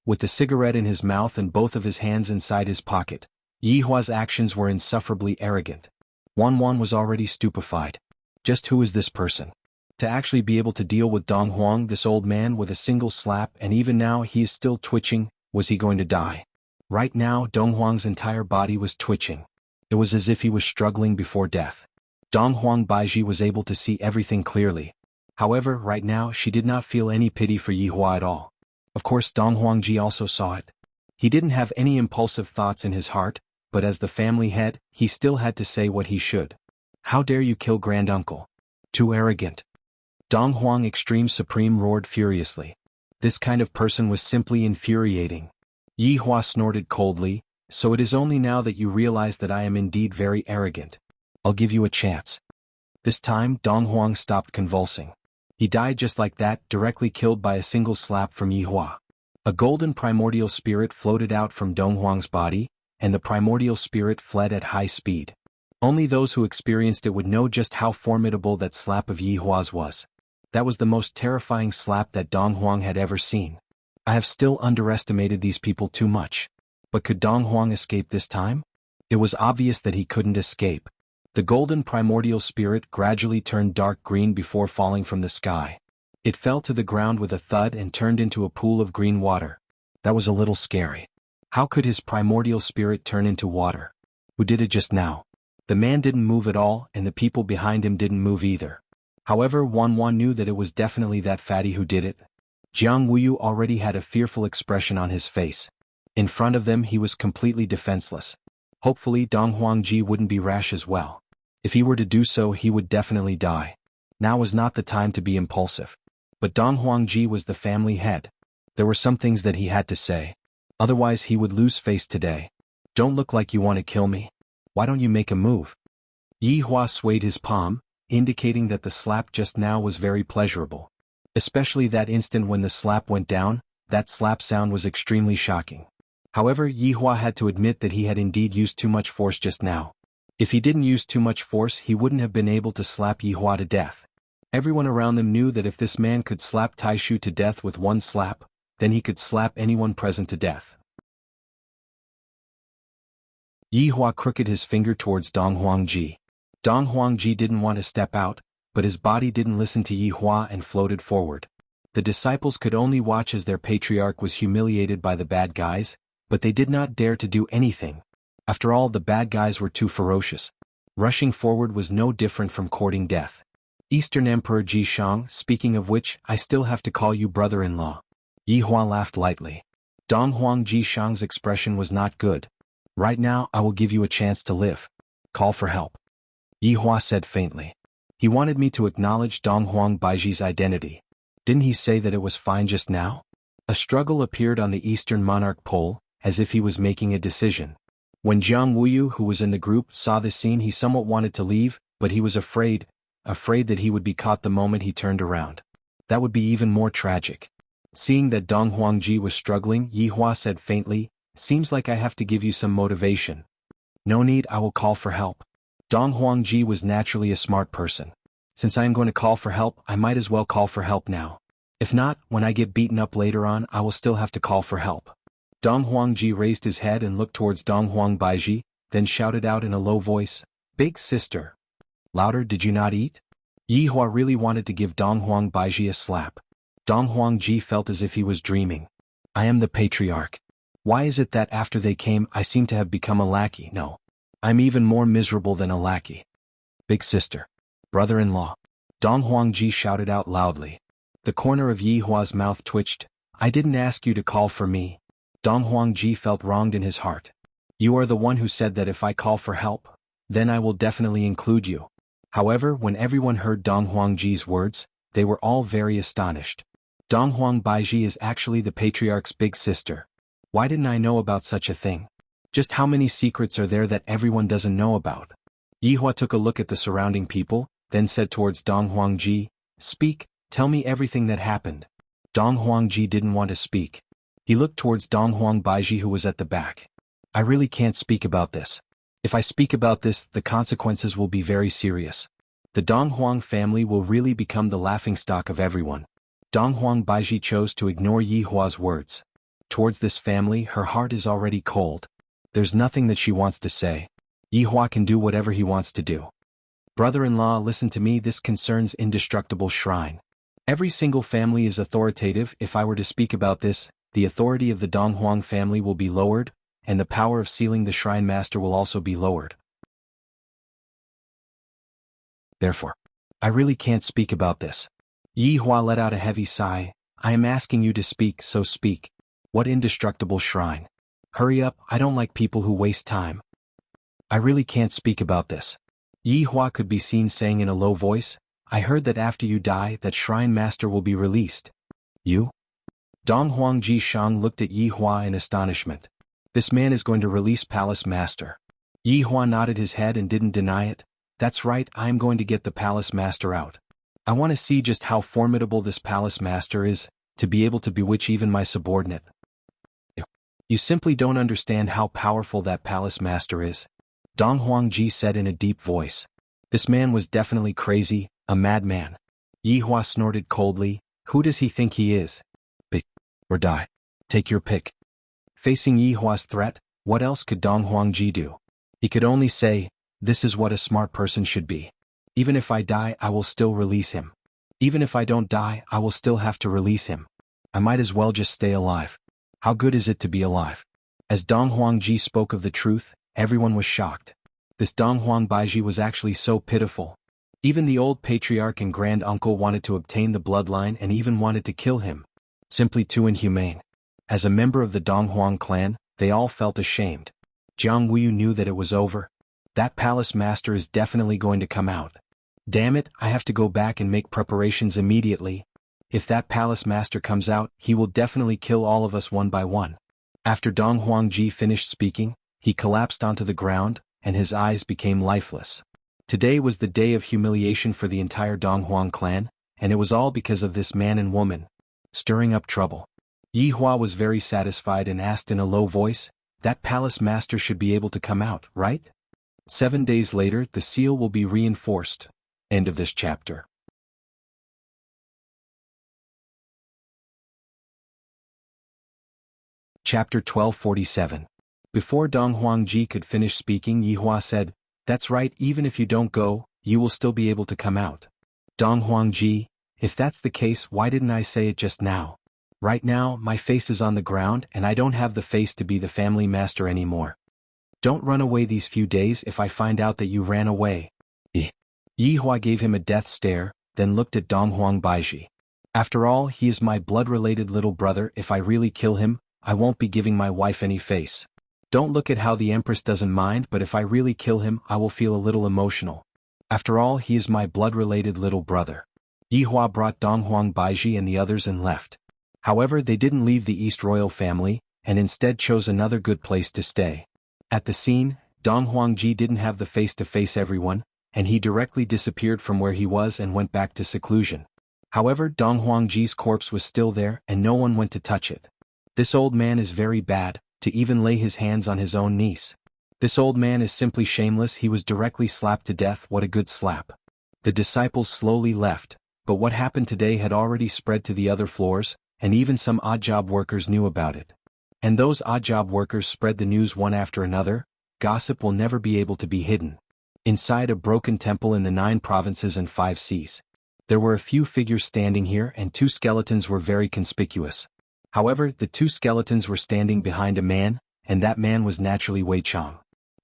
With the cigarette in his mouth and both of his hands inside his pocket, Yi Hua's actions were insufferably arrogant. Wan was already stupefied. Just who is this person? To actually be able to deal with Dong Huang, this old man, with a single slap, and even now he is still twitching. Was he going to die? Right now, Dong Huang's entire body was twitching. It was as if he was struggling before death. Dong Huang Baiji was able to see everything clearly. However, right now she did not feel any pity for Yi Hua at all. Of course, Dong Huangji also saw it. He didn't have any impulsive thoughts in his heart, but as the family head, he still had to say what he should. How dare you kill granduncle? Too arrogant. Dong Huang Extreme Supreme roared furiously. This kind of person was simply infuriating. Yi Hua snorted coldly, so it is only now that you realize that I am indeed very arrogant. I'll give you a chance. This time Dong Huang stopped convulsing. He died just like that, directly killed by a single slap from Yi Hua. A golden primordial spirit floated out from Dong Huang's body, and the primordial spirit fled at high speed. Only those who experienced it would know just how formidable that slap of Yi Hua's was. That was the most terrifying slap that Dong Huang had ever seen. I have still underestimated these people too much. But could Dong Huang escape this time? It was obvious that he couldn't escape. The golden primordial spirit gradually turned dark green before falling from the sky. It fell to the ground with a thud and turned into a pool of green water. That was a little scary. How could his primordial spirit turn into water? Who did it just now? The man didn't move at all, and the people behind him didn't move either. However, Wan knew that it was definitely that fatty who did it. Jiang Wuyu already had a fearful expression on his face. In front of them he was completely defenseless. Hopefully Dong Huangji wouldn't be rash as well. If he were to do so, he would definitely die. Now was not the time to be impulsive. But Dong Huangji was the family head. There were some things that he had to say. Otherwise he would lose face today. Don't look like you want to kill me. Why don't you make a move? Yi Hua swayed his palm, indicating that the slap just now was very pleasurable. Especially that instant when the slap went down, that slap sound was extremely shocking. However, Yi Hua had to admit that he had indeed used too much force just now. If he didn't use too much force, he wouldn't have been able to slap Yi Hua to death. Everyone around them knew that if this man could slap Taishu to death with one slap, then he could slap anyone present to death. Yi Hua crooked his finger towards Dong Huangji. Dong Huangji didn't want to step out, but his body didn't listen to Yi Hua and floated forward. The disciples could only watch as their patriarch was humiliated by the bad guys, but they did not dare to do anything. After all, the bad guys were too ferocious. Rushing forward was no different from courting death. Eastern Emperor Ji Shang, speaking of which, I still have to call you brother-in-law. Yi Hua laughed lightly. Dong Huang Ji Shang's expression was not good. Right now I will give you a chance to live. Call for help. Yi Hua said faintly. He wanted me to acknowledge Dong Huang Baiji's identity. Didn't he say that it was fine just now? A struggle appeared on the Eastern Monarch pole, as if he was making a decision. When Jiang Wuyu, who was in the group, saw this scene, he somewhat wanted to leave, but he was afraid that he would be caught the moment he turned around. That would be even more tragic. Seeing that Dong Huangji was struggling, Yi Hua said faintly, "Seems like I have to give you some motivation." "No need, I will call for help." Dong Huangji was naturally a smart person. Since I am going to call for help, I might as well call for help now. If not, when I get beaten up later on, I will still have to call for help. Dong Huangji raised his head and looked towards Dong Huang Baiji, then shouted out in a low voice, "Big sister." Louder, did you not eat? Yi Hua really wanted to give Dong Huang Baiji a slap. Dong Huangji felt as if he was dreaming. I am the patriarch. Why is it that after they came, I seem to have become a lackey? No. I'm even more miserable than a lackey. Big sister. Brother-in-law. Dong Huangji shouted out loudly. The corner of Yi Hua's mouth twitched. I didn't ask you to call for me. Dong Huangji felt wronged in his heart. You are the one who said that if I call for help, then I will definitely include you. However, when everyone heard Dong Huangji's words, they were all very astonished. Dong Huang Baiji is actually the patriarch's big sister. Why didn't I know about such a thing? Just how many secrets are there that everyone doesn't know about? Yi Hua took a look at the surrounding people, then said towards Dong Huangji, "Speak, tell me everything that happened." Dong Huangji didn't want to speak. He looked towards Dong Huang Baiji, who was at the back. I really can't speak about this. If I speak about this, the consequences will be very serious. The Dong Huang family will really become the laughingstock of everyone. Dong Huang Baiji chose to ignore Yi Hua's words. Towards this family, her heart is already cold. There's nothing that she wants to say. Yi Hua can do whatever he wants to do. Brother-in-law, listen to me, this concerns Indestructible Shrine. Every single family is authoritative. If I were to speak about this, the authority of the Dong Huang family will be lowered, and the power of sealing the shrine master will also be lowered. Therefore, I really can't speak about this. Yi Hua let out a heavy sigh. I am asking you to speak, so speak. What indestructible shrine? Hurry up, I don't like people who waste time. I really can't speak about this. Yi Hua could be seen saying in a low voice, I heard that after you die, that shrine master will be released. You? Dong Huangji Shang looked at Yi Hua in astonishment. This man is going to release Palace Master. Yi Hua nodded his head and didn't deny it. That's right, I am going to get the palace master out. I want to see just how formidable this palace master is, to be able to bewitch even my subordinate. You simply don't understand how powerful that palace master is, Dong Huangji said in a deep voice. This man was definitely crazy, a madman. Yi Hua snorted coldly. Who does he think he is? Be or die. Take your pick. Facing Yi Hua's threat, what else could Dong Huangji do? He could only say, this is what a smart person should be. Even if I die, I will still release him. Even if I don't die, I will still have to release him. I might as well just stay alive. How good is it to be alive? As Dong Huangji spoke of the truth, everyone was shocked. This Dong Huang Baiji was actually so pitiful. Even the old patriarch and grand uncle wanted to obtain the bloodline and even wanted to kill him. Simply too inhumane. As a member of the Dong Huang clan, they all felt ashamed. Jiang Wuyu knew that it was over. That palace master is definitely going to come out. Damn it, I have to go back and make preparations immediately. If that palace master comes out, he will definitely kill all of us one by one. After Dong Huangji finished speaking, he collapsed onto the ground, and his eyes became lifeless. Today was the day of humiliation for the entire Dong Huang clan, and it was all because of this man and woman, stirring up trouble. Yi Hua was very satisfied and asked in a low voice, that palace master should be able to come out, right? 7 days later, the seal will be reinforced. End of this chapter. Chapter 1247. Before Dong Huangji could finish speaking, Yi Hua said, that's right, even if you don't go, you will still be able to come out. Dong Huangji, if that's the case, why didn't I say it just now? Right now, my face is on the ground and I don't have the face to be the family master anymore. Don't run away these few days if I find out that you ran away. Yi Hua gave him a death stare, then looked at Dong Huang Baiji. After all, he is my blood-related little brother. If I really kill him, I won't be giving my wife any face. Don't look at how the Empress doesn't mind, but if I really kill him, I will feel a little emotional. After all, he is my blood-related little brother. Yi Hua brought Dong Huang Baiji and the others and left. However, they didn't leave the East royal family, and instead chose another good place to stay. At the scene, Dong Huangji didn't have the face to face everyone, and he directly disappeared from where he was and went back to seclusion. However, Dong Huangji's corpse was still there and no one went to touch it. This old man is very bad, to even lay his hands on his own niece. This old man is simply shameless. He was directly slapped to death. What a good slap. The disciples slowly left, but what happened today had already spread to the other floors, and even some odd job workers knew about it. And those odd job workers spread the news one after another. Gossip will never be able to be hidden. Inside a broken temple in the 9 provinces and 5 seas, there were a few figures standing here and 2 skeletons were very conspicuous. However, the 2 skeletons were standing behind a man, and that man was naturally Wei Chang.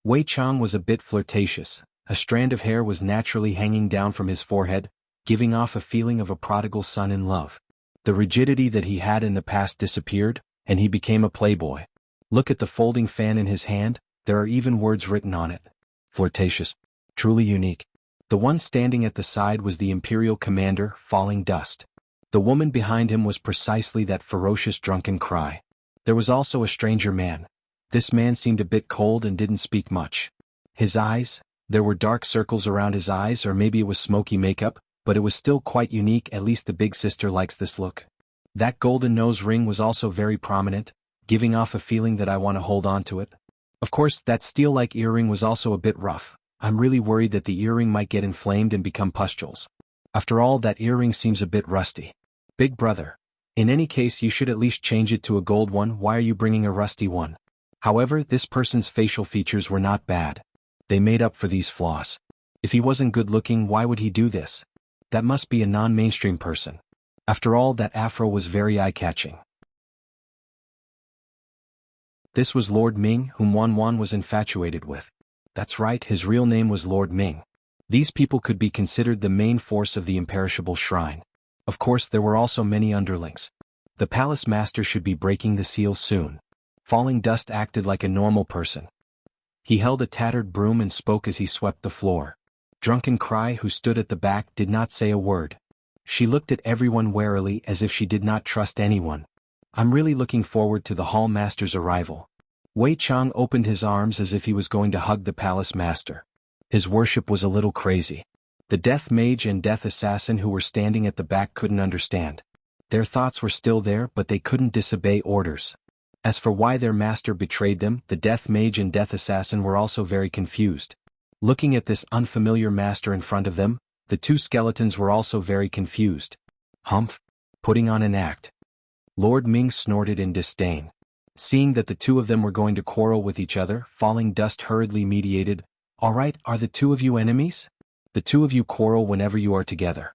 Wei Chang was a bit flirtatious. A strand of hair was naturally hanging down from his forehead, giving off a feeling of a prodigal son in love. The rigidity that he had in the past disappeared, and he became a playboy. Look at the folding fan in his hand, there are even words written on it. Flirtatious. Truly unique. The one standing at the side was the Imperial Commander, Falling Dust. The woman behind him was precisely that ferocious drunken cry. There was also a stranger man. This man seemed a bit cold and didn't speak much. His eyes, there were dark circles around his eyes, or maybe it was smoky makeup, but it was still quite unique. At least the big sister likes this look. That golden nose ring was also very prominent, giving off a feeling that I want to hold on to it. Of course, that steel-like earring was also a bit rough. I'm really worried that the earring might get inflamed and become pustules. After all, that earring seems a bit rusty. Big brother. In any case, you should at least change it to a gold one. Why are you bringing a rusty one? However, this person's facial features were not bad. They made up for these flaws. If he wasn't good looking, why would he do this? That must be a non-mainstream person. After all, that afro was very eye-catching. This was Lord Ming, whom Wan Wan was infatuated with. That's right, his real name was Lord Ming. These people could be considered the main force of the imperishable shrine. Of course, there were also many underlings. The palace master should be breaking the seal soon. Falling Dust acted like a normal person. He held a tattered broom and spoke as he swept the floor. Drunken Cry, who stood at the back, did not say a word. She looked at everyone warily as if she did not trust anyone. I'm really looking forward to the hall master's arrival. Wei Chang opened his arms as if he was going to hug the palace master. His worship was a little crazy. The death mage and death assassin who were standing at the back couldn't understand. Their thoughts were still there, but they couldn't disobey orders. As for why their master betrayed them, the death mage and death assassin were also very confused. Looking at this unfamiliar master in front of them, the two skeletons were also very confused. Humph! Putting on an act. Lord Ming snorted in disdain. Seeing that the two of them were going to quarrel with each other, Falling Dust hurriedly mediated, "All right, are the two of you enemies? The two of you quarrel whenever you are together."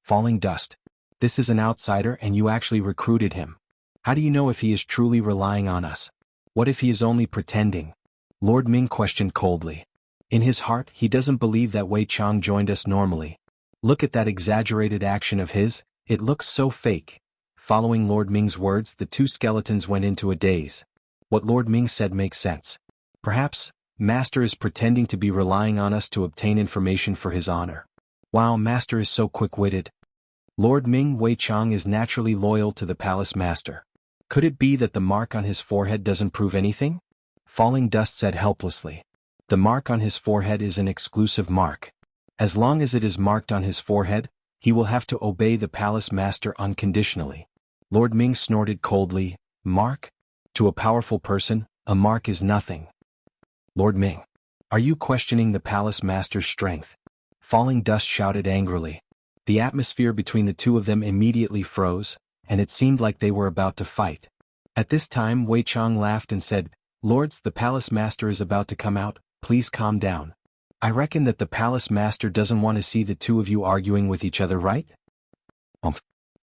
Falling Dust. This is an outsider and you actually recruited him. How do you know if he is truly relying on us? What if he is only pretending? Lord Ming questioned coldly. In his heart, he doesn't believe that Wei Chang joined us normally. Look at that exaggerated action of his, it looks so fake. Following Lord Ming's words, the two skeletons went into a daze. What Lord Ming said makes sense. Perhaps, Master is pretending to be relying on us to obtain information for his honor. Wow, Master is so quick-witted. Lord Ming, Wei Chang is naturally loyal to the Palace Master. Could it be that the mark on his forehead doesn't prove anything? Falling Dust said helplessly. The mark on his forehead is an exclusive mark. As long as it is marked on his forehead, he will have to obey the Palace Master unconditionally. Lord Ming snorted coldly, "Mark? To a powerful person, a mark is nothing." Lord Ming. Are you questioning the Palace Master's strength? Falling Dust shouted angrily. The atmosphere between the two of them immediately froze, and it seemed like they were about to fight. At this time Wei Chang laughed and said, "Lords, the Palace Master is about to come out, please calm down. I reckon that the Palace Master doesn't want to see the two of you arguing with each other, right?"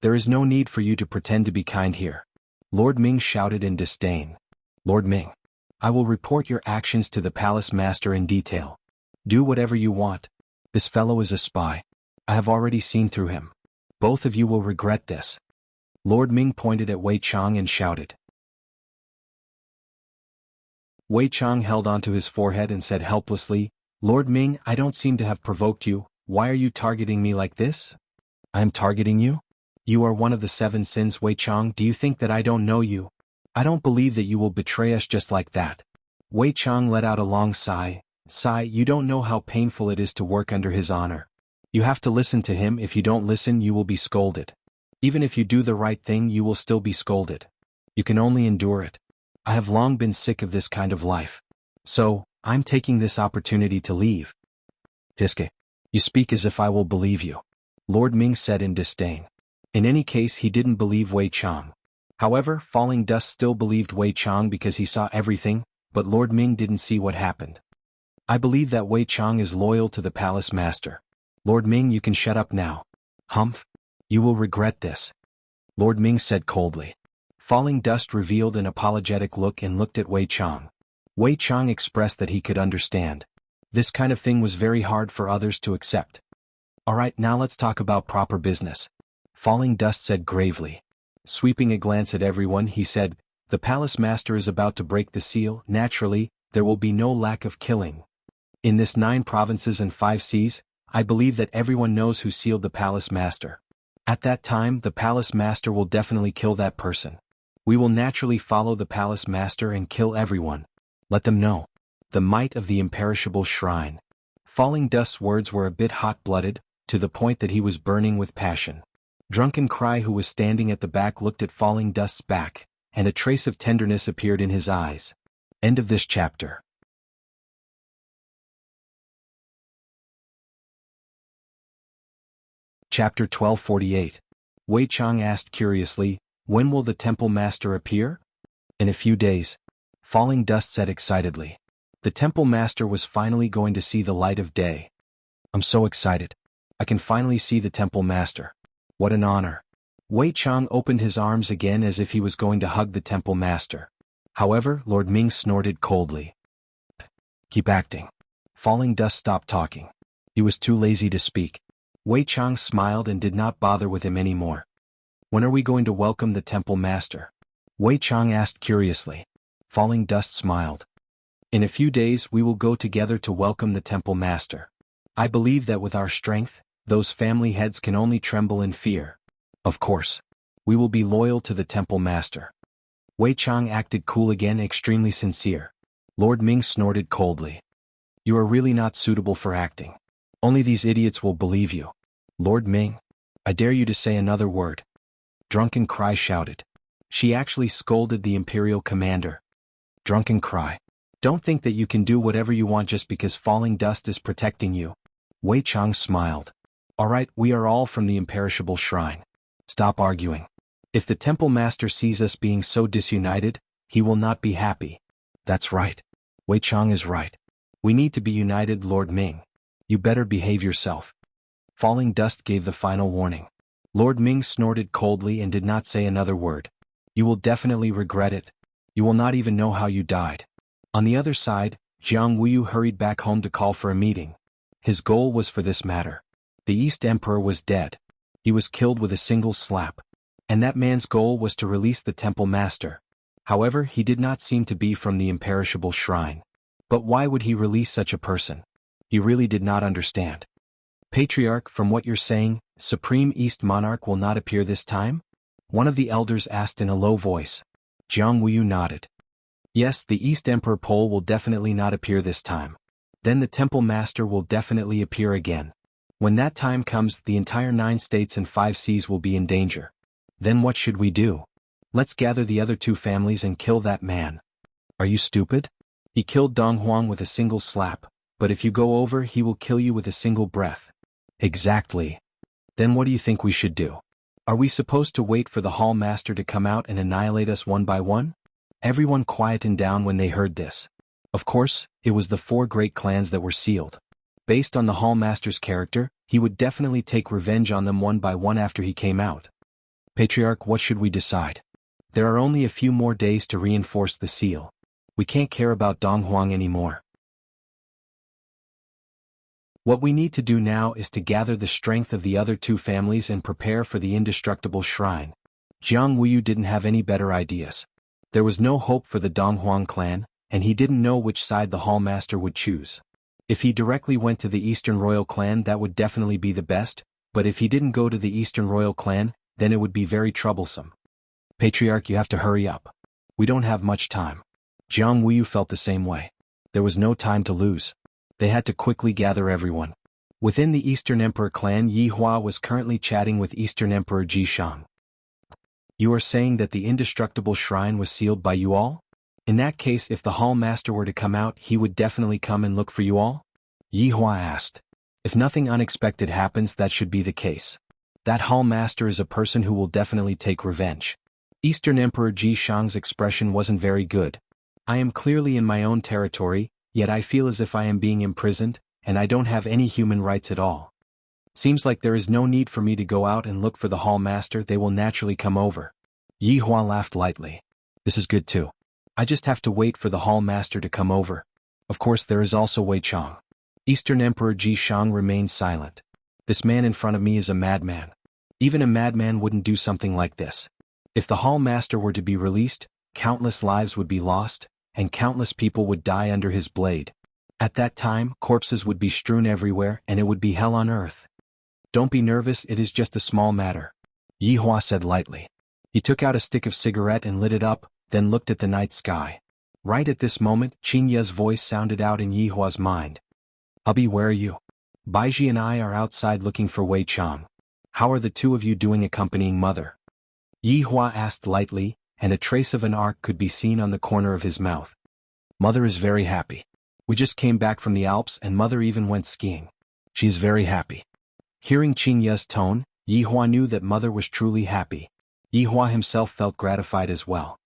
There is no need for you to pretend to be kind here. Lord Ming shouted in disdain. Lord Ming. I will report your actions to the Palace Master in detail. Do whatever you want. This fellow is a spy. I have already seen through him. Both of you will regret this. Lord Ming pointed at Wei Chang and shouted. Wei Chang held onto his forehead and said helplessly, "Lord Ming, I don't seem to have provoked you. Why are you targeting me like this?" "I am targeting you? You are one of the 7 sins, Wei Chang. Do you think that I don't know you? I don't believe that you will betray us just like that." Wei Chang let out a long sigh. You don't know how painful it is to work under his honor. You have to listen to him. If you don't listen, you will be scolded. Even if you do the right thing, you will still be scolded. You can only endure it. I have long been sick of this kind of life. So, I'm taking this opportunity to leave. Tiske. You speak as if I will believe you. Lord Ming said in disdain. In any case, he didn't believe Wei Chang. However, Falling Dust still believed Wei Chang because he saw everything, but Lord Ming didn't see what happened. I believe that Wei Chang is loyal to the Palace Master. Lord Ming, you can shut up now. Humph. You will regret this. Lord Ming said coldly. Falling Dust revealed an apologetic look and looked at Wei Chang. Wei Chang expressed that he could understand. This kind of thing was very hard for others to accept. Alright, now let's talk about proper business. Falling Dust said gravely. Sweeping a glance at everyone, he said, "The Palace Master is about to break the seal. Naturally, there will be no lack of killing. In this 9 provinces and 5 seas, I believe that everyone knows who sealed the Palace Master. At that time, the Palace Master will definitely kill that person. We will naturally follow the Palace Master and kill everyone. Let them know. The might of the imperishable shrine." Falling Dust's words were a bit hot-blooded, to the point that he was burning with passion. Drunken Cry, who was standing at the back, looked at Falling Dust's back, and a trace of tenderness appeared in his eyes. End of this chapter. Chapter 1248. Wei Chang asked curiously, "When will the Temple Master appear?" "In a few days." Falling Dust said excitedly. The Temple Master was finally going to see the light of day. I'm so excited. I can finally see the Temple Master. What an honor. Wei Chang opened his arms again as if he was going to hug the Temple Master. However, Lord Ming snorted coldly. Keep acting. Falling Dust stopped talking. He was too lazy to speak. Wei Chang smiled and did not bother with him anymore. When are we going to welcome the Temple Master? Wei Chang asked curiously. Falling Dust smiled. In a few days we will go together to welcome the Temple Master. I believe that with our strength, those family heads can only tremble in fear. Of course. We will be loyal to the Temple Master. Wei Chang acted cool again, extremely sincere. Lord Ming snorted coldly. You are really not suitable for acting. Only these idiots will believe you. Lord Ming, I dare you to say another word. Drunken Cry shouted. She actually scolded the Imperial commander. Drunken Cry. Don't think that you can do whatever you want just because falling dust is protecting you. Wei Chang smiled. All right, we are all from the imperishable shrine. Stop arguing. If the temple master sees us being so disunited, he will not be happy. That's right. Wei Chang is right. We need to be united, Lord Ming. You better behave yourself. Falling dust gave the final warning. Lord Ming snorted coldly and did not say another word. You will definitely regret it. You will not even know how you died. On the other side, Jiang Wuyu hurried back home to call for a meeting. His goal was for this matter. The East Emperor was dead. He was killed with a single slap. And that man's goal was to release the temple master. However, he did not seem to be from the imperishable shrine. But why would he release such a person? He really did not understand. Patriarch, from what you're saying, Supreme East Monarch will not appear this time? One of the elders asked in a low voice. Jiang Wuyu nodded. Yes, the East Emperor Pole will definitely not appear this time. Then the Temple Master will definitely appear again. When that time comes, the entire 9 states and 5 seas will be in danger. Then what should we do? Let's gather the other 2 families and kill that man. Are you stupid? He killed Dong Huang with a single slap, but if you go over, he will kill you with a single breath. Exactly. Then what do you think we should do? Are we supposed to wait for the Hall Master to come out and annihilate us one by one? Everyone quietened down when they heard this. Of course, it was the 4 great clans that were sealed. Based on the Hall Master's character, he would definitely take revenge on them one by one after he came out. Patriarch, what should we decide? There are only a few more days to reinforce the seal. We can't care about Dong Huang anymore. What we need to do now is to gather the strength of the other 2 families and prepare for the indestructible shrine. Jiang Wuyu didn't have any better ideas. There was no hope for the Dong Huang clan, and he didn't know which side the Hall Master would choose. If he directly went to the Eastern Royal Clan, that would definitely be the best, but if he didn't go to the Eastern Royal Clan, then it would be very troublesome. Patriarch, you have to hurry up. We don't have much time. Jiang Wuyu felt the same way. There was no time to lose. They had to quickly gather everyone. Within the Eastern Emperor clan, Yi Hua was currently chatting with Eastern Emperor Ji Shang. You are saying that the indestructible shrine was sealed by you all? In that case, if the Hall Master were to come out, he would definitely come and look for you all? Yi Hua asked. If nothing unexpected happens, that should be the case. That Hall Master is a person who will definitely take revenge. Eastern Emperor Ji Shang's expression wasn't very good. I am clearly in my own territory, yet I feel as if I am being imprisoned, and I don't have any human rights at all. Seems like there is no need for me to go out and look for the Hall Master, they will naturally come over. Yi Hua laughed lightly. This is good too. I just have to wait for the Hall Master to come over. Of course there is also Wei Chang. Eastern Emperor Ji Shang remained silent. This man in front of me is a madman. Even a madman wouldn't do something like this. If the Hall Master were to be released, countless lives would be lost, and countless people would die under his blade. At that time, corpses would be strewn everywhere, and it would be hell on earth. Don't be nervous, it is just a small matter. Yi Hua said lightly. He took out a stick of cigarette and lit it up, then looked at the night sky. Right at this moment, Qin Ye's voice sounded out in Yi Hua's mind. Hubby, where are you? Baiji and I are outside looking for Wei Chang. How are the 2 of you doing accompanying Mother? Yi Hua asked lightly, and a trace of an arc could be seen on the corner of his mouth. Mother is very happy. We just came back from the Alps and Mother even went skiing. She is very happy. Hearing Qin Ye's tone, Yi Hua knew that Mother was truly happy. Yi Hua himself felt gratified as well.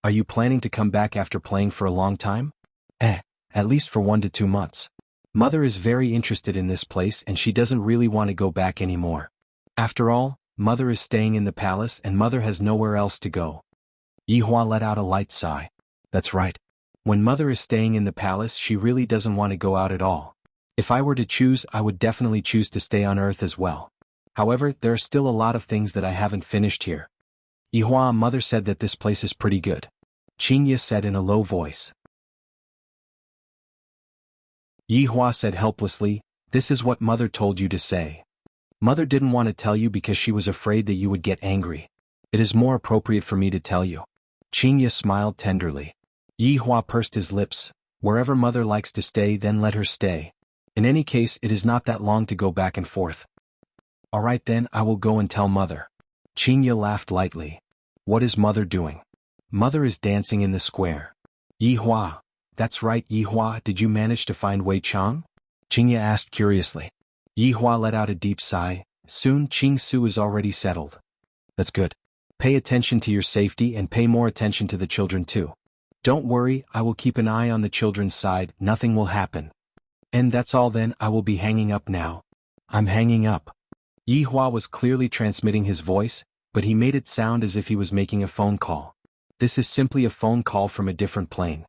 Are you planning to come back after playing for a long time? At least for 1 to 2 months. Mother is very interested in this place and she doesn't really want to go back anymore. After all, Mother is staying in the palace and Mother has nowhere else to go. Yi Hua let out a light sigh. That's right. When Mother is staying in the palace, she really doesn't want to go out at all. If I were to choose, I would definitely choose to stay on Earth as well. However, there are still a lot of things that I haven't finished here. Yi Hua, Mother said that this place is pretty good. Qin Ye said in a low voice. Yi Hua said helplessly, this is what Mother told you to say. Mother didn't want to tell you because she was afraid that you would get angry. It is more appropriate for me to tell you. Qin Ye smiled tenderly. Yi Hua pursed his lips. Wherever mother likes to stay, then let her stay. In any case, it is not that long to go back and forth. All right then, I will go and tell mother. Qingye laughed lightly. What is mother doing? Mother is dancing in the square. Yihua. That's right, Yihua, did you manage to find Wei Chang? Qingye asked curiously. Yihua let out a deep sigh. Soon Qing Su is already settled. That's good. Pay attention to your safety and pay more attention to the children too. Don't worry, I will keep an eye on the children's side, nothing will happen. And that's all then, I will be hanging up now. I'm hanging up. Yihua was clearly transmitting his voice, but he made it sound as if he was making a phone call. This is simply a phone call from a different plane.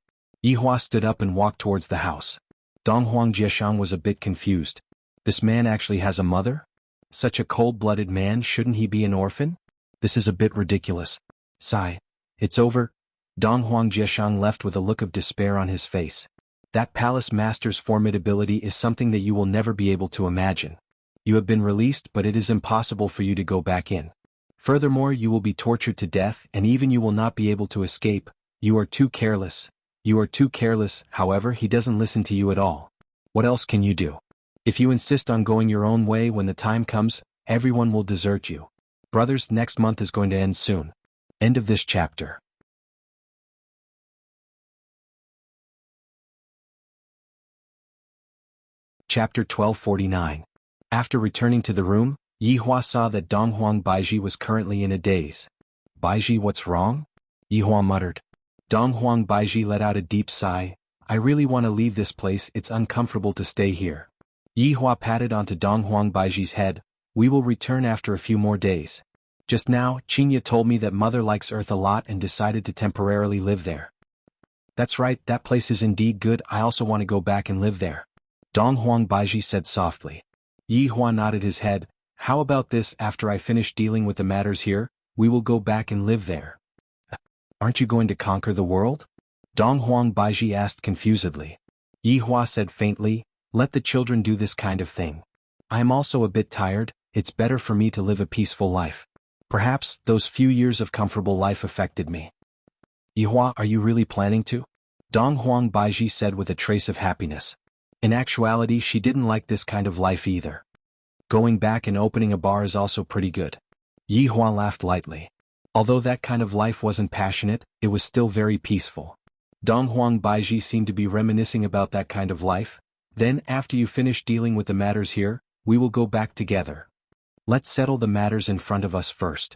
Yihua stood up and walked towards the house. Donghuang Jieshang was a bit confused. This man actually has a mother? Such a cold-blooded man, shouldn't he be an orphan? This is a bit ridiculous. Sigh. It's over. Donghuang Jieshang left with a look of despair on his face. That palace master's formidability is something that you will never be able to imagine. You have been released, but it is impossible for you to go back in. Furthermore, you will be tortured to death, and even you will not be able to escape. You are too careless. You are too careless. However, he doesn't listen to you at all. What else can you do? If you insist on going your own way when the time comes, everyone will desert you. Brothers, next month is going to end soon. End of this chapter. Chapter 1249. After returning to the room, Yihua saw that Donghuang Baiji was currently in a daze. Baiji, what's wrong? Yihua muttered. Donghuang Baiji let out a deep sigh. I really want to leave this place, it's uncomfortable to stay here. Yihua patted onto Donghuang Baiji's head. We will return after a few more days. Just now, Qingye told me that mother likes Earth a lot and decided to temporarily live there. That's right, that place is indeed good, I also want to go back and live there. Donghuang Baiji said softly. Yihua nodded his head. How about this, after I finish dealing with the matters here, we will go back and live there. Aren't you going to conquer the world? Donghuang Baiji asked confusedly. Yihua said faintly, let the children do this kind of thing. I am also a bit tired, it's better for me to live a peaceful life. Perhaps, those few years of comfortable life affected me. Yihua, are you really planning to? Donghuang Baiji said with a trace of happiness. In actuality, she didn't like this kind of life either. Going back and opening a bar is also pretty good. Yihua laughed lightly. Although that kind of life wasn't passionate, it was still very peaceful. Donghuang Baiji seemed to be reminiscing about that kind of life. Then, after you finish dealing with the matters here, we will go back together. Let's settle the matters in front of us first.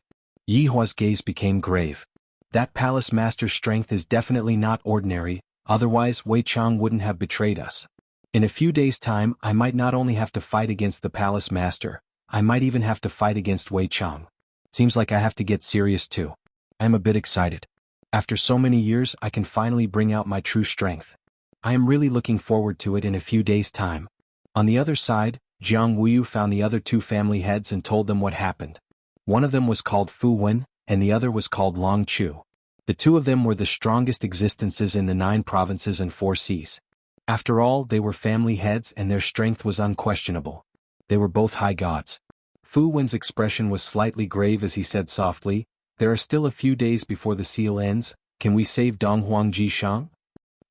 Yihua's gaze became grave. That palace master's strength is definitely not ordinary, otherwise Wei Chang wouldn't have betrayed us. In a few days' time, I might not only have to fight against the palace master, I might even have to fight against Wei Chang. Seems like I have to get serious too. I am a bit excited. After so many years, I can finally bring out my true strength. I am really looking forward to it in a few days' time. On the other side, Jiang Wuyu found the other two family heads and told them what happened. One of them was called Fu Wen, and the other was called Long Chu. The two of them were the strongest existences in the 9 provinces and 4 seas. After all, they were family heads and their strength was unquestionable. They were both high gods. Fu Wen's expression was slightly grave as he said softly, there are still a few days before the seal ends, can we save Donghuang Jieshang?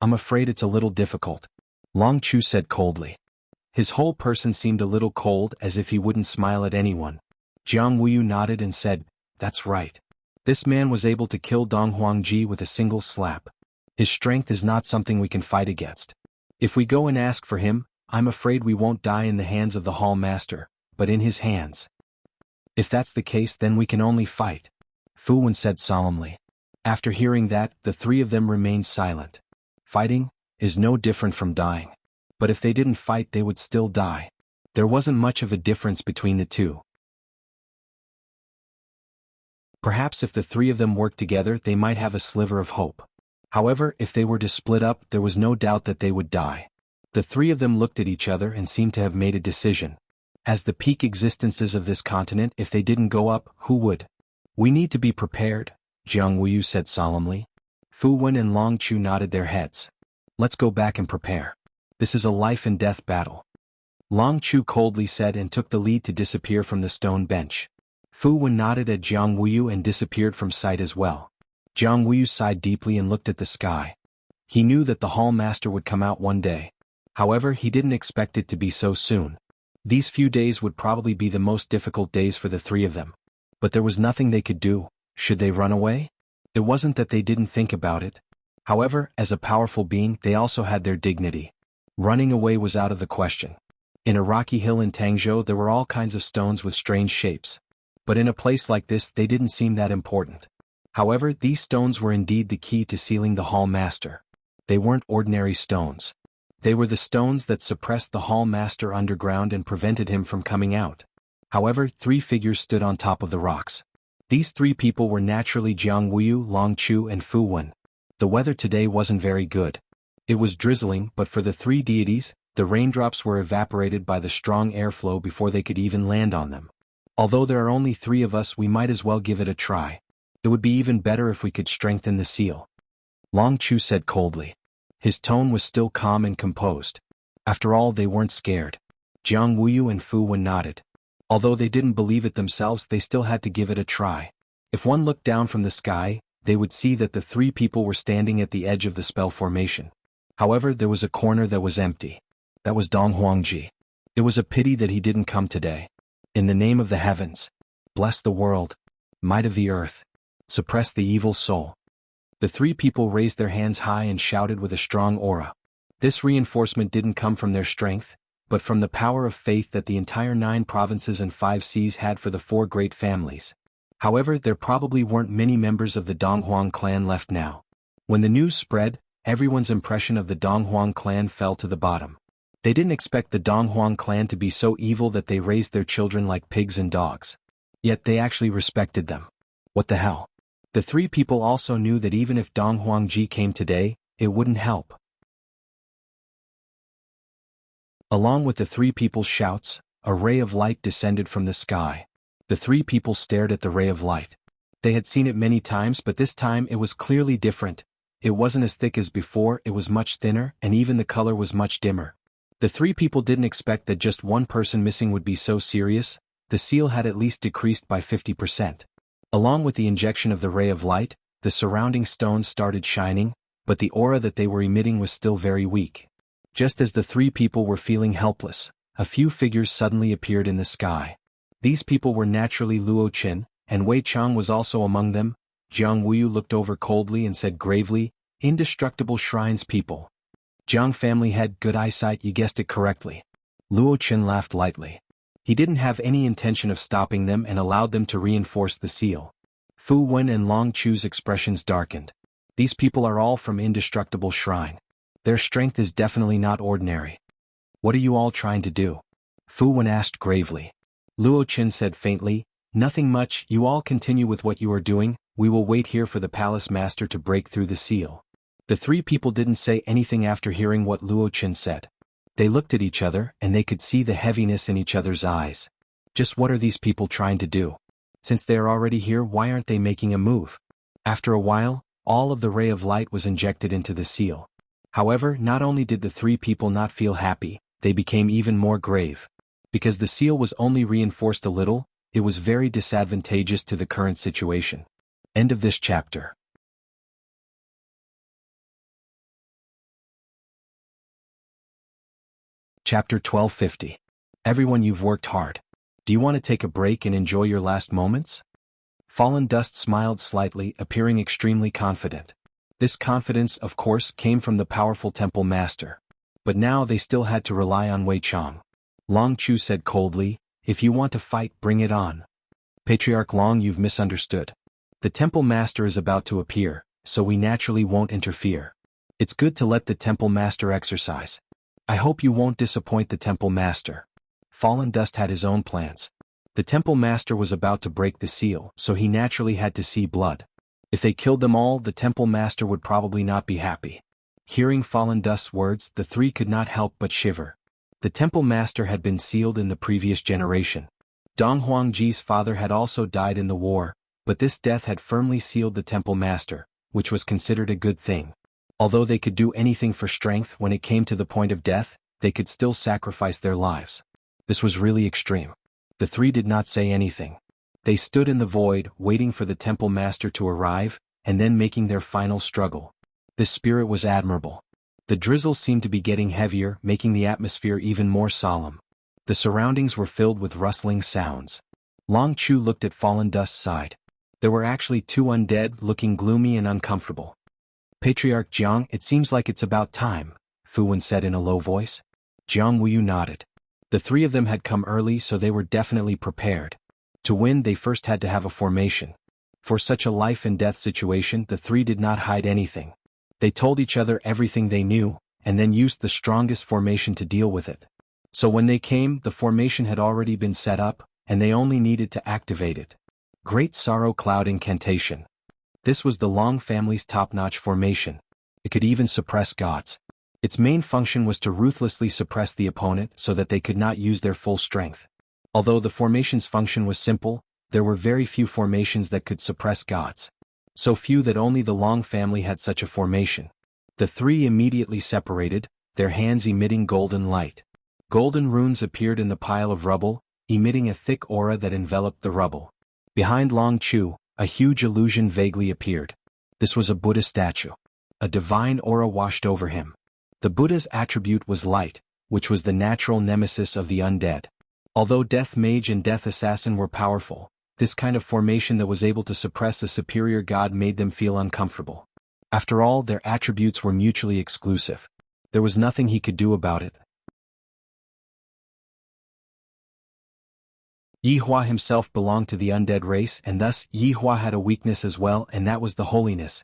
I'm afraid it's a little difficult. Long Chu said coldly. His whole person seemed a little cold as if he wouldn't smile at anyone. Jiang Wuyu nodded and said, that's right. This man was able to kill Donghuang Ji with a single slap. His strength is not something we can fight against. If we go and ask for him, I'm afraid we won't die in the hands of the hall master, but in his hands. If that's the case, then we can only fight. Fu Wen said solemnly. After hearing that, the 3 of them remained silent. Fighting is no different from dying. But if they didn't fight, they would still die. There wasn't much of a difference between the two. Perhaps if the 3 of them worked together, they might have a sliver of hope. However, if they were to split up, there was no doubt that they would die. The 3 of them looked at each other and seemed to have made a decision. As the peak existences of this continent, if they didn't go up, who would? We need to be prepared, Jiang Wuyu said solemnly. Fu Wen and Long Chu nodded their heads. Let's go back and prepare. This is a life and death battle. Long Chu coldly said and took the lead to disappear from the stone bench. Fu Wen nodded at Jiang Wuyu and disappeared from sight as well. Jiang Wuyu sighed deeply and looked at the sky. He knew that the Hall Master would come out one day. However, he didn't expect it to be so soon. These few days would probably be the most difficult days for the three of them. But there was nothing they could do. Should they run away? It wasn't that they didn't think about it. However, as a powerful being, they also had their dignity. Running away was out of the question. In a rocky hill in Tangzhou there were all kinds of stones with strange shapes. But in a place like this they didn't seem that important. However, these stones were indeed the key to sealing the Hall Master. They weren't ordinary stones. They were the stones that suppressed the Hall Master underground and prevented him from coming out. However, three figures stood on top of the rocks. These three people were naturally Jiang Wuyu, Long Chu and Fu Wen. The weather today wasn't very good. It was drizzling, but for the three deities, the raindrops were evaporated by the strong airflow before they could even land on them. Although there are only three of us, we might as well give it a try. It would be even better if we could strengthen the seal. Long Chu said coldly. His tone was still calm and composed. After all, they weren't scared. Jiang Wuyu and Fu Wen nodded. Although they didn't believe it themselves, they still had to give it a try. If one looked down from the sky, they would see that the three people were standing at the edge of the spell formation. However, there was a corner that was empty. That was Dong Huangji. It was a pity that he didn't come today. In the name of the heavens, bless the world, might of the earth, suppress the evil soul. The three people raised their hands high and shouted with a strong aura. This reinforcement didn't come from their strength, but from the power of faith that the entire 9 provinces and 5 seas had for the 4 great families. However, there probably weren't many members of the Donghuang clan left now. When the news spread, everyone's impression of the Donghuang clan fell to the bottom. They didn't expect the Donghuang clan to be so evil that they raised their children like pigs and dogs. Yet they actually respected them. What the hell? The three people also knew that even if Dong Huangji came today, it wouldn't help. Along with the three people's shouts, a ray of light descended from the sky. The three people stared at the ray of light. They had seen it many times, but this time it was clearly different. It wasn't as thick as before, it was much thinner, and even the color was much dimmer. The three people didn't expect that just one person missing would be so serious. The seal had at least decreased by 50%. Along with the injection of the ray of light, the surrounding stones started shining, but the aura that they were emitting was still very weak. Just as the three people were feeling helpless, a few figures suddenly appeared in the sky. These people were naturally Luo Qin, and Wei Chang was also among them. Jiang Wuyu looked over coldly and said gravely, "Indestructible Shrines people." Jiang family had good eyesight, you guessed it correctly. Luo Qin laughed lightly. He didn't have any intention of stopping them and allowed them to reinforce the seal. Fu Wen and Long Chu's expressions darkened. These people are all from Indestructible Shrine. Their strength is definitely not ordinary. What are you all trying to do? Fu Wen asked gravely. Luo Qin said faintly, "Nothing much, you all continue with what you are doing, we will wait here for the palace master to break through the seal." The three people didn't say anything after hearing what Luo Qin said. They looked at each other and they could see the heaviness in each other's eyes. Just what are these people trying to do? Since they are already here, why aren't they making a move? After a while, all of the ray of light was injected into the seal. However, not only did the three people not feel happy, they became even more grave. Because the seal was only reinforced a little, it was very disadvantageous to the current situation. End of this chapter. Chapter 1250. Everyone, you've worked hard. Do you want to take a break and enjoy your last moments? Fallen Dust smiled slightly, appearing extremely confident. This confidence, of course, came from the powerful temple master. But now they still had to rely on Wei Chang. Long Chu said coldly, "If you want to fight, bring it on." Patriarch Long, you've misunderstood. The temple master is about to appear, so we naturally won't interfere. It's good to let the temple master exercise. I hope you won't disappoint the temple master. Fallen Dust had his own plans. The temple master was about to break the seal, so he naturally had to see blood. If they killed them all, the temple master would probably not be happy. Hearing Fallen Dust's words, the three could not help but shiver. The temple master had been sealed in the previous generation. Dong Huangji's father had also died in the war, but this death had firmly sealed the temple master, which was considered a good thing. Although they could do anything for strength, when it came to the point of death, they could still sacrifice their lives. This was really extreme. The three did not say anything. They stood in the void, waiting for the temple master to arrive, and then making their final struggle. This spirit was admirable. The drizzle seemed to be getting heavier, making the atmosphere even more solemn. The surroundings were filled with rustling sounds. Long Chu looked at Fallen Dust's side. There were actually two undead, looking gloomy and uncomfortable. Patriarch Jiang, it seems like it's about time, Fu Wen said in a low voice. Jiang Wuyu nodded. The three of them had come early, so they were definitely prepared. To win, they first had to have a formation. For such a life and death situation, the three did not hide anything. They told each other everything they knew, and then used the strongest formation to deal with it. So when they came, the formation had already been set up, and they only needed to activate it. Great Sorrow Cloud Incantation. This was the Long family's top-notch formation. It could even suppress gods. Its main function was to ruthlessly suppress the opponent so that they could not use their full strength. Although the formation's function was simple, there were very few formations that could suppress gods. So few that only the Long family had such a formation. The three immediately separated, their hands emitting golden light. Golden runes appeared in the pile of rubble, emitting a thick aura that enveloped the rubble. Behind Long Chu, a huge illusion vaguely appeared. This was a Buddha statue. A divine aura washed over him. The Buddha's attribute was light, which was the natural nemesis of the undead. Although Death Mage and Death Assassin were powerful, this kind of formation that was able to suppress a superior god made them feel uncomfortable. After all, their attributes were mutually exclusive. There was nothing he could do about it. Yi Hua himself belonged to the undead race, and thus Yi Hua had a weakness as well, and that was the holiness.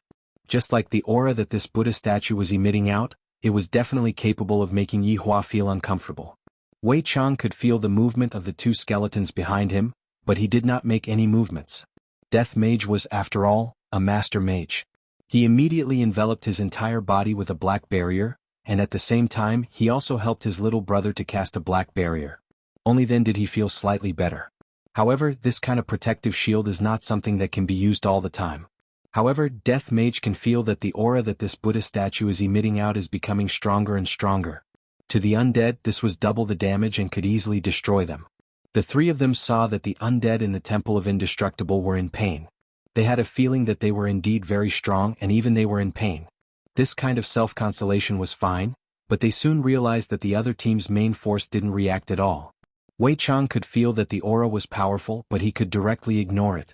Just like the aura that this Buddha statue was emitting out, it was definitely capable of making Yi Hua feel uncomfortable. Wei Chang could feel the movement of the two skeletons behind him, but he did not make any movements. Death Mage was, after all, a master mage. He immediately enveloped his entire body with a black barrier, and at the same time he also helped his little brother to cast a black barrier. Only then did he feel slightly better. However, this kind of protective shield is not something that can be used all the time. However, Death Mage can feel that the aura that this Buddha statue is emitting out is becoming stronger and stronger. To the undead, this was double the damage and could easily destroy them. The three of them saw that the undead in the Temple of Indestructible were in pain. They had a feeling that they were indeed very strong, and even they were in pain. This kind of self-consolation was fine, but they soon realized that the other team's main force didn't react at all. Wei Chang could feel that the aura was powerful, but he could directly ignore it.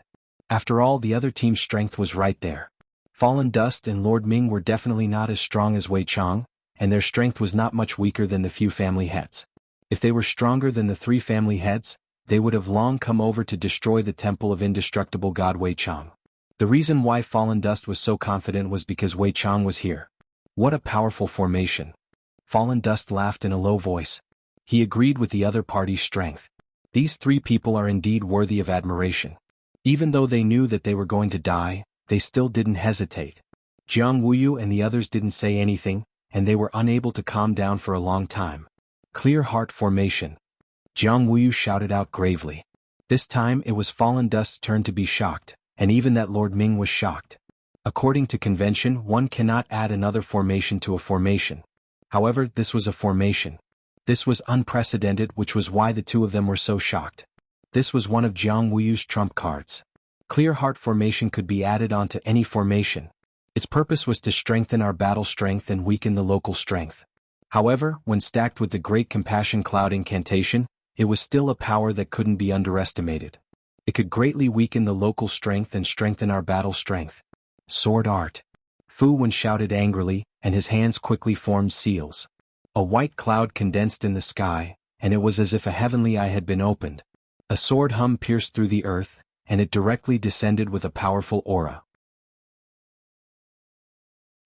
After all, the other team's strength was right there. Fallen Dust and Lord Ming were definitely not as strong as Wei Chang, and their strength was not much weaker than the few family heads. If they were stronger than the three family heads, they would have long come over to destroy the Temple of Indestructible God Wei Chang. The reason why Fallen Dust was so confident was because Wei Chang was here. What a powerful formation. Fallen Dust laughed in a low voice. He agreed with the other party's strength. These three people are indeed worthy of admiration. Even though they knew that they were going to die, they still didn't hesitate. Jiang Wuyu and the others didn't say anything, and they were unable to calm down for a long time. Clear Heart Formation. Jiang Wuyu shouted out gravely. This time it was Fallen Dust's turn to be shocked, and even that Lord Ming was shocked. According to convention, one cannot add another formation to a formation. However, this was a formation. This was unprecedented, which was why the two of them were so shocked. This was one of Jiang Wuyu's trump cards. Clear Heart Formation could be added onto any formation. Its purpose was to strengthen our battle strength and weaken the local strength. However, when stacked with the Great Compassion Cloud Incantation, it was still a power that couldn't be underestimated. It could greatly weaken the local strength and strengthen our battle strength. Sword Art. Fu Wen shouted angrily, and his hands quickly formed seals. A white cloud condensed in the sky, and it was as if a heavenly eye had been opened. A sword hum pierced through the earth, and it directly descended with a powerful aura.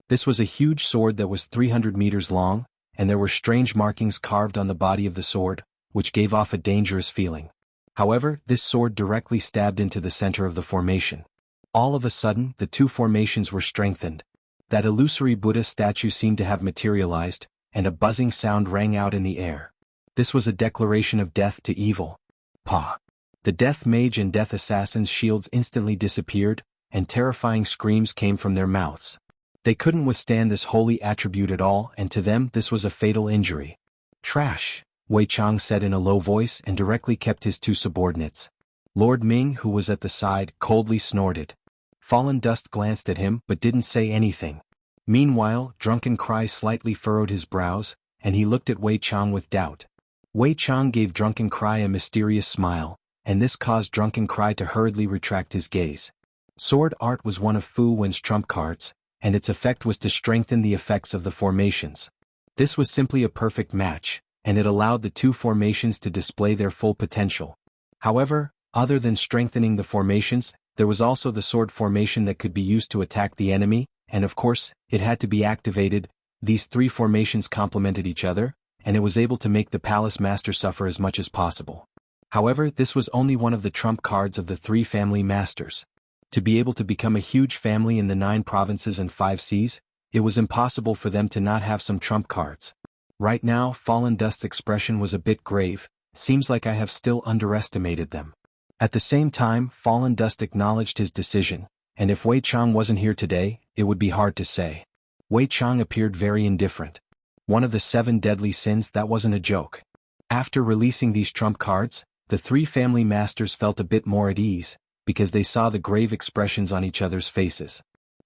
This was a huge sword that was 300 meters long, and there were strange markings carved on the body of the sword, which gave off a dangerous feeling. However, this sword directly stabbed into the center of the formation. All of a sudden, the two formations were strengthened. That illusory Buddha statue seemed to have materialized, and a buzzing sound rang out in the air. This was a declaration of death to evil. Pa! The Death Mage and Death Assassin's shields instantly disappeared, and terrifying screams came from their mouths. They couldn't withstand this holy attribute at all, and to them this was a fatal injury. Trash, Wei Chang said in a low voice and directly kept his two subordinates. Lord Ming, who was at the side, coldly snorted. Fallen Dust glanced at him but didn't say anything. Meanwhile, Drunken Cry slightly furrowed his brows, and he looked at Wei Chang with doubt. Wei Chang gave Drunken Cry a mysterious smile, and this caused Drunken Cry to hurriedly retract his gaze. Sword art was one of Fu Wen's trump cards, and its effect was to strengthen the effects of the formations. This was simply a perfect match, and it allowed the two formations to display their full potential. However, other than strengthening the formations, there was also the sword formation that could be used to attack the enemy, and of course, it had to be activated. These three formations complemented each other, and it was able to make the Palace Master suffer as much as possible. However, this was only one of the trump cards of the three family masters. To be able to become a huge family in the 9 provinces and 5 seas, it was impossible for them to not have some trump cards. Right now, Fallen Dust's expression was a bit grave. Seems like I have still underestimated them. At the same time, Fallen Dust acknowledged his decision, and if Wei Chang wasn't here today, it would be hard to say. Wei Chang appeared very indifferent. One of the 7 deadly sins, that wasn't a joke. After releasing these trump cards, the 3 family masters felt a bit more at ease, because they saw the grave expressions on each other's faces.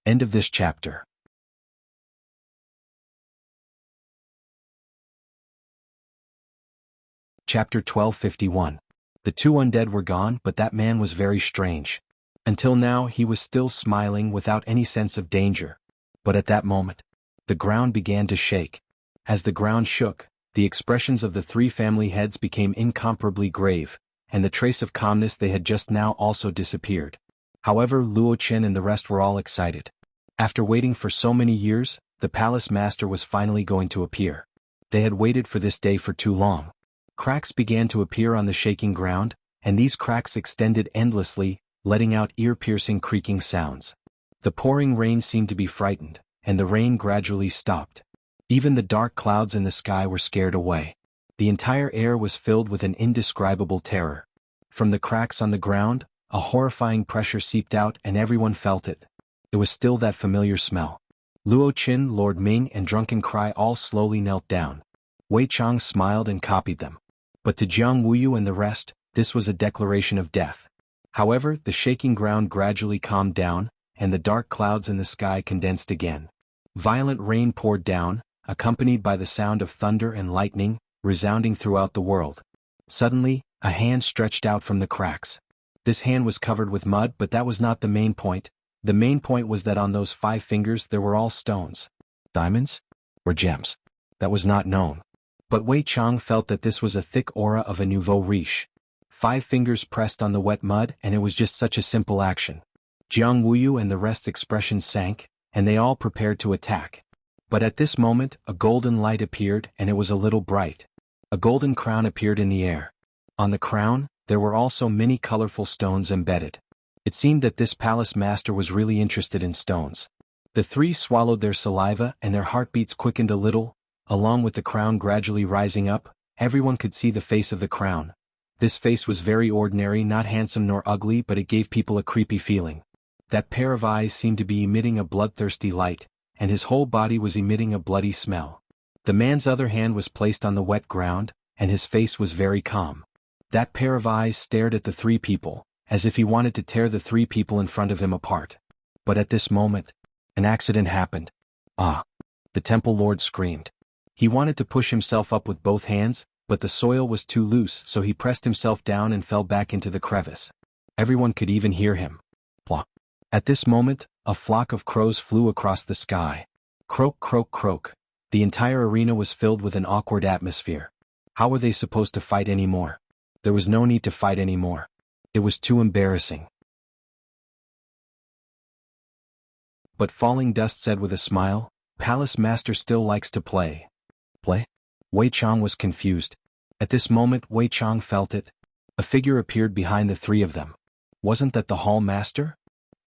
End of this chapter. Chapter 1251. The 2 undead were gone, but that man was very strange. Until now he was still smiling without any sense of danger. But at that moment, the ground began to shake. As the ground shook, the expressions of the 3 family heads became incomparably grave, and the trace of calmness they had just now also disappeared. However, Luo Chen and the rest were all excited. After waiting for so many years, the Palace Master was finally going to appear. They had waited for this day for too long. Cracks began to appear on the shaking ground, and these cracks extended endlessly, letting out ear-piercing creaking sounds. The pouring rain seemed to be frightened, and the rain gradually stopped. Even the dark clouds in the sky were scared away. The entire air was filled with an indescribable terror. From the cracks on the ground, a horrifying pressure seeped out and everyone felt it. It was still that familiar smell. Luo Qin, Lord Ming and Drunken Cry all slowly knelt down. Wei Chang smiled and copied them. But to Jiang Wuyu and the rest, this was a declaration of death. However, the shaking ground gradually calmed down, and the dark clouds in the sky condensed again. Violent rain poured down, accompanied by the sound of thunder and lightning, resounding throughout the world. Suddenly, a hand stretched out from the cracks. This hand was covered with mud, but that was not the main point. The main point was that on those 5 fingers there were all stones. Diamonds? Or gems? That was not known. But Wei Chang felt that this was a thick aura of a nouveau riche. 5 fingers pressed on the wet mud, and it was just such a simple action. Jiang Wuyu and the rest's expressions sank, and they all prepared to attack. But at this moment, a golden light appeared, and it was a little bright. A golden crown appeared in the air. On the crown, there were also many colorful stones embedded. It seemed that this palace master was really interested in stones. The 3 swallowed their saliva and their heartbeats quickened a little. Along with the crown gradually rising up, everyone could see the face of the crown. This face was very ordinary, not handsome nor ugly, but it gave people a creepy feeling. That pair of eyes seemed to be emitting a bloodthirsty light, and his whole body was emitting a bloody smell. The man's other hand was placed on the wet ground, and his face was very calm. That pair of eyes stared at the 3 people, as if he wanted to tear the 3 people in front of him apart. But at this moment, an accident happened. Ah! The Temple Lord screamed. He wanted to push himself up with both hands, but the soil was too loose, so he pressed himself down and fell back into the crevice. Everyone could even hear him. Plop. At this moment, a flock of crows flew across the sky. Croak, croak, croak. The entire arena was filled with an awkward atmosphere. How were they supposed to fight anymore? There was no need to fight anymore. It was too embarrassing. But Falling Dust said with a smile, "Palace Master still likes to play." Play? Wei Chang was confused. At this moment Wei Chang felt it. A figure appeared behind the 3 of them. Wasn't that the Hall Master?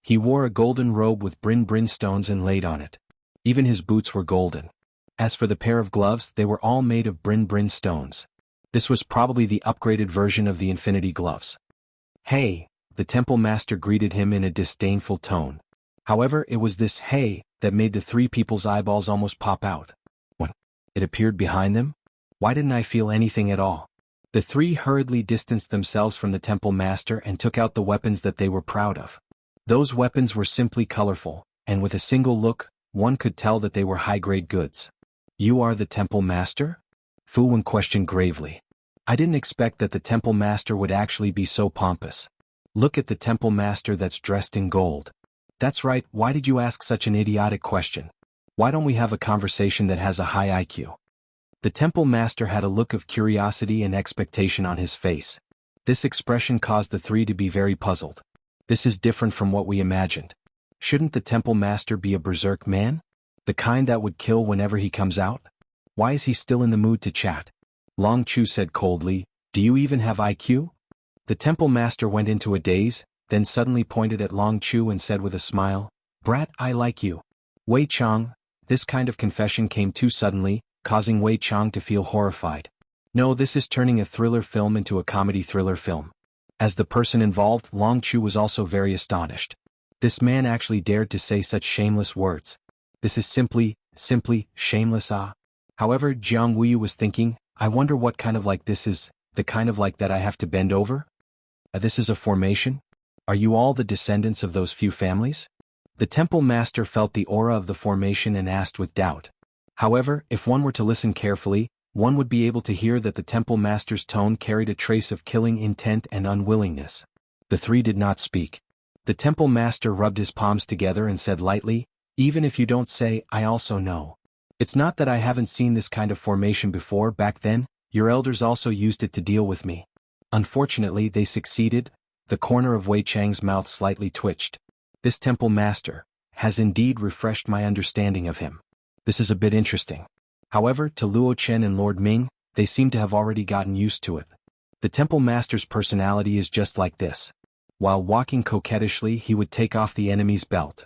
He wore a golden robe with brin stones inlaid on it. Even his boots were golden. As for the pair of gloves, they were all made of brin stones. This was probably the upgraded version of the Infinity Gloves. "Hey!" The Temple Master greeted him in a disdainful tone. However, it was this "hey" that made the 3 people's eyeballs almost pop out. When it appeared behind them? Why didn't I feel anything at all? The 3 hurriedly distanced themselves from the Temple Master and took out the weapons that they were proud of. Those weapons were simply colorful, and with a single look, one could tell that they were high-grade goods. You are the temple master? Fu Wen questioned gravely. I didn't expect that the temple master would actually be so pompous. Look at the temple master that's dressed in gold. That's right, why did you ask such an idiotic question? Why don't we have a conversation that has a high IQ? The temple master had a look of curiosity and expectation on his face. This expression caused the three to be very puzzled. This is different from what we imagined. Shouldn't the temple master be a berserk man? The kind that would kill whenever he comes out? Why is he still in the mood to chat? Long Chu said coldly, do you even have IQ? The temple master went into a daze, then suddenly pointed at Long Chu and said with a smile, Brat, I like you. Wei Chang. This kind of confession came too suddenly, causing Wei Chang to feel horrified. No, this is turning a thriller film into a comedy thriller film. As the person involved, Long Chu was also very astonished. This man actually dared to say such shameless words. This is simply shameless. However, Jiang Wuyu was thinking, I wonder what kind of like this is, the kind of like that I have to bend over? This is a formation? Are you all the descendants of those few families? The temple master felt the aura of the formation and asked with doubt. However, if one were to listen carefully, one would be able to hear that the temple master's tone carried a trace of killing intent and unwillingness. The three did not speak. The temple master rubbed his palms together and said lightly, even if you don't say, I also know. It's not that I haven't seen this kind of formation before. Back then, your elders also used it to deal with me. Unfortunately, they succeeded. The corner of Wei Chang's mouth slightly twitched. This temple master has indeed refreshed my understanding of him. This is a bit interesting. However, to Luo Chen and Lord Ming, they seem to have already gotten used to it. The temple master's personality is just like this. While walking coquettishly, he would take off the enemy's belt.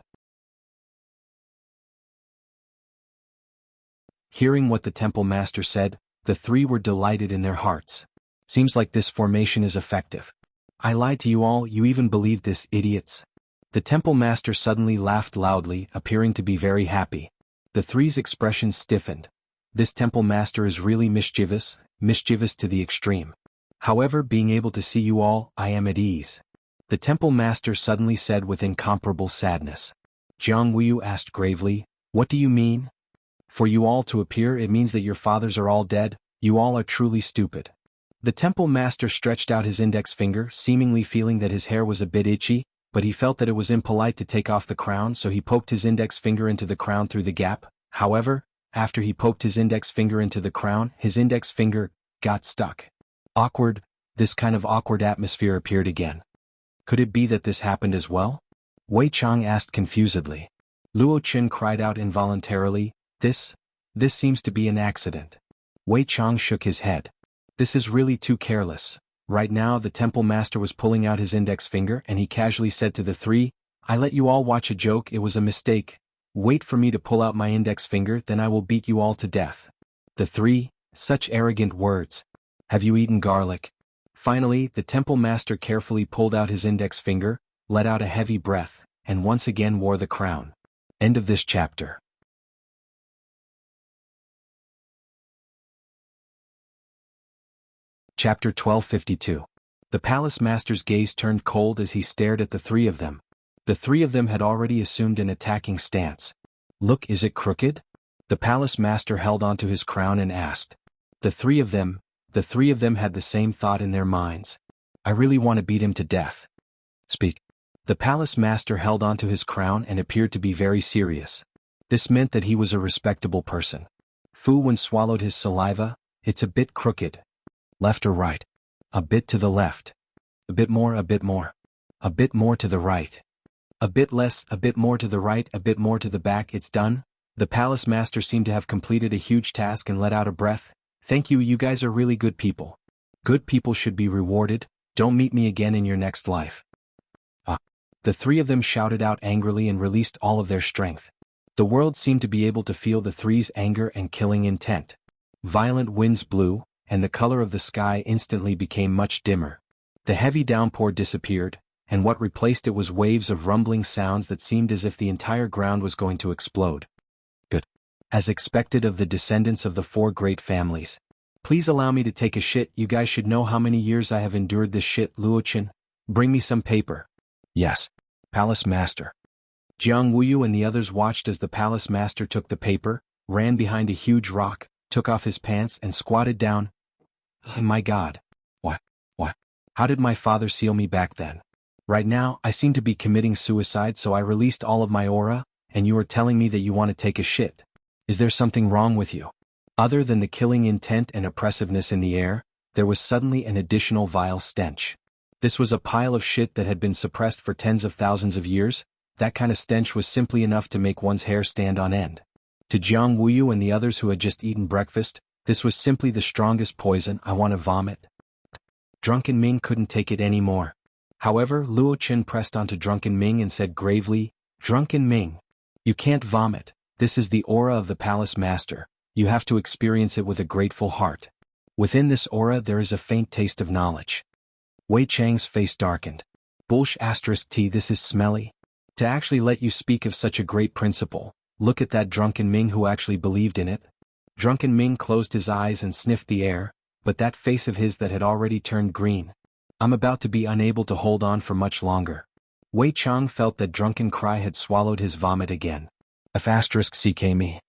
Hearing what the temple master said, the three were delighted in their hearts. Seems like this formation is effective. I lied to you all, you even believed this, idiots. The temple master suddenly laughed loudly, appearing to be very happy. The three's expressions stiffened. This temple master is really mischievous to the extreme. However, being able to see you all, I am at ease. The temple master suddenly said with incomparable sadness. Jiang Wuyu asked gravely, what do you mean? For you all to appear, it means that your fathers are all dead, you all are truly stupid. The temple master stretched out his index finger, seemingly feeling that his hair was a bit itchy, but he felt that it was impolite to take off the crown, so he poked his index finger into the crown through the gap. However, after he poked his index finger into the crown, his index finger got stuck. Awkward. This kind of awkward atmosphere appeared again. Could it be that this happened as well? Wei Chang asked confusedly. Luo Chen cried out involuntarily, This seems to be an accident. Wei Chang shook his head. This is really too careless. Right now the temple master was pulling out his index finger and he casually said to the three, I let you all watch a joke, it was a mistake. Wait for me to pull out my index finger, then I will beat you all to death. The three, such arrogant words. Have you eaten garlic? Finally, the temple master carefully pulled out his index finger, let out a heavy breath, and once again wore the crown. End of this chapter. Chapter 1252. The palace master's gaze turned cold as he stared at the three of them. The three of them had already assumed an attacking stance. Look, is it crooked? The palace master held onto his crown and asked. The three of them had the same thought in their minds. I really want to beat him to death. Speak. The palace master held onto his crown and appeared to be very serious. This meant that he was a respectable person. Fu Wen swallowed his saliva. It's a bit crooked. Left or right? A bit to the left. A bit more, a bit more. A bit more to the right. A bit less, a bit more to the right, a bit more to the back. It's done. The palace master seemed to have completed a huge task and let out a breath. Thank you, you guys are really good people. Good people should be rewarded. Don't meet me again in your next life. The three of them shouted out angrily and released all of their strength. The world seemed to be able to feel the three's anger and killing intent. Violent winds blew, and the color of the sky instantly became much dimmer. The heavy downpour disappeared, and what replaced it was waves of rumbling sounds that seemed as if the entire ground was going to explode. Good. As expected of the descendants of the four great families. Please allow me to take a shit, you guys should know how many years I have endured this shit. Luo Chen, bring me some paper. Yes. Palace master. Jiang Wuyu and the others watched as the palace master took the paper, ran behind a huge rock, took off his pants and squatted down. Oh my God. What? How did my father seal me back then? Right now, I seem to be committing suicide, so I released all of my aura, and you are telling me that you want to take a shit. Is there something wrong with you? Other than the killing intent and oppressiveness in the air, there was suddenly an additional vile stench. This was a pile of shit that had been suppressed for tens of thousands of years. That kind of stench was simply enough to make one's hair stand on end. To Jiang Wuyu and the others who had just eaten breakfast, this was simply the strongest poison. I want to vomit. Drunken Ming couldn't take it anymore. However, Luo Qin pressed onto Drunken Ming and said gravely, "Drunken Ming, you can't vomit. This is the aura of the palace master. You have to experience it with a grateful heart. Within this aura there is a faint taste of knowledge." Wei Chang's face darkened. T, this is smelly. To actually let you speak of such a great principle, look at that Drunken Ming who actually believed in it. Drunken Ming closed his eyes and sniffed the air, but that face of his that had already turned green. I'm about to be unable to hold on for much longer. Wei Chang felt that Drunken Cry had swallowed his vomit again. CK me.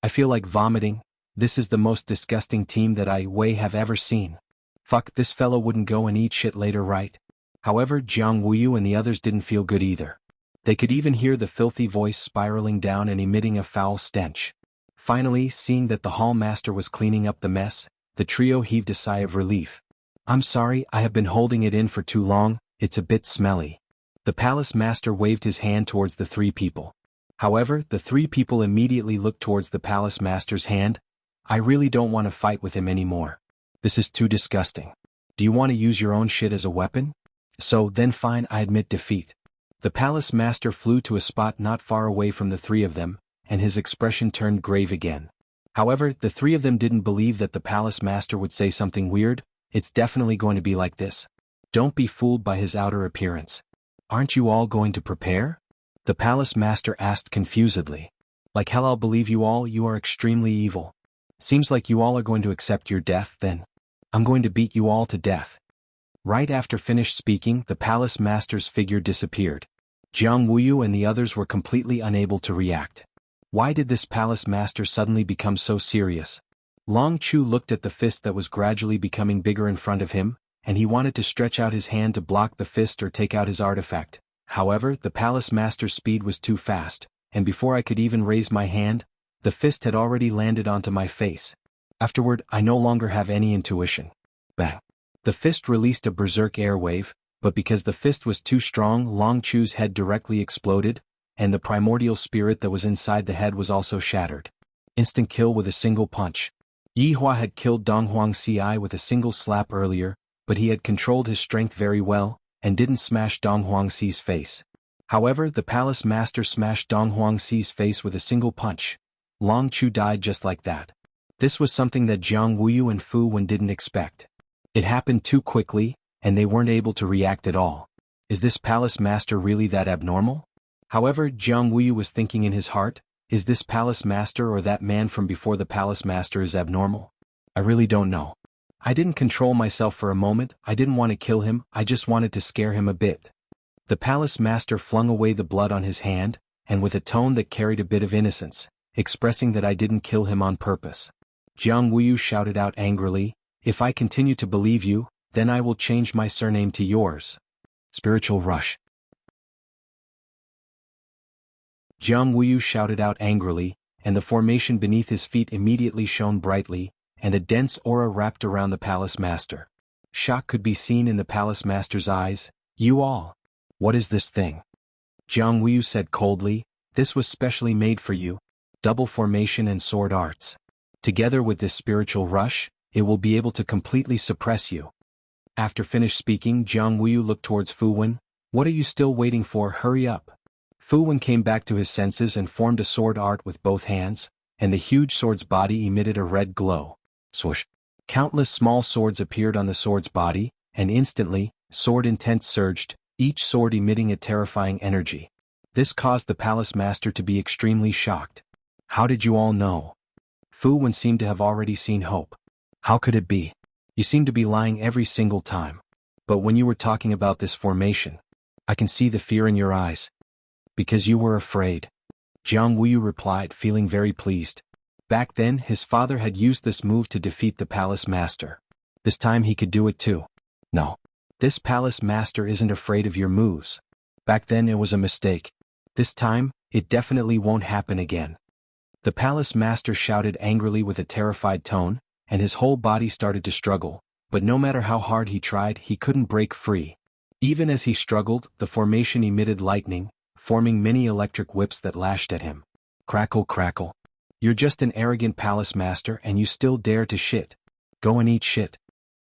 I feel like vomiting. This is the most disgusting team that I have ever seen. Fuck, this fellow wouldn't go and eat shit later, right? However, Jiang Wuyu and the others didn't feel good either. They could even hear the filthy voice spiraling down and emitting a foul stench. Finally, seeing that the hall master was cleaning up the mess, the trio heaved a sigh of relief. I'm sorry, I have been holding it in for too long, it's a bit smelly. The palace master waved his hand towards the three people. However, the three people immediately looked towards the palace master's hand. I really don't want to fight with him anymore. This is too disgusting. Do you want to use your own shit as a weapon? So, then fine, I admit defeat. The palace master flew to a spot not far away from the three of them, and his expression turned grave again. However, the three of them didn't believe that the palace master would say something weird. It's definitely going to be like this. Don't be fooled by his outer appearance. Aren't you all going to prepare? The palace master asked confusedly. Like hell, I'll believe you all, you are extremely evil. Seems like you all are going to accept your death then. I'm going to beat you all to death. Right after finished speaking, the palace master's figure disappeared. Jiang Wuyu and the others were completely unable to react. Why did this palace master suddenly become so serious? Long Chu looked at the fist that was gradually becoming bigger in front of him, and he wanted to stretch out his hand to block the fist or take out his artifact. However, the palace master's speed was too fast, and before I could even raise my hand, the fist had already landed onto my face. Afterward, I no longer have any intuition. Bang. The fist released a berserk airwave, but because the fist was too strong, Long Chu's head directly exploded, and the primordial spirit that was inside the head was also shattered. Instant kill with a single punch. Yi Hua had killed Donghuang Ci with a single slap earlier, but he had controlled his strength very well, and didn't smash Donghuang Ci's face. However, the palace master smashed Donghuang Ci's face with a single punch. Long Chu died just like that. This was something that Jiang Wuyu and Fu Wen didn't expect. It happened too quickly, and they weren't able to react at all. Is this palace master really that abnormal? However, Jiang Wuyu was thinking in his heart, is this palace master or that man from before the palace master is abnormal? I really don't know. I didn't control myself for a moment, I didn't want to kill him, I just wanted to scare him a bit. The palace master flung away the blood on his hand, and with a tone that carried a bit of innocence, expressing that I didn't kill him on purpose. Jiang Wuyu shouted out angrily, if I continue to believe you, then I will change my surname to yours. Spiritual rush. Jiang Wuyu shouted out angrily, and the formation beneath his feet immediately shone brightly, and a dense aura wrapped around the palace master. Shock could be seen in the palace master's eyes. You all. What is this thing? Jiang Wuyu said coldly, this was specially made for you. Double formation and sword arts. Together with this spiritual rush, it will be able to completely suppress you. After finished speaking, Jiang Wuyu looked towards Fu Wen. What are you still waiting for? Hurry up. Fu Wen came back to his senses and formed a sword art with both hands, and the huge sword's body emitted a red glow. Swoosh. Countless small swords appeared on the sword's body, and instantly, sword intent surged, each sword emitting a terrifying energy. This caused the palace master to be extremely shocked. How did you all know? Fu Wen seemed to have already seen hope. How could it be? You seem to be lying every single time. But when you were talking about this formation, I can see the fear in your eyes. Because you were afraid. Jiang Wuyu replied, feeling very pleased. Back then, his father had used this move to defeat the palace master. This time he could do it too. No. This palace master isn't afraid of your moves. Back then it was a mistake. This time, it definitely won't happen again. The palace master shouted angrily with a terrified tone, and his whole body started to struggle, but no matter how hard he tried, he couldn't break free. Even as he struggled, the formation emitted lightning, forming many electric whips that lashed at him. Crackle, crackle. You're just an arrogant palace master and you still dare to shit. Go and eat shit.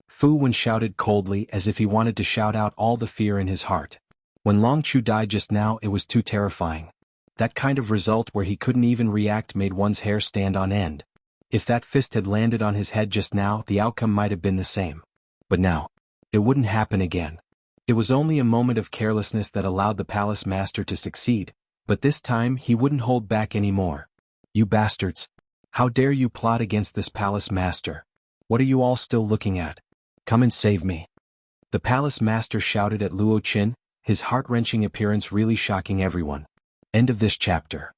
Fu Wen shouted coldly as if he wanted to shout out all the fear in his heart. When Long Chu died just now, it was too terrifying. That kind of result where he couldn't even react made one's hair stand on end. If that fist had landed on his head just now, the outcome might have been the same. But now, it wouldn't happen again. It was only a moment of carelessness that allowed the palace master to succeed, but this time he wouldn't hold back anymore. You bastards! How dare you plot against this palace master? What are you all still looking at? Come and save me. The palace master shouted at Luo Qin, his heart-wrenching appearance really shocking everyone. End of this chapter.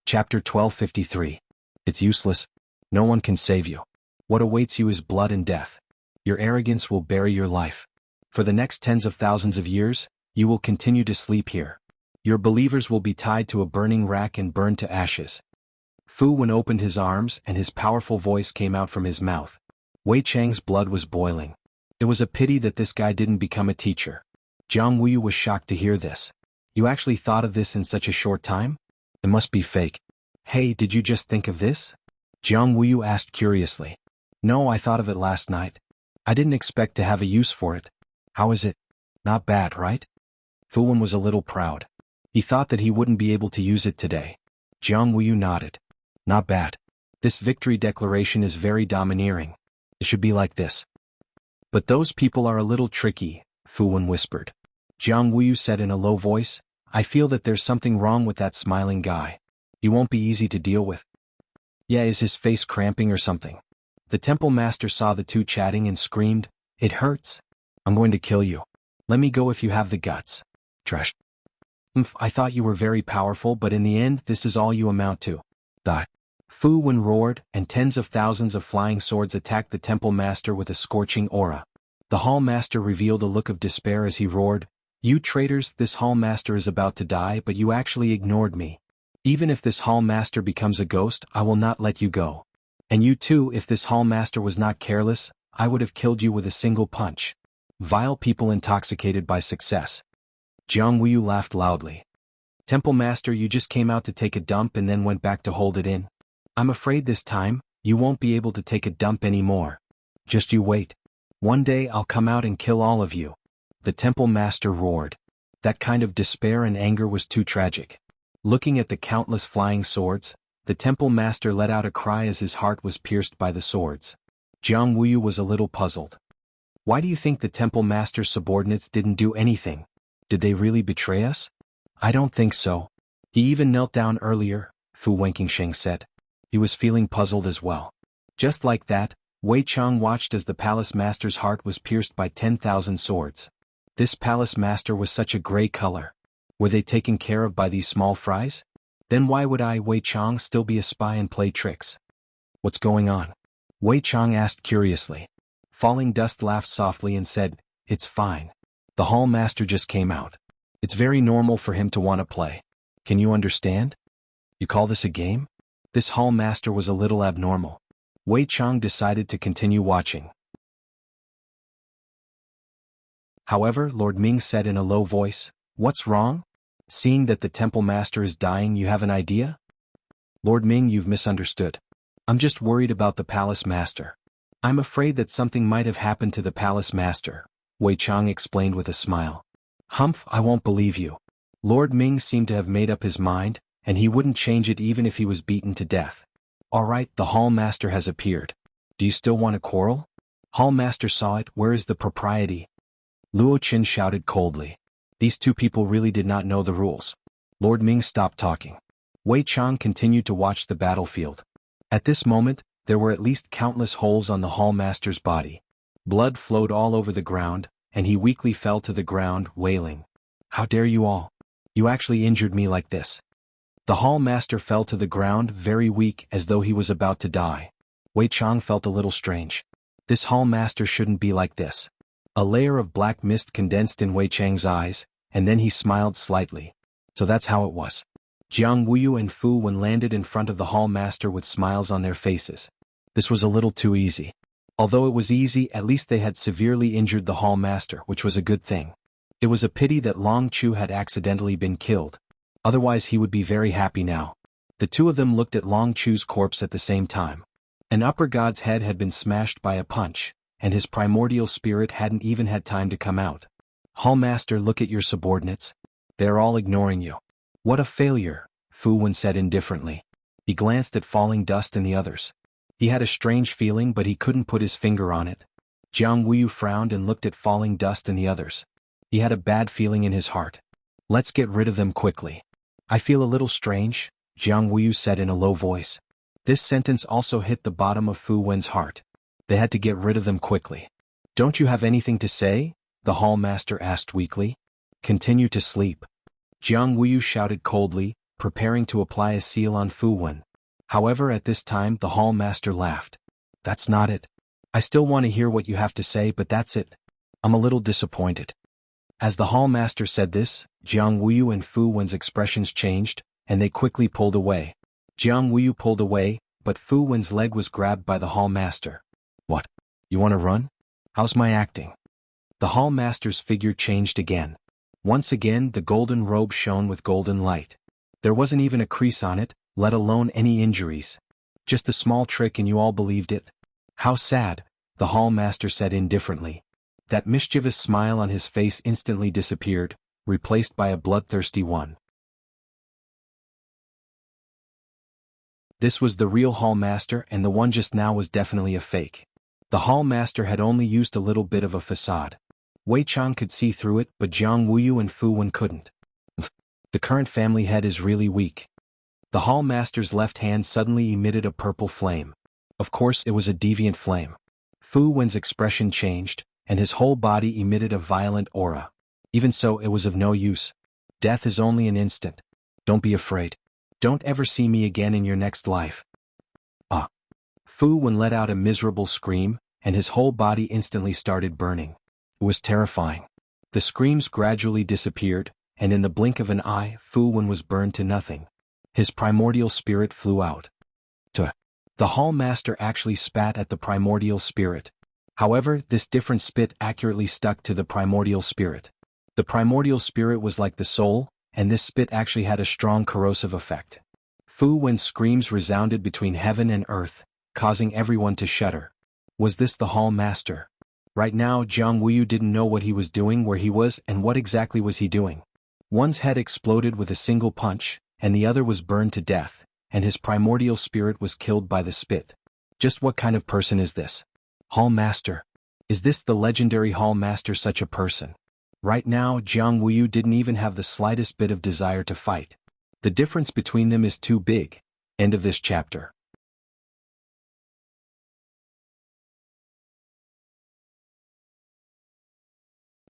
Chapter 1253. It's useless. No one can save you. What awaits you is blood and death. Your arrogance will bury your life. For the next tens of thousands of years, you will continue to sleep here. Your believers will be tied to a burning rack and burned to ashes. Fu Wen opened his arms and his powerful voice came out from his mouth. Wei Chang's blood was boiling. It was a pity that this guy didn't become a teacher. Jiang Wuyu was shocked to hear this. You actually thought of this in such a short time? It must be fake. Hey, did you just think of this? Jiang Wuyu asked curiously. No, I thought of it last night. I didn't expect to have a use for it. How is it? Not bad, right? Fu Wen was a little proud. He thought that he wouldn't be able to use it today. Jiang Wuyu nodded. Not bad. This victory declaration is very domineering. It should be like this. But those people are a little tricky, Fu Wen whispered. Jiang Wuyu said in a low voice, I feel that there's something wrong with that smiling guy. He won't be easy to deal with. Yeah, is his face cramping or something? The temple master saw the two chatting and screamed, It hurts. I'm going to kill you. Let me go if you have the guts. Trash. I thought you were very powerful, but in the end this is all you amount to. Fu Wen roared, and tens of thousands of flying swords attacked the temple master with a scorching aura. The hall master revealed a look of despair as he roared, You traitors, this hall master is about to die, but you actually ignored me. Even if this hall master becomes a ghost, I will not let you go. And you too, if this hall master was not careless, I would have killed you with a single punch. Vile people intoxicated by success. Jiang Wuyu laughed loudly. Temple master, you just came out to take a dump and then went back to hold it in. I'm afraid this time, you won't be able to take a dump anymore. Just you wait. One day I'll come out and kill all of you. The temple master roared. That kind of despair and anger was too tragic. Looking at the countless flying swords, the temple master let out a cry as his heart was pierced by the swords. Jiang Wuyu was a little puzzled. Why do you think the temple master's subordinates didn't do anything? Did they really betray us? I don't think so. He even knelt down earlier, Fu Wenqingsheng said. He was feeling puzzled as well. Just like that, Wei Chang watched as the palace master's heart was pierced by 10,000 swords. This palace master was such a gray color. Were they taken care of by these small fries? Then why would Wei Chang, still be a spy and play tricks? What's going on? Wei Chang asked curiously. Falling Dust laughed softly and said, It's fine. The hall master just came out. It's very normal for him to want to play. Can you understand? You call this a game? This hall master was a little abnormal. Wei Chang decided to continue watching. However, Lord Ming said in a low voice, What's wrong? Seeing that the temple master is dying, you have an idea? Lord Ming, you've misunderstood. I'm just worried about the palace master. I'm afraid that something might have happened to the palace master, Wei Chang explained with a smile. Humph, I won't believe you. Lord Ming seemed to have made up his mind, and he wouldn't change it even if he was beaten to death. All right, the hall master has appeared. Do you still want to quarrel? Hall master saw it, where is the propriety? Luo Qin shouted coldly. These two people really did not know the rules. Lord Ming stopped talking. Wei Chang continued to watch the battlefield. At this moment, There were at least countless holes on the hall master's body. Blood flowed all over the ground, and he weakly fell to the ground, wailing. "How dare you all? You actually injured me like this." The hall master fell to the ground very weak, as though he was about to die. Wei Chang felt a little strange. This hall master shouldn't be like this. A layer of black mist condensed in Wei Chang's eyes, and then he smiled slightly. So that's how it was. Jiang Wuyu and Fu Wen landed in front of the hall master with smiles on their faces. This was a little too easy. Although it was easy, at least they had severely injured the hall master, which was a good thing. It was a pity that Long Chu had accidentally been killed. Otherwise he would be very happy now. The two of them looked at Long Chu's corpse at the same time. An upper god's head had been smashed by a punch, and his primordial spirit hadn't even had time to come out. "Hall master, look at your subordinates. They are all ignoring you." "What a failure," Fu Wen said indifferently. He glanced at falling dust and the others. He had a strange feeling, but he couldn't put his finger on it. Jiang Wuyu frowned and looked at falling dust and the others. He had a bad feeling in his heart. "Let's get rid of them quickly." "I feel a little strange," Jiang Wuyu said in a low voice. This sentence also hit the bottom of Fu Wen's heart. They had to get rid of them quickly. "Don't you have anything to say?" the hall master asked weakly. "Continue to sleep," Jiang Wuyu shouted coldly, preparing to apply a seal on Fu Wen. However, at this time the hall master laughed. "That's not it. I still want to hear what you have to say, but that's it. I'm a little disappointed." As the hall master said this, Jiang Wuyu and Fu Wen's expressions changed, and they quickly pulled away. Jiang Wuyu pulled away, but Fu Wen's leg was grabbed by the hall master. "What? You want to run? How's my acting?" The hall master's figure changed again. Once again the golden robe shone with golden light. There wasn't even a crease on it, let alone any injuries. "Just a small trick and you all believed it? How sad," the hall master said indifferently. That mischievous smile on his face instantly disappeared, replaced by a bloodthirsty one. This was the real hall master, and the one just now was definitely a fake. The hall master had only used a little bit of a facade. Wei Chang could see through it, but Jiang Wuyu and Fu Wen couldn't. The current family head is really weak. The hall master's left hand suddenly emitted a purple flame. Of course it was a deviant flame. Fu Wen's expression changed, and his whole body emitted a violent aura. Even so, it was of no use. "Death is only an instant. Don't be afraid. Don't ever see me again in your next life." Ah! Fu Wen let out a miserable scream, and his whole body instantly started burning. It was terrifying. The screams gradually disappeared, and in the blink of an eye Fu Wen was burned to nothing. His primordial spirit flew out. The hall master actually spat at the primordial spirit. However, this different spit accurately stuck to the primordial spirit. The primordial spirit was like the soul, and this spit actually had a strong corrosive effect. Fu Wen's screams resounded between heaven and earth, causing everyone to shudder. Was this the hall master? Right now Jiang Wuyu didn't know what he was doing, where he was, and what exactly was he doing. One's head exploded with a single punch, and the other was burned to death, and his primordial spirit was killed by the spit. Just what kind of person is this? Hall master? Is this the legendary hall master, such a person? Right now Jiang Wuyu didn't even have the slightest bit of desire to fight. The difference between them is too big. End of this chapter.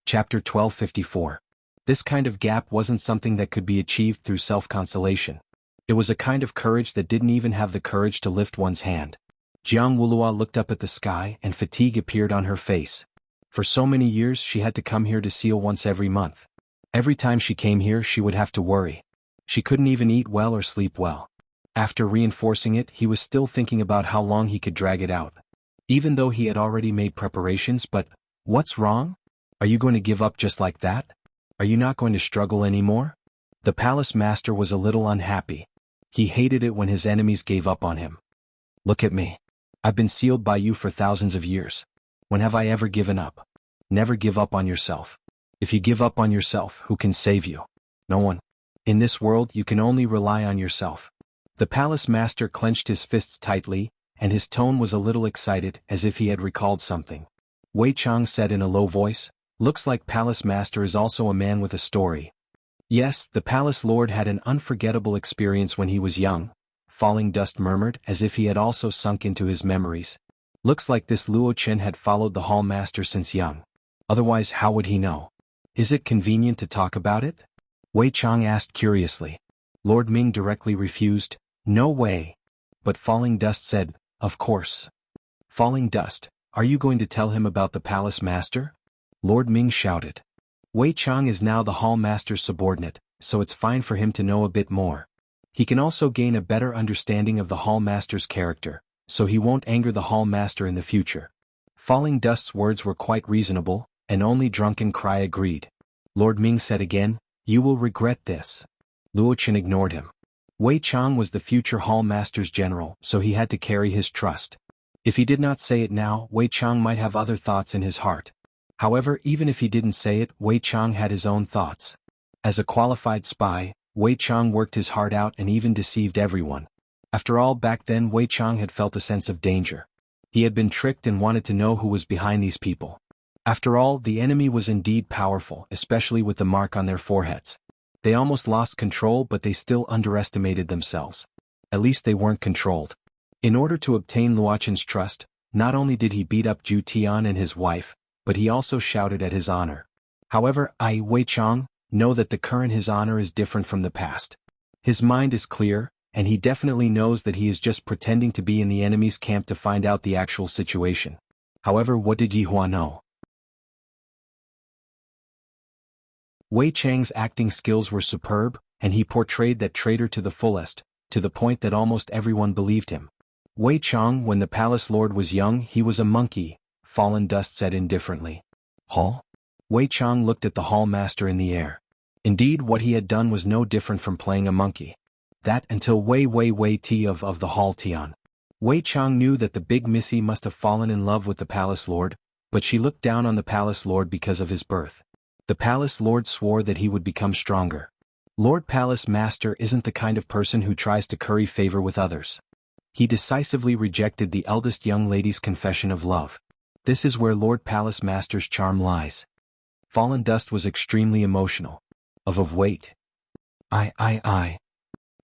Chapter 1254. This kind of gap wasn't something that could be achieved through self-consolation. It was a kind of courage that didn't even have the courage to lift one's hand. Jiang Wulua looked up at the sky, and fatigue appeared on her face. For so many years she had to come here to seal once every month. Every time she came here she would have to worry. She couldn't even eat well or sleep well. After reinforcing it, he was still thinking about how long he could drag it out. Even though he had already made preparations, but what's wrong? Are you going to give up just like that? Are you not going to struggle anymore? The palace master was a little unhappy. He hated it when his enemies gave up on him. Look at me. I've been sealed by you for thousands of years. When have I ever given up? Never give up on yourself. If you give up on yourself, who can save you? No one. In this world you can only rely on yourself. The palace master clenched his fists tightly, and his tone was a little excited, as if he had recalled something. Wei Chang said in a low voice, "Looks like palace master is also a man with a story." Yes, the palace lord had an unforgettable experience when he was young. Falling Dust murmured as if he had also sunk into his memories. Looks like this Luo Chen had followed the hall master since young. Otherwise how would he know? Is it convenient to talk about it? Wei Chang asked curiously. Lord Ming directly refused, no way. But Falling Dust said, of course. Falling Dust, are you going to tell him about the palace master? Lord Ming shouted. Wei Chang is now the hall master's subordinate, so it's fine for him to know a bit more. He can also gain a better understanding of the hall master's character, so he won't anger the hall master in the future. Falling Dust's words were quite reasonable, and only Drunken Cry agreed. Lord Ming said again, you will regret this. Luo Chen ignored him. Wei Chang was the future hall master's general, so he had to carry his trust. If he did not say it now, Wei Chang might have other thoughts in his heart. However, even if he didn't say it, Wei Chang had his own thoughts. As a qualified spy, Wei Chang worked his heart out and even deceived everyone. After all, back then Wei Chang had felt a sense of danger. He had been tricked and wanted to know who was behind these people. After all, the enemy was indeed powerful, especially with the mark on their foreheads. They almost lost control, but they still underestimated themselves. At least they weren't controlled. In order to obtain Luochen's trust, not only did he beat up Zhu Tian and his wife, but he also shouted at his honor. However, I, Wei Chang, know that the current his honor is different from the past. His mind is clear, and he definitely knows that he is just pretending to be in the enemy's camp to find out the actual situation. However, what did Yihua know? Wei Chang's acting skills were superb, and he portrayed that traitor to the fullest, to the point that almost everyone believed him. Wei Chang, when the palace lord was young, he was a monkey, Fallen Dust said indifferently. Hall? Wei Chang looked at the hall master in the air. Indeed, what he had done was no different from playing a monkey. That until Wei Ti of the Hall Tian. Wei Chang knew that the big Missy must have fallen in love with the palace lord, but she looked down on the palace lord because of his birth. The palace lord swore that he would become stronger. Lord Palace Master isn't the kind of person who tries to curry favor with others. He decisively rejected the eldest young lady's confession of love. This is where Lord Palace Master's charm lies. Fallen Dust was extremely emotional. Wait.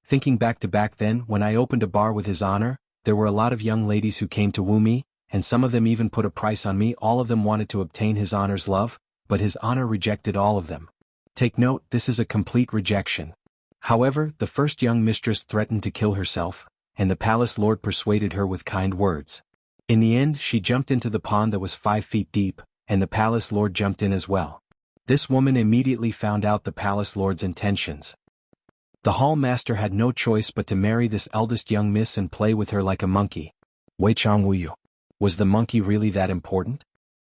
Thinking back to back then, when I opened a bar with his honor, there were a lot of young ladies who came to woo me, and some of them even put a price on me. All of them wanted to obtain his honor's love, but his honor rejected all of them. Take note, this is a complete rejection. However, the first young mistress threatened to kill herself, and the palace lord persuaded her with kind words. In the end, she jumped into the pond that was 5 feet deep, and the palace lord jumped in as well. This woman immediately found out the palace lord's intentions. The hall master had no choice but to marry this eldest young miss and play with her like a monkey. Wei Chang Wuyu. Was the monkey really that important?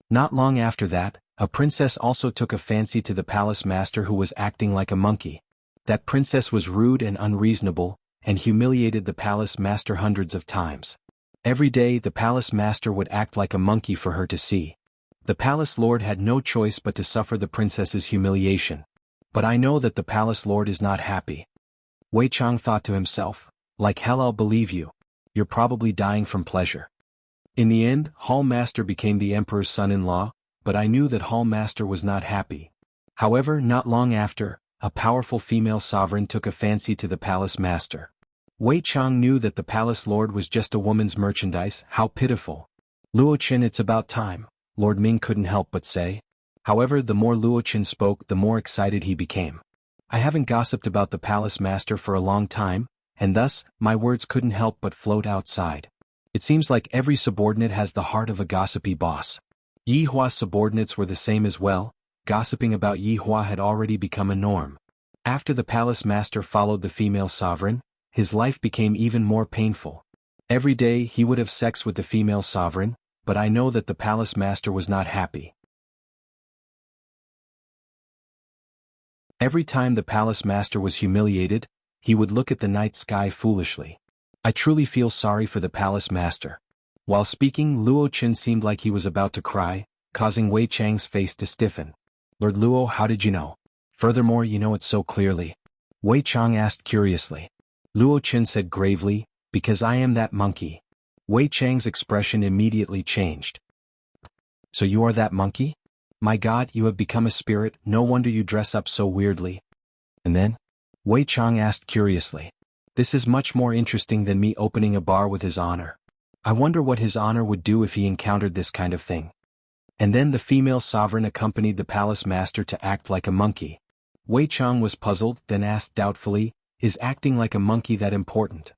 Not long after that, a princess also took a fancy to the palace master who was acting like a monkey. That princess was rude and unreasonable, and humiliated the palace master hundreds of times. Every day the palace master would act like a monkey for her to see. The palace lord had no choice but to suffer the princess's humiliation. But I know that the palace lord is not happy. Wei Chang thought to himself, like hell I'll believe you. You're probably dying from pleasure. In the end, Hall Master became the emperor's son-in-law, but I knew that Hall Master was not happy. However, not long after, a powerful female sovereign took a fancy to the palace master. Wei Chang knew that the palace lord was just a woman's merchandise. How pitiful. Luo Chen, it's about time, Lord Ming couldn't help but say. However, the more Luo Chen spoke, the more excited he became. I haven't gossiped about the palace master for a long time, and thus, my words couldn't help but float outside. It seems like every subordinate has the heart of a gossipy boss. Yi Hua's subordinates were the same as well. Gossiping about Yi Hua had already become a norm. After the palace master followed the female sovereign, his life became even more painful. Every day he would have sex with the female sovereign, but I know that the palace master was not happy. Every time the palace master was humiliated, he would look at the night sky foolishly. I truly feel sorry for the palace master. While speaking, Luo Chen seemed like he was about to cry, causing Wei Chang's face to stiffen. Lord Luo, how did you know? Furthermore, you know it so clearly. Wei Chang asked curiously. Luo Chen said gravely, because I am that monkey. Wei Chang's expression immediately changed. So you are that monkey? My God, you have become a spirit, no wonder you dress up so weirdly. And then? Wei Chang asked curiously. This is much more interesting than me opening a bar with his honor. I wonder what his honor would do if he encountered this kind of thing. And then the female sovereign accompanied the palace master to act like a monkey. Wei Chang was puzzled, then asked doubtfully, "Is acting like a monkey that important?"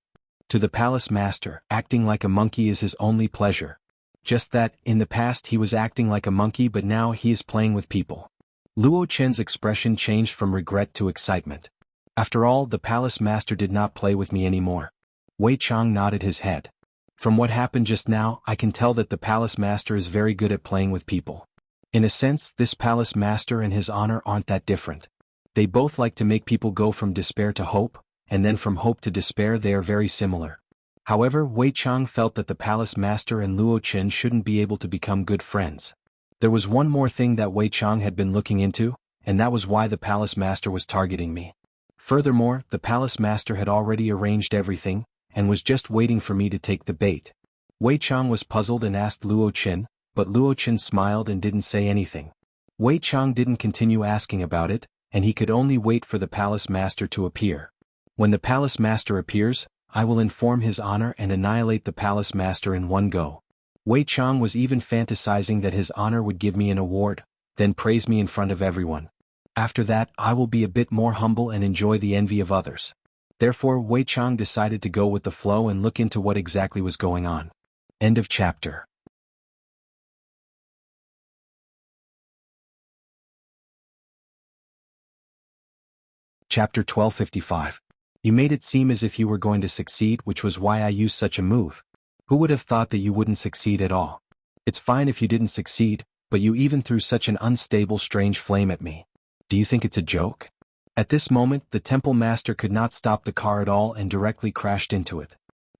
To the palace master, acting like a monkey is his only pleasure. Just that, in the past he was acting like a monkey but now he is playing with people. Luo Chen's expression changed from regret to excitement. After all, the palace master did not play with me anymore. Wei Chang nodded his head. From what happened just now, I can tell that the palace master is very good at playing with people. In a sense, this palace master and his honor aren't that different. They both like to make people go from despair to hope, and then from hope to despair. They are very similar. However, Wei Chang felt that the palace master and Luo Chen shouldn't be able to become good friends. There was one more thing that Wei Chang had been looking into, and that was why the palace master was targeting me. Furthermore, the palace master had already arranged everything, and was just waiting for me to take the bait. Wei Chang was puzzled and asked Luo Chen, but Luo Chen smiled and didn't say anything. Wei Chang didn't continue asking about it, and he could only wait for the palace master to appear. When the palace master appears, I will inform his honor and annihilate the palace master in one go. Wei Chang was even fantasizing that his honor would give me an award, then praise me in front of everyone. After that, I will be a bit more humble and enjoy the envy of others. Therefore, Wei Chang decided to go with the flow and look into what exactly was going on. End of chapter. Chapter 1255. You made it seem as if you were going to succeed, which was why I used such a move. Who would have thought that you wouldn't succeed at all? It's fine if you didn't succeed, but you even threw such an unstable, strange flame at me. Do you think it's a joke? At this moment, the temple master could not stop the car at all and directly crashed into it.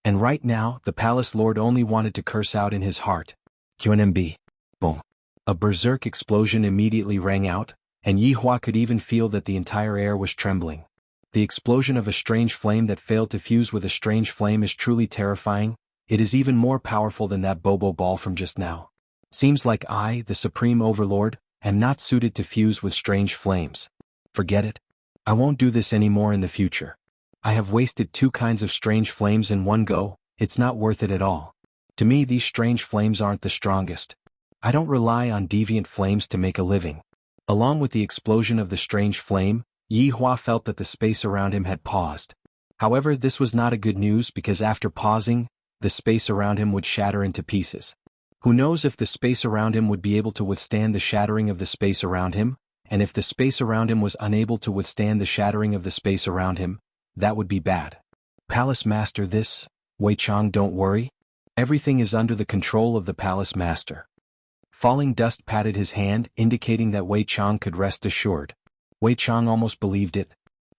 And right now, the palace lord only wanted to curse out in his heart. QNMB. Boom. A berserk explosion immediately rang out, and Yi Hua could even feel that the entire air was trembling. The explosion of a strange flame that failed to fuse with a strange flame is truly terrifying. It is even more powerful than that Bobo ball from just now. Seems like I, the Supreme Overlord, am not suited to fuse with strange flames. Forget it. I won't do this anymore in the future. I have wasted two kinds of strange flames in one go. It's not worth it at all. To me, these strange flames aren't the strongest. I don't rely on deviant flames to make a living. Along with the explosion of the strange flame, Yi Hua felt that the space around him had paused. However, this was not a good news because after pausing, the space around him would shatter into pieces. Who knows if the space around him would be able to withstand the shattering of the space around him, and if the space around him was unable to withstand the shattering of the space around him, that would be bad. Palace Master this, Wei Chang, don't worry. Everything is under the control of the Palace Master. Falling Dust patted his hand, indicating that Wei Chang could rest assured. Wei Chang almost believed it.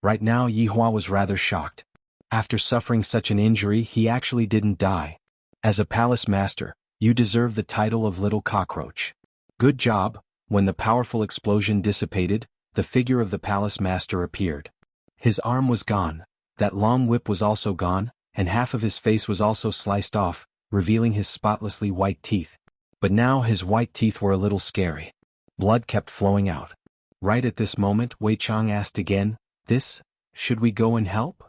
Right now Yi Hua was rather shocked. After suffering such an injury, he actually didn't die. As a Palace Master, you deserve the title of Little Cockroach. Good job. When the powerful explosion dissipated, the figure of the Palace Master appeared. His arm was gone, that long whip was also gone, and half of his face was also sliced off, revealing his spotlessly white teeth. But now his white teeth were a little scary. Blood kept flowing out. Right at this moment, Wei Chang asked again, should we go and help?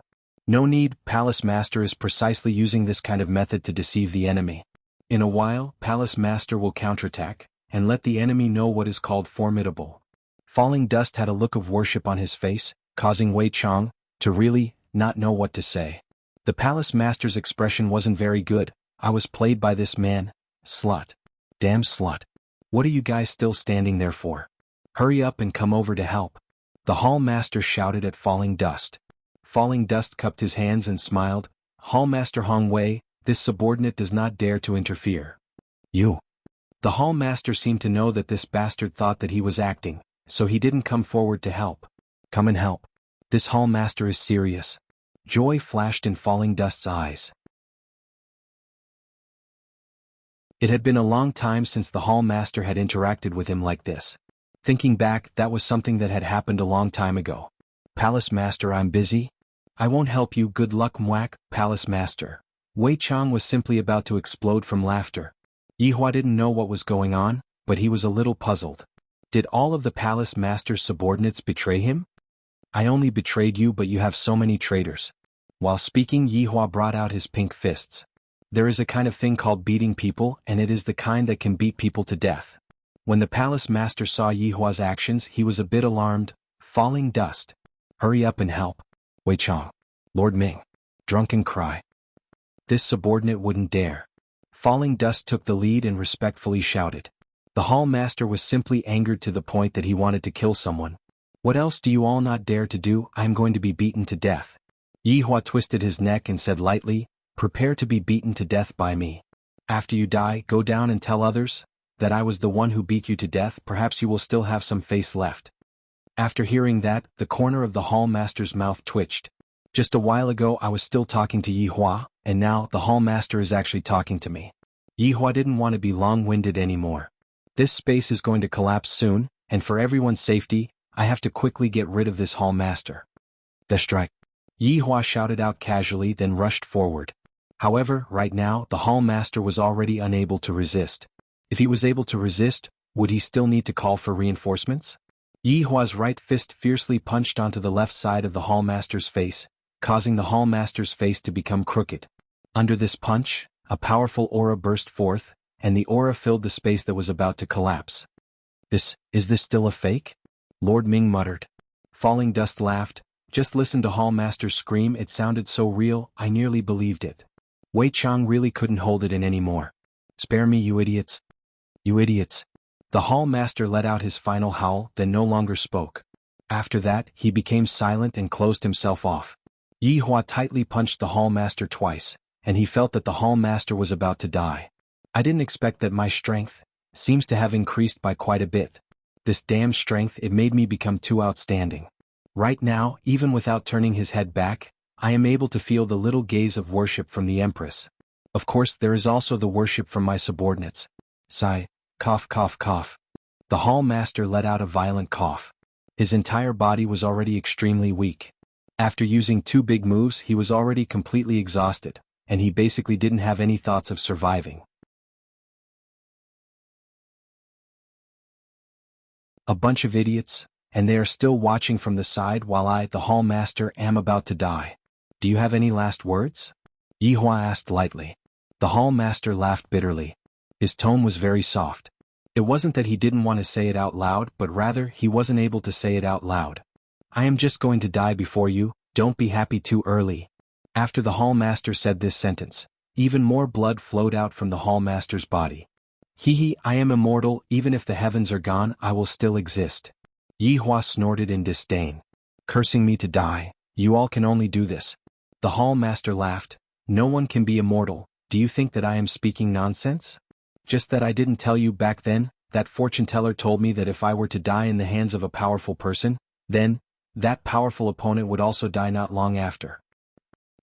No need, Palace Master is precisely using this kind of method to deceive the enemy. In a while, Palace Master will counterattack, and let the enemy know what is called formidable. Falling Dust had a look of worship on his face, causing Wei Chang to really not know what to say. The Palace Master's expression wasn't very good. I was played by this man. Slut. Damn slut. What are you guys still standing there for? Hurry up and come over to help. The Hall Master shouted at Falling Dust. Falling Dust cupped his hands and smiled. Hall Master Hong Wei, this subordinate does not dare to interfere. You. The Hall Master seemed to know that this bastard thought that he was acting, so he didn't come forward to help. Come and help. This Hall Master is serious. Joy flashed in Falling Dust's eyes. It had been a long time since the Hall Master had interacted with him like this. Thinking back, that was something that had happened a long time ago. Palace Master, I'm busy. I won't help you, good luck mwak, Palace Master. Wei Chang was simply about to explode from laughter. Yi Hua didn't know what was going on, but he was a little puzzled. Did all of the Palace Master's subordinates betray him? I only betrayed you, but you have so many traitors. While speaking, Yihua brought out his pink fists. There is a kind of thing called beating people, and it is the kind that can beat people to death. When the palace master saw Yihua's actions, he was a bit alarmed. Falling dust. Hurry up and help. Wei Chang. Lord Ming. Drunken cry. This subordinate wouldn't dare. Falling Dust took the lead and respectfully shouted. The hall master was simply angered to the point that he wanted to kill someone. What else do you all not dare to do? I am going to be beaten to death. Yihua twisted his neck and said lightly, prepare to be beaten to death by me. After you die, go down and tell others that I was the one who beat you to death. Perhaps you will still have some face left. After hearing that, the corner of the hall master's mouth twitched. Just a while ago I was still talking to Yihua, and now the hall master is actually talking to me. Yihua didn't want to be long-winded anymore. This space is going to collapse soon, and for everyone's safety, I have to quickly get rid of this hall master. The strike. Yihua shouted out casually, then rushed forward. However, right now, the hall master was already unable to resist. If he was able to resist, would he still need to call for reinforcements? Yihua's right fist fiercely punched onto the left side of the hall master's face, causing the hall master's face to become crooked. Under this punch, a powerful aura burst forth, and the aura filled the space that was about to collapse. Is this still a fake? Lord Ming muttered. Falling Dust laughed. Just listen to hall master's scream, it sounded so real, I nearly believed it. Wei Chang really couldn't hold it in anymore. Spare me, you idiots. You idiots. The hall master let out his final howl, then no longer spoke. After that, he became silent and closed himself off. Yihua tightly punched the hall master twice, and he felt that the hall master was about to die. I didn't expect that. My strength seems to have increased by quite a bit. This damn strength, it made me become too outstanding. Right now, even without turning his head back, I am able to feel the little gaze of worship from the Empress. Of course, there is also the worship from my subordinates. Sigh, cough, cough, cough. The hall master let out a violent cough. His entire body was already extremely weak. After using 2 big moves, he was already completely exhausted, and he basically didn't have any thoughts of surviving. A bunch of idiots, and they are still watching from the side while I, the hall master, am about to die. Do you have any last words? Yihua asked lightly. The hall master laughed bitterly. His tone was very soft. It wasn't that he didn't want to say it out loud, but rather he wasn't able to say it out loud. I am just going to die before you, don't be happy too early. After the hall master said this sentence, even more blood flowed out from the hall master's body. I am immortal, even if the heavens are gone, I will still exist. Yihua snorted in disdain. Cursing me to die, you all can only do this. The hall master laughed. No one can be immortal, do you think that I am speaking nonsense? Just that I didn't tell you back then, that fortune teller told me that if I were to die in the hands of a powerful person, then, that powerful opponent would also die not long after.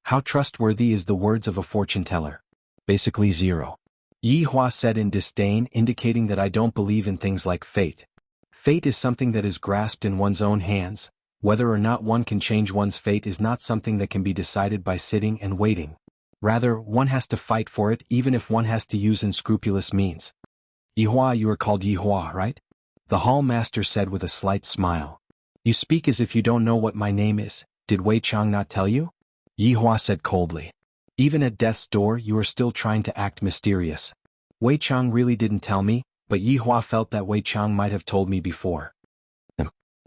How trustworthy is the words of a fortune teller? Basically zero. Yihua said in disdain, indicating that I don't believe in things like fate. Fate is something that is grasped in one's own hands. Whether or not one can change one's fate is not something that can be decided by sitting and waiting. Rather, one has to fight for it, even if one has to use unscrupulous means. Yihua, you are called Yihua, right? The hall master said with a slight smile. You speak as if you don't know what my name is. Did Wei Chang not tell you? Yihua said coldly. Even at death's door you are still trying to act mysterious. Wei Chang really didn't tell me, but Yihua felt that Wei Chang might have told me before.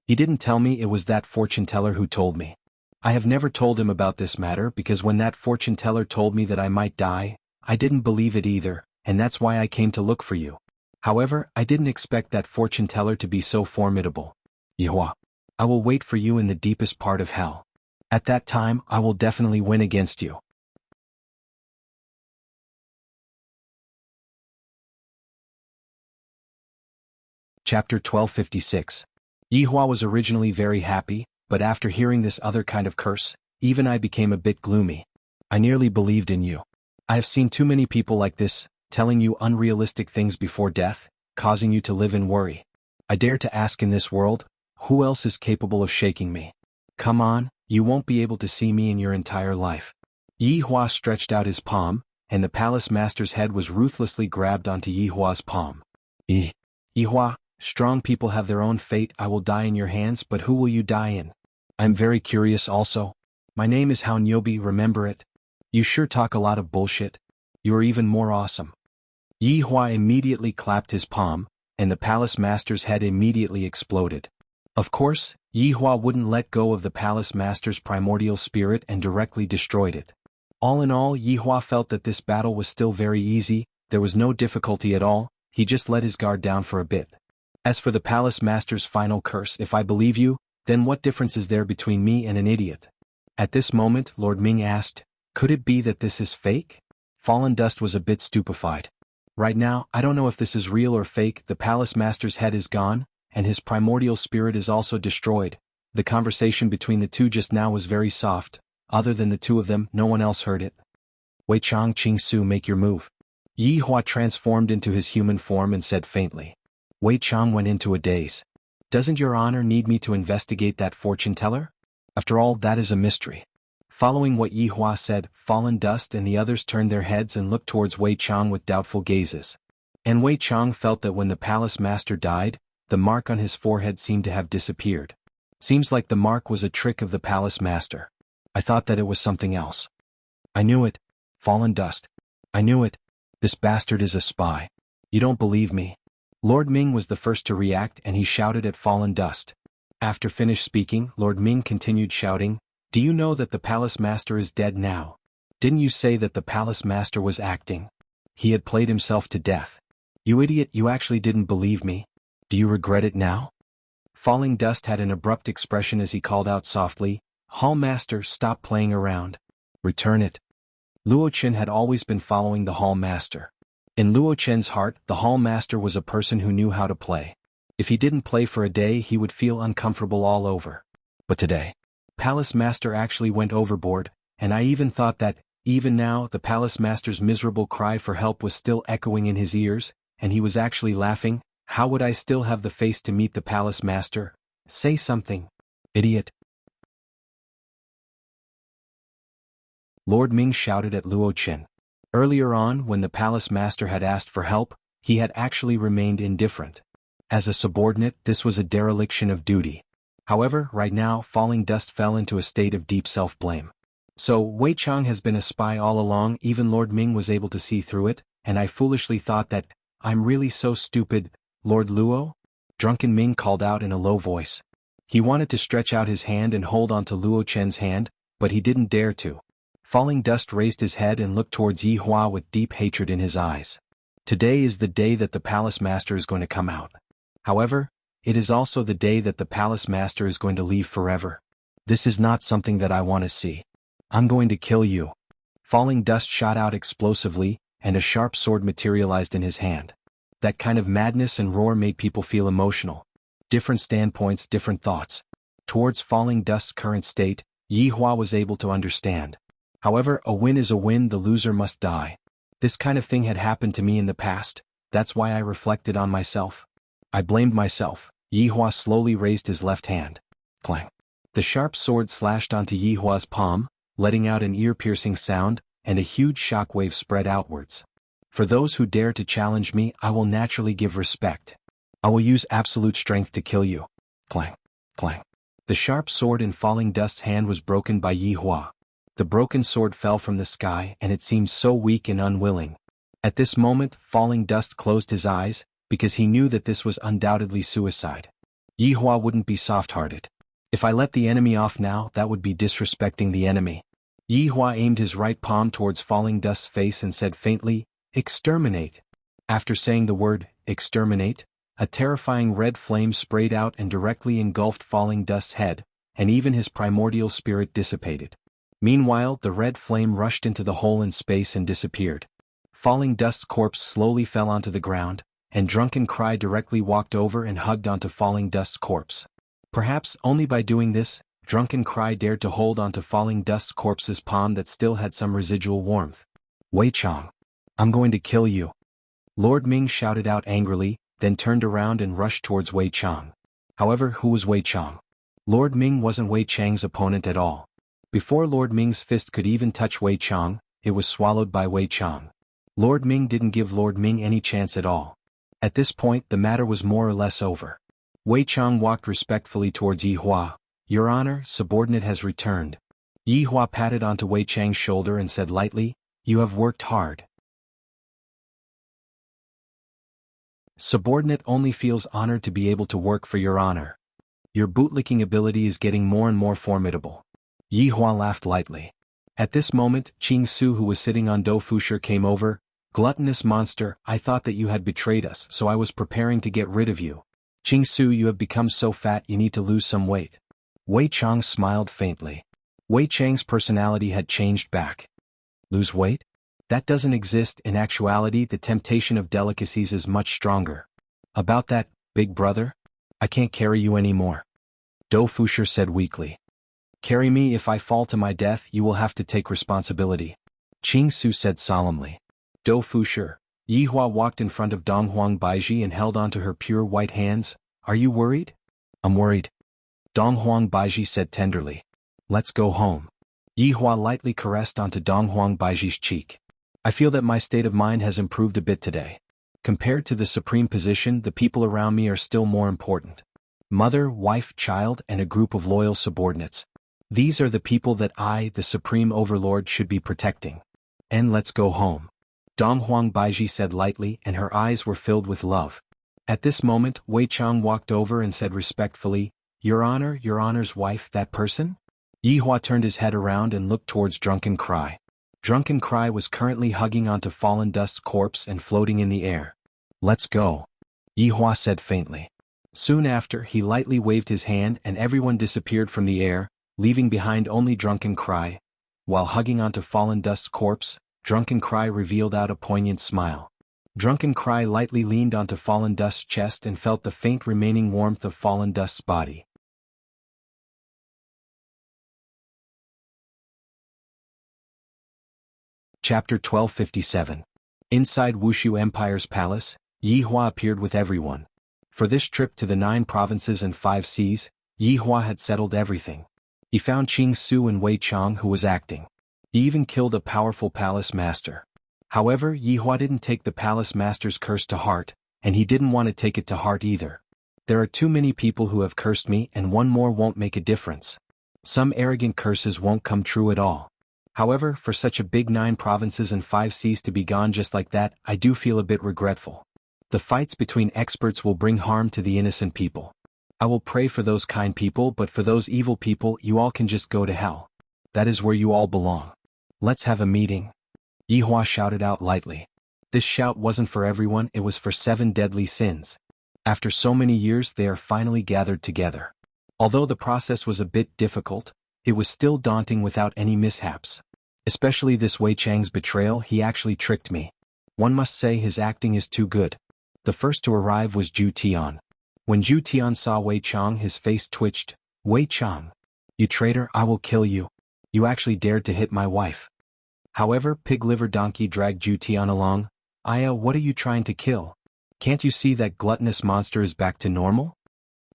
He didn't tell me, it was that fortune teller who told me. I have never told him about this matter because when that fortune teller told me that I might die, I didn't believe it either, and that's why I came to look for you. However, I didn't expect that fortune teller to be so formidable. Yihua, I will wait for you in the deepest part of hell. At that time, I will definitely win against you. Chapter 1256. Yihua was originally very happy, but after hearing this other kind of curse, even I became a bit gloomy. I nearly believed in you. I have seen too many people like this, telling you unrealistic things before death, causing you to live in worry. I dare to ask in this world, who else is capable of shaking me? Come on, you won't be able to see me in your entire life. Yihua stretched out his palm, and the palace master's head was ruthlessly grabbed onto Yihua's palm. Yihua, strong people have their own fate. I will die in your hands, but who will you die in? I'm very curious also. My name is Hao Nyobi, remember it? You sure talk a lot of bullshit. You're even more awesome. Yi Hua immediately clapped his palm, and the palace master's head immediately exploded. Of course, Yi Hua wouldn't let go of the palace master's primordial spirit and directly destroyed it. All in all, Yi Hua felt that this battle was still very easy, there was no difficulty at all, he just let his guard down for a bit. As for the palace master's final curse, if I believe you, then what difference is there between me and an idiot? At this moment, Lord Ming asked, could it be that this is fake? Fallen Dust was a bit stupefied. Right now, I don't know if this is real or fake, the palace master's head is gone, and his primordial spirit is also destroyed. The conversation between the two just now was very soft, other than the two of them, no one else heard it. Wei Chang, Qing Su, make your move. Yi Hua transformed into his human form and said faintly. Wei Chang went into a daze. Doesn't your honor need me to investigate that fortune teller? After all, that is a mystery. Following what Yi Hua said, Fallen Dust and the others turned their heads and looked towards Wei Chang with doubtful gazes. And Wei Chang felt that when the palace master died, the mark on his forehead seemed to have disappeared. Seems like the mark was a trick of the palace master. I thought that it was something else. I knew it. Fallen Dust. I knew it. This bastard is a spy. You don't believe me? Lord Ming was the first to react and he shouted at Fallen Dust. After finished speaking, Lord Ming continued shouting, do you know that the palace master is dead now? Didn't you say that the palace master was acting? He had played himself to death. You idiot, you actually didn't believe me? Do you regret it now? Falling Dust had an abrupt expression as he called out softly, Hall Master, stop playing around. Return it. Luo Chen had always been following the Hall Master. In Luo Chen's heart, the Hall Master was a person who knew how to play. If he didn't play for a day, he would feel uncomfortable all over. But today, Palace Master actually went overboard, and I even thought that, even now, the Palace Master's miserable cry for help was still echoing in his ears, and he was actually laughing. How would I still have the face to meet the Palace Master? Say something. Idiot. Lord Ming shouted at Luo Chen. Earlier on, when the Palace Master had asked for help, he had actually remained indifferent. As a subordinate, this was a dereliction of duty. However, right now, Falling Dust fell into a state of deep self-blame. So, Wei Chang has been a spy all along, even Lord Ming was able to see through it, and I foolishly thought that, I'm really so stupid, Lord Luo? Drunken Ming called out in a low voice. He wanted to stretch out his hand and hold onto Luo Chen's hand, but he didn't dare to. Falling Dust raised his head and looked towards Yi Hua with deep hatred in his eyes. Today is the day that the Palace Master is going to come out. However, it is also the day that the Palace Master is going to leave forever. This is not something that I want to see. I'm going to kill you. Falling Dust shot out explosively, and a sharp sword materialized in his hand. That kind of madness and roar made people feel emotional. Different standpoints, different thoughts. Towards Falling Dust's current state, Yi Hua was able to understand. However, a win is a win, the loser must die. This kind of thing had happened to me in the past, that's why I reflected on myself. I blamed myself. Yi Hua slowly raised his left hand. Clang. The sharp sword slashed onto Yi Hua's palm, letting out an ear-piercing sound, and a huge shockwave spread outwards. For those who dare to challenge me, I will naturally give respect. I will use absolute strength to kill you. Clang. Clang. The sharp sword in Falling Dust's hand was broken by Yi Hua. The broken sword fell from the sky and it seemed so weak and unwilling. At this moment, Falling Dust closed his eyes, because he knew that this was undoubtedly suicide. Yi Hua wouldn't be soft-hearted. If I let the enemy off now, that would be disrespecting the enemy. Yi Hua aimed his right palm towards Falling Dust's face and said faintly, Exterminate. After saying the word, exterminate, a terrifying red flame sprayed out and directly engulfed Falling Dust's head, and even his primordial spirit dissipated. Meanwhile, the red flame rushed into the hole in space and disappeared. Falling Dust's corpse slowly fell onto the ground, and Drunken Cry directly walked over and hugged onto Falling Dust's corpse. Perhaps only by doing this, Drunken Cry dared to hold onto Falling Dust's corpse's palm that still had some residual warmth. Wei Chang. I'm going to kill you. Lord Ming shouted out angrily, then turned around and rushed towards Wei Chang. However, who was Wei Chang? Lord Ming wasn't Wei Chang's opponent at all. Before Lord Ming's fist could even touch Wei Chang, it was swallowed by Wei Chang. Lord Ming didn't give Lord Ming any chance at all. At this point, the matter was more or less over. Wei Chang walked respectfully towards Yi Hua. Your Honor, subordinate has returned. Yi Hua patted onto Wei Chang's shoulder and said lightly, "You have worked hard. Subordinate only feels honored to be able to work for your honor. Your bootlicking ability is getting more and more formidable." Yi Hua laughed lightly. At this moment, Qing Su, who was sitting on Do Fusher, came over. "Gluttonous monster, I thought that you had betrayed us, so I was preparing to get rid of you. Qing Su, you have become so fat you need to lose some weight." Wei Chang smiled faintly. Wei Chang's personality had changed back. Lose weight? That doesn't exist. In actuality, the temptation of delicacies is much stronger. "About that, big brother? I can't carry you anymore," Do Fusher said weakly. "Carry me. If I fall to my death, you will have to take responsibility," Qing Su said solemnly. Do Fusher. Yi Hua walked in front of Donghuang Baiji and held onto her pure white hands. "Are you worried?" "I'm worried," Donghuang Baiji said tenderly. "Let's go home." Yi Hua lightly caressed onto Donghuang Baiji's cheek. "I feel that my state of mind has improved a bit today. Compared to the supreme position, the people around me are still more important. Mother, wife, child, and a group of loyal subordinates. These are the people that I, the supreme overlord, should be protecting. And let's go home," Donghuang Baiji said lightly, and her eyes were filled with love. At this moment, Wei Chang walked over and said respectfully, Your Honor's wife, that person?" Yi Hua turned his head around and looked towards Drunken Cry. Drunken Cry was currently hugging onto Fallen Dust's corpse and floating in the air. "Let's go," Yi Hua said faintly. Soon after, he lightly waved his hand and everyone disappeared from the air, leaving behind only Drunken Cry. While hugging onto Fallen Dust's corpse, Drunken Cry revealed out a poignant smile. Drunken Cry lightly leaned onto Fallen Dust's chest and felt the faint remaining warmth of Fallen Dust's body. Chapter 1257. Inside Wushu Empire's palace, Yi Hua appeared with everyone. For this trip to the 9 provinces and 5 seas, Yi Hua had settled everything. He found Qing Su and Wei Chang, who was acting. He even killed a powerful palace master. However, Yi Hua didn't take the palace master's curse to heart, and he didn't want to take it to heart either. "There are too many people who have cursed me, and one more won't make a difference. Some arrogant curses won't come true at all. However, for such a big 9 provinces and 5 seas to be gone just like that, I do feel a bit regretful. The fights between experts will bring harm to the innocent people. I will pray for those kind people, but for those evil people, you all can just go to hell. That is where you all belong. Let's have a meeting," Yi Hua shouted out lightly. This shout wasn't for everyone, it was for 7 deadly sins. After so many years, they are finally gathered together. Although the process was a bit difficult, it was still daunting without any mishaps. Especially this Wei Chang's betrayal. He actually tricked me. One must say his acting is too good. The first to arrive was Zhu Tian. When Zhu Tian saw Wei Chang, his face twitched. "Wei Chang, you traitor, I will kill you. You actually dared to hit my wife." However, Pig Liver Donkey dragged Zhu Tian along. "Aya, what are you trying to kill? Can't you see that gluttonous monster is back to normal?"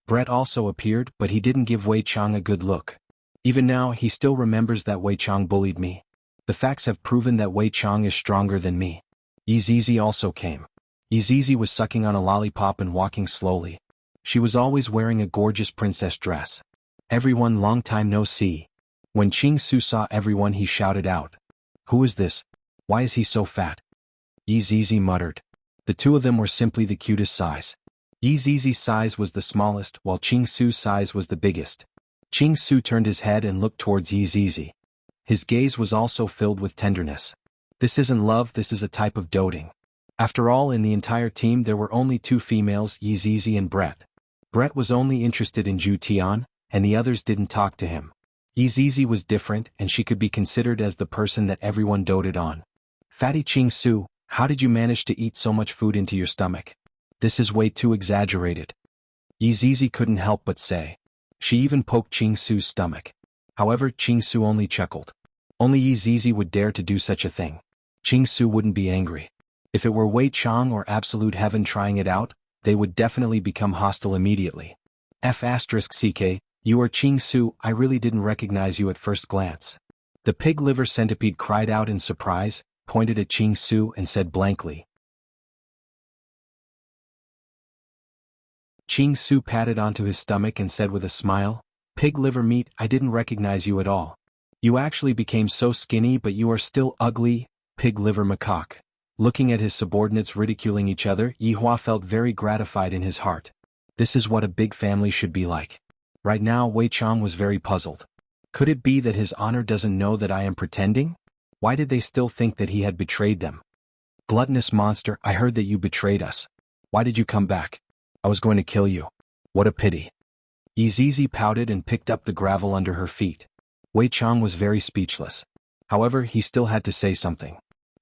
Brett also appeared, but he didn't give Wei Chang a good look. Even now, he still remembers that Wei Chang bullied me. The facts have proven that Wei Chang is stronger than me. Yizizi also came. Yizizi was sucking on a lollipop and walking slowly. She was always wearing a gorgeous princess dress. "Everyone, long time no see." When Qing Su saw everyone, he shouted out, "Who is this? Why is he so fat?" Yizizi muttered. The two of them were simply the cutest size. Yizizi's size was the smallest, while Qing Su's size was the biggest. Qing Su turned his head and looked towards Yizizi. His gaze was also filled with tenderness. This isn't love, this is a type of doting. After all, in the entire team there were only 2 females, Yizizi and Brett. Brett was only interested in Zhu Tian, and the others didn't talk to him. Yizizi was different, and she could be considered as the person that everyone doted on. "Fatty Qing Su, how did you manage to eat so much food into your stomach? This is way too exaggerated," Yizizi couldn't help but say. She even poked Qing Su's stomach. However, Qing Su only chuckled. Only Yizizi would dare to do such a thing. Qing Su wouldn't be angry. If it were Wei Chang or Absolute Heaven trying it out, they would definitely become hostile immediately. F***CK, you are Qing Su, I really didn't recognize you at first glance. The pig liver centipede cried out in surprise, pointed at Qing Su and said blankly. Qing Su patted onto his stomach and said with a smile, "Pig liver meat, I didn't recognize you at all. You actually became so skinny but you are still ugly, pig liver macaque. Looking at his subordinates ridiculing each other, Yihua felt very gratified in his heart. This is what a big family should be like. Right now Wei Chang was very puzzled. Could it be that his honor doesn't know that I am pretending? Why did they still think that he had betrayed them? Gluttonous monster, I heard that you betrayed us. Why did you come back? I was going to kill you. What a pity. Yi Zizi pouted and picked up the gravel under her feet. Wei Chang was very speechless. However, he still had to say something.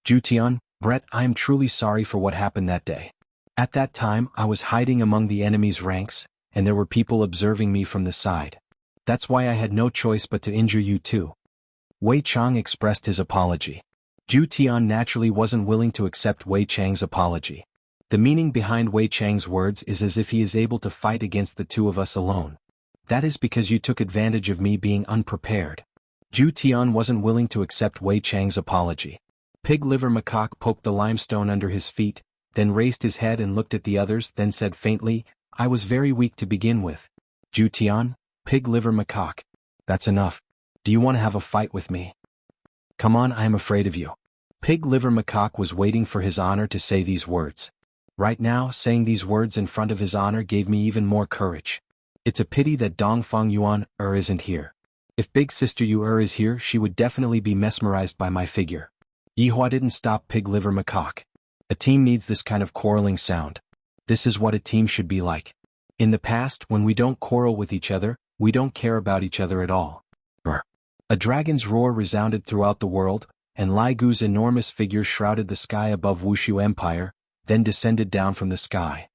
Jutian, Brett, I am truly sorry for what happened that day. At that time, I was hiding among the enemy's ranks, and there were people observing me from the side. That's why I had no choice but to injure you too. Wei Chang expressed his apology. Jutian naturally wasn't willing to accept Wei Chang's apology. The meaning behind Wei Chang's words is as if he is able to fight against the two of us alone. That is because you took advantage of me being unprepared. Jutian wasn't willing to accept Wei Chang's apology. Pig liver macaque poked the limestone under his feet, then raised his head and looked at the others, then said faintly, I was very weak to begin with. Jutian, pig liver macaque. That's enough. Do you want to have a fight with me? Come on, I am afraid of you. Pig liver macaque was waiting for his honor to say these words. Right now, saying these words in front of his honor gave me even more courage. It's a pity that Dongfang Yuan isn't here. If big sister Yu is here, she would definitely be mesmerized by my figure. Yihua didn't stop pig liver macaque. A team needs this kind of quarreling sound. This is what a team should be like. In the past, when we don't quarrel with each other, we don't care about each other at all. A dragon's roar resounded throughout the world, and Lai Gu's enormous figure shrouded the sky above Wushu Empire, then descended down from the sky.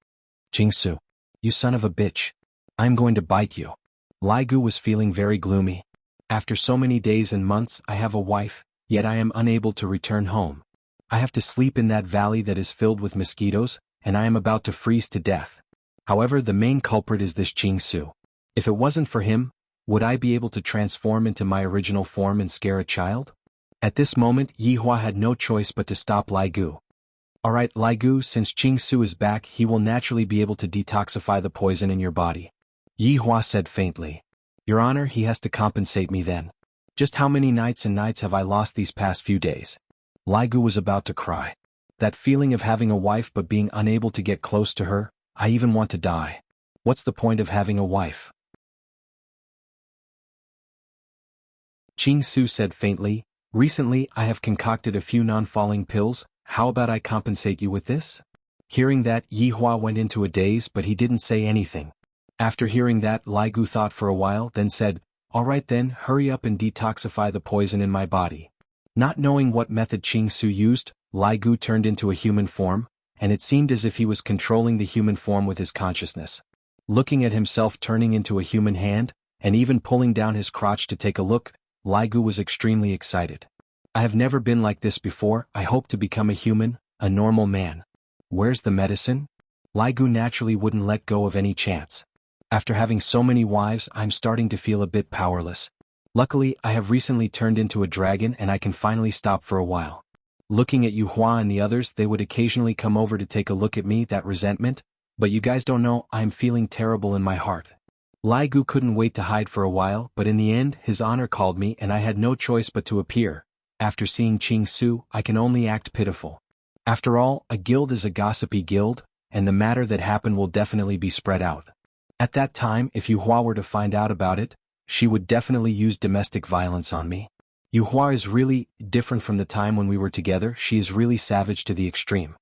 Jingsu, you son of a bitch. I'm going to bite you. Lai Gu was feeling very gloomy. After so many days and months I have a wife, yet I am unable to return home. I have to sleep in that valley that is filled with mosquitoes, and I am about to freeze to death. However, the main culprit is this Jingsu. If it wasn't for him, would I be able to transform into my original form and scare a child? At this moment, Yihua had no choice but to stop Lai Gu. Alright, Lai Gu, since Jingsu is back, he will naturally be able to detoxify the poison in your body. Yihua said faintly. Your Honor, he has to compensate me then. Just how many nights and nights have I lost these past few days? Lai Gu was about to cry. That feeling of having a wife but being unable to get close to her, I even want to die. What's the point of having a wife? Jingsu said faintly, recently I have concocted a few non-falling pills, how about I compensate you with this? Hearing that, Yihua went into a daze but he didn't say anything. After hearing that, Lai Gu thought for a while, then said, alright then, hurry up and detoxify the poison in my body. Not knowing what method Jingsu used, Lai Gu turned into a human form, and it seemed as if he was controlling the human form with his consciousness. Looking at himself turning into a human hand, and even pulling down his crotch to take a look, Lai Gu was extremely excited. I have never been like this before, I hope to become a human, a normal man. Where's the medicine? Lai Gu naturally wouldn't let go of any chance. After having so many wives, I'm starting to feel a bit powerless. Luckily, I have recently turned into a dragon and I can finally stop for a while. Looking at Yuhua and the others, they would occasionally come over to take a look at me, that resentment, but you guys don't know, I'm feeling terrible in my heart. Lai Gu couldn't wait to hide for a while, but in the end, his honor called me and I had no choice but to appear. After seeing Jingsu, I can only act pitiful. After all, a guild is a gossipy guild, and the matter that happened will definitely be spread out. At that time, if Yuhua were to find out about it, she would definitely use domestic violence on me. Yuhua is really different from the time when we were together, she is really savage to the extreme.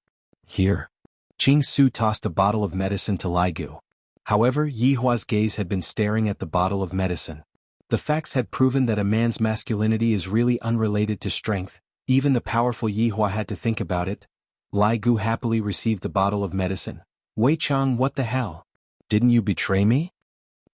Here. Jingsu tossed a bottle of medicine to Lai Gu. However, Yihua's gaze had been staring at the bottle of medicine. The facts had proven that a man's masculinity is really unrelated to strength, even the powerful Yihua had to think about it. Lai Gu happily received the bottle of medicine. Wei Chang, what the hell? Didn't you betray me?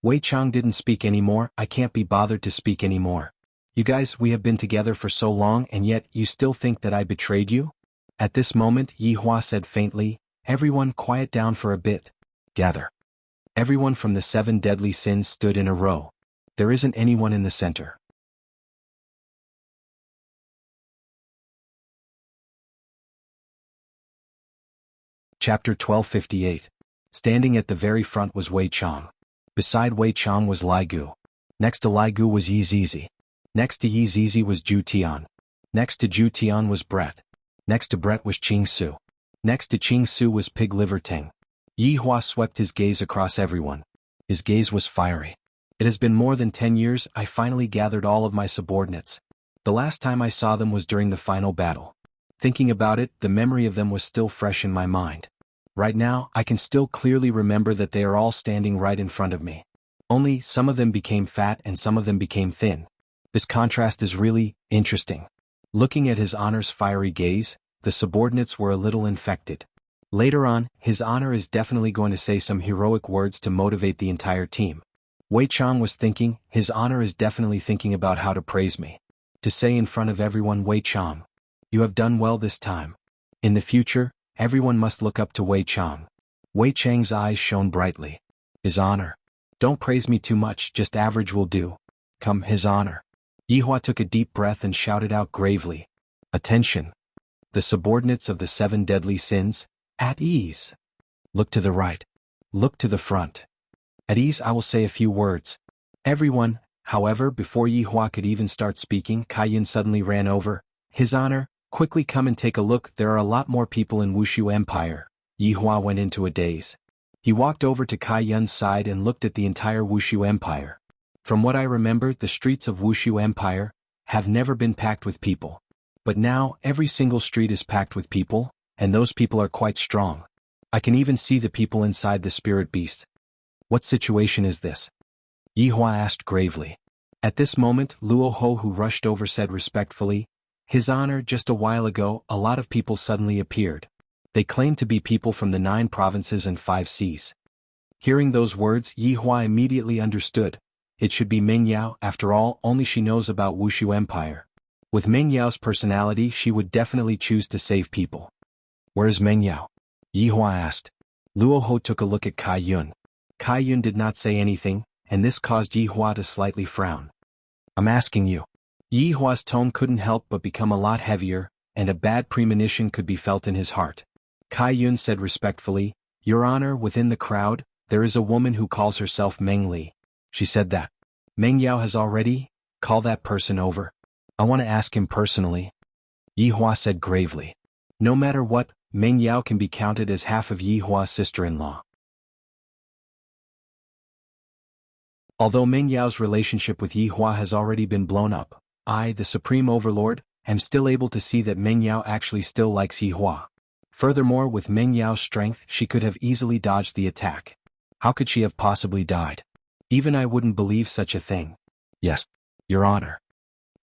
Wei Chang didn't speak anymore, I can't be bothered to speak anymore. You guys, we have been together for so long and yet you still think that I betrayed you? At this moment, Yihua said faintly, everyone quiet down for a bit. Gather. Everyone from the 7 deadly sins stood in a row. There isn't anyone in the center. Chapter 1258. Standing at the very front was Wei Chang. Beside Wei Chang was Lai Gu. Next to Lai Gu was Yi Zizi. Next to Yi Zizi was Ju Tian. Next to Ju Tian was Brett. Next to Brett was Ching Su. Next to Ching Su was Pig Liver Ting. Yi Hua swept his gaze across everyone. His gaze was fiery. It has been more than 10 years. I finally gathered all of my subordinates. The last time I saw them was during the final battle. Thinking about it, the memory of them was still fresh in my mind. Right now, I can still clearly remember that they are all standing right in front of me. Only, some of them became fat and some of them became thin. This contrast is really interesting. Looking at His Honor's fiery gaze, the subordinates were a little infected. Later on, His Honor is definitely going to say some heroic words to motivate the entire team. Wei Chang was thinking, His Honor is definitely thinking about how to praise me. To say in front of everyone, Wei Chang, you have done well this time. In the future, everyone must look up to Wei Chang. Wei Chang's eyes shone brightly. His Honor. Don't praise me too much, just average will do. Come, His Honor. Yi Hua took a deep breath and shouted out gravely. Attention. The subordinates of the 7 deadly sins, at ease. Look to the right. Look to the front. At ease I will say a few words. Everyone, however, before Yi Hua could even start speaking, Kai Yun suddenly ran over. His Honor, quickly come and take a look, there are a lot more people in Wuxia Empire. Yi Hua went into a daze. He walked over to Kai Yun's side and looked at the entire Wuxia Empire. From what I remember, the streets of Wuxia Empire have never been packed with people. But now, every single street is packed with people, and those people are quite strong. I can even see the people inside the spirit beast. What situation is this? Yi Hua asked gravely. At this moment, Luo Ho, who rushed over, said respectfully, His Honor, just a while ago, a lot of people suddenly appeared. They claimed to be people from the 9 provinces and 5 seas. Hearing those words, Yi Hua immediately understood. It should be Meng Yao, after all, only she knows about Wuxia Empire. With Meng Yao's personality, she would definitely choose to save people. Where is Meng Yao? Yi Hua asked. Luo Ho took a look at Kai Yun. Kai Yun did not say anything, and this caused Yi Hua to slightly frown. I'm asking you. Yi Hua's tone couldn't help but become a lot heavier, and a bad premonition could be felt in his heart. Kai Yun said respectfully, Your Honor, within the crowd, there is a woman who calls herself Meng Li. She said that. Meng Yao has already called that person over. I want to ask him personally. Yi Hua said gravely. No matter what, Meng Yao can be counted as half of Yi Hua's sister-in-law. Although Meng Yao's relationship with Yi Hua has already been blown up, I, the Supreme Overlord, am still able to see that Meng Yao actually still likes Yi Hua. Furthermore, with Meng Yao's strength, she could have easily dodged the attack. How could she have possibly died? Even I wouldn't believe such a thing. Yes, Your Honor.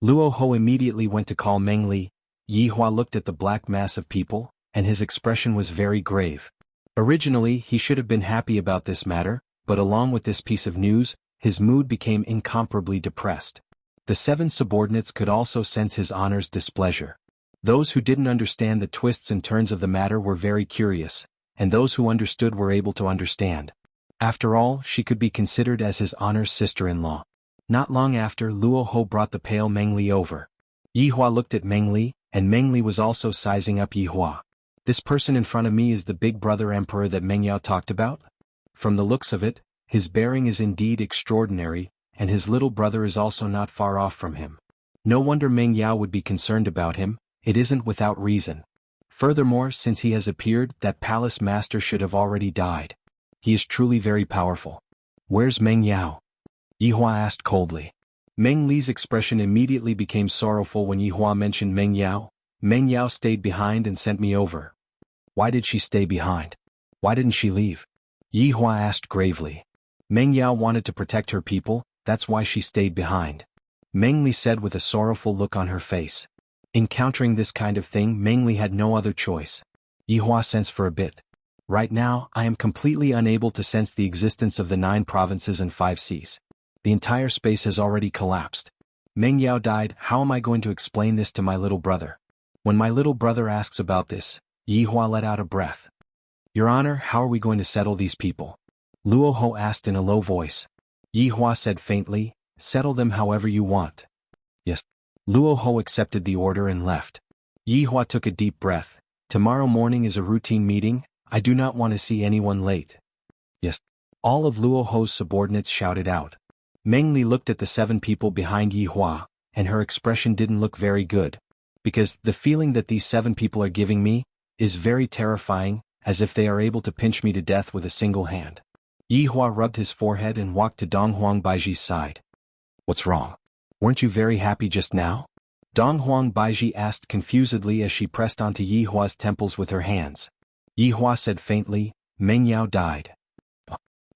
Luo Ho immediately went to call Meng Li. Yi Hua looked at the black mass of people, and his expression was very grave. Originally, he should have been happy about this matter, but along with this piece of news, his mood became incomparably depressed. The 7 subordinates could also sense His Honor's displeasure. Those who didn't understand the twists and turns of the matter were very curious, and those who understood were able to understand. After all, she could be considered as His Honor's sister-in-law. Not long after, Luo Ho brought the pale Meng Li over. Yi Hua looked at Meng Li, and Meng Li was also sizing up Yi Hua. This person in front of me is the big brother emperor that Meng Yao talked about? From the looks of it, his bearing is indeed extraordinary, and his little brother is also not far off from him. No wonder Meng Yao would be concerned about him, it isn't without reason. Furthermore, since he has appeared, that palace master should have already died. He is truly very powerful. Where's Meng Yao? Yi Hua asked coldly. Meng Li's expression immediately became sorrowful when Yi Hua mentioned Meng Yao. Meng Yao stayed behind and sent me over. Why did she stay behind? Why didn't she leave? Yi Hua asked gravely. Meng Yao wanted to protect her people, that's why she stayed behind. Meng Li said with a sorrowful look on her face. Encountering this kind of thing, Meng Li had no other choice. Yi Hua sensed for a bit. Right now, I am completely unable to sense the existence of the 9 provinces and 5 seas. The entire space has already collapsed. Meng Yao died, how am I going to explain this to my little brother? When my little brother asks about this, Yi Hua let out a breath. Your Honor, how are we going to settle these people? Luo Ho asked in a low voice. Yi Hua said faintly, settle them however you want. Yes. Luo Ho accepted the order and left. Yi Hua took a deep breath. Tomorrow morning is a routine meeting, I do not want to see anyone late. Yes. All of Luo Ho's subordinates shouted out. Meng Li looked at the 7 people behind Yi Hua, and her expression didn't look very good. Because the feeling that these 7 people are giving me is very terrifying, as if they are able to pinch me to death with a single hand. Yi Hua rubbed his forehead and walked to Donghuang Baiji's side. What's wrong? Weren't you very happy just now? Donghuang Baiji asked confusedly as she pressed onto Yi Hua's temples with her hands. Yi Hua said faintly, Meng Yao died.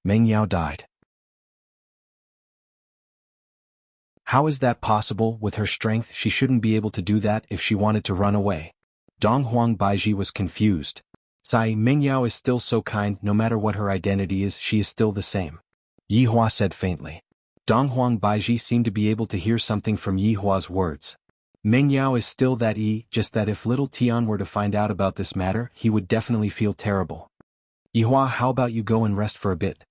Meng Yao died. How is that possible? With her strength, she shouldn't be able to do that if she wanted to run away. Donghuang Baiji was confused. Sai, Meng Yao is still so kind, no matter what her identity is, she is still the same. Yi Hua said faintly. Donghuang Baiji seemed to be able to hear something from Yi Hua's words. Meng Yao is still that just that if little Tian were to find out about this matter, he would definitely feel terrible. Yi Hua, how about you go and rest for a bit?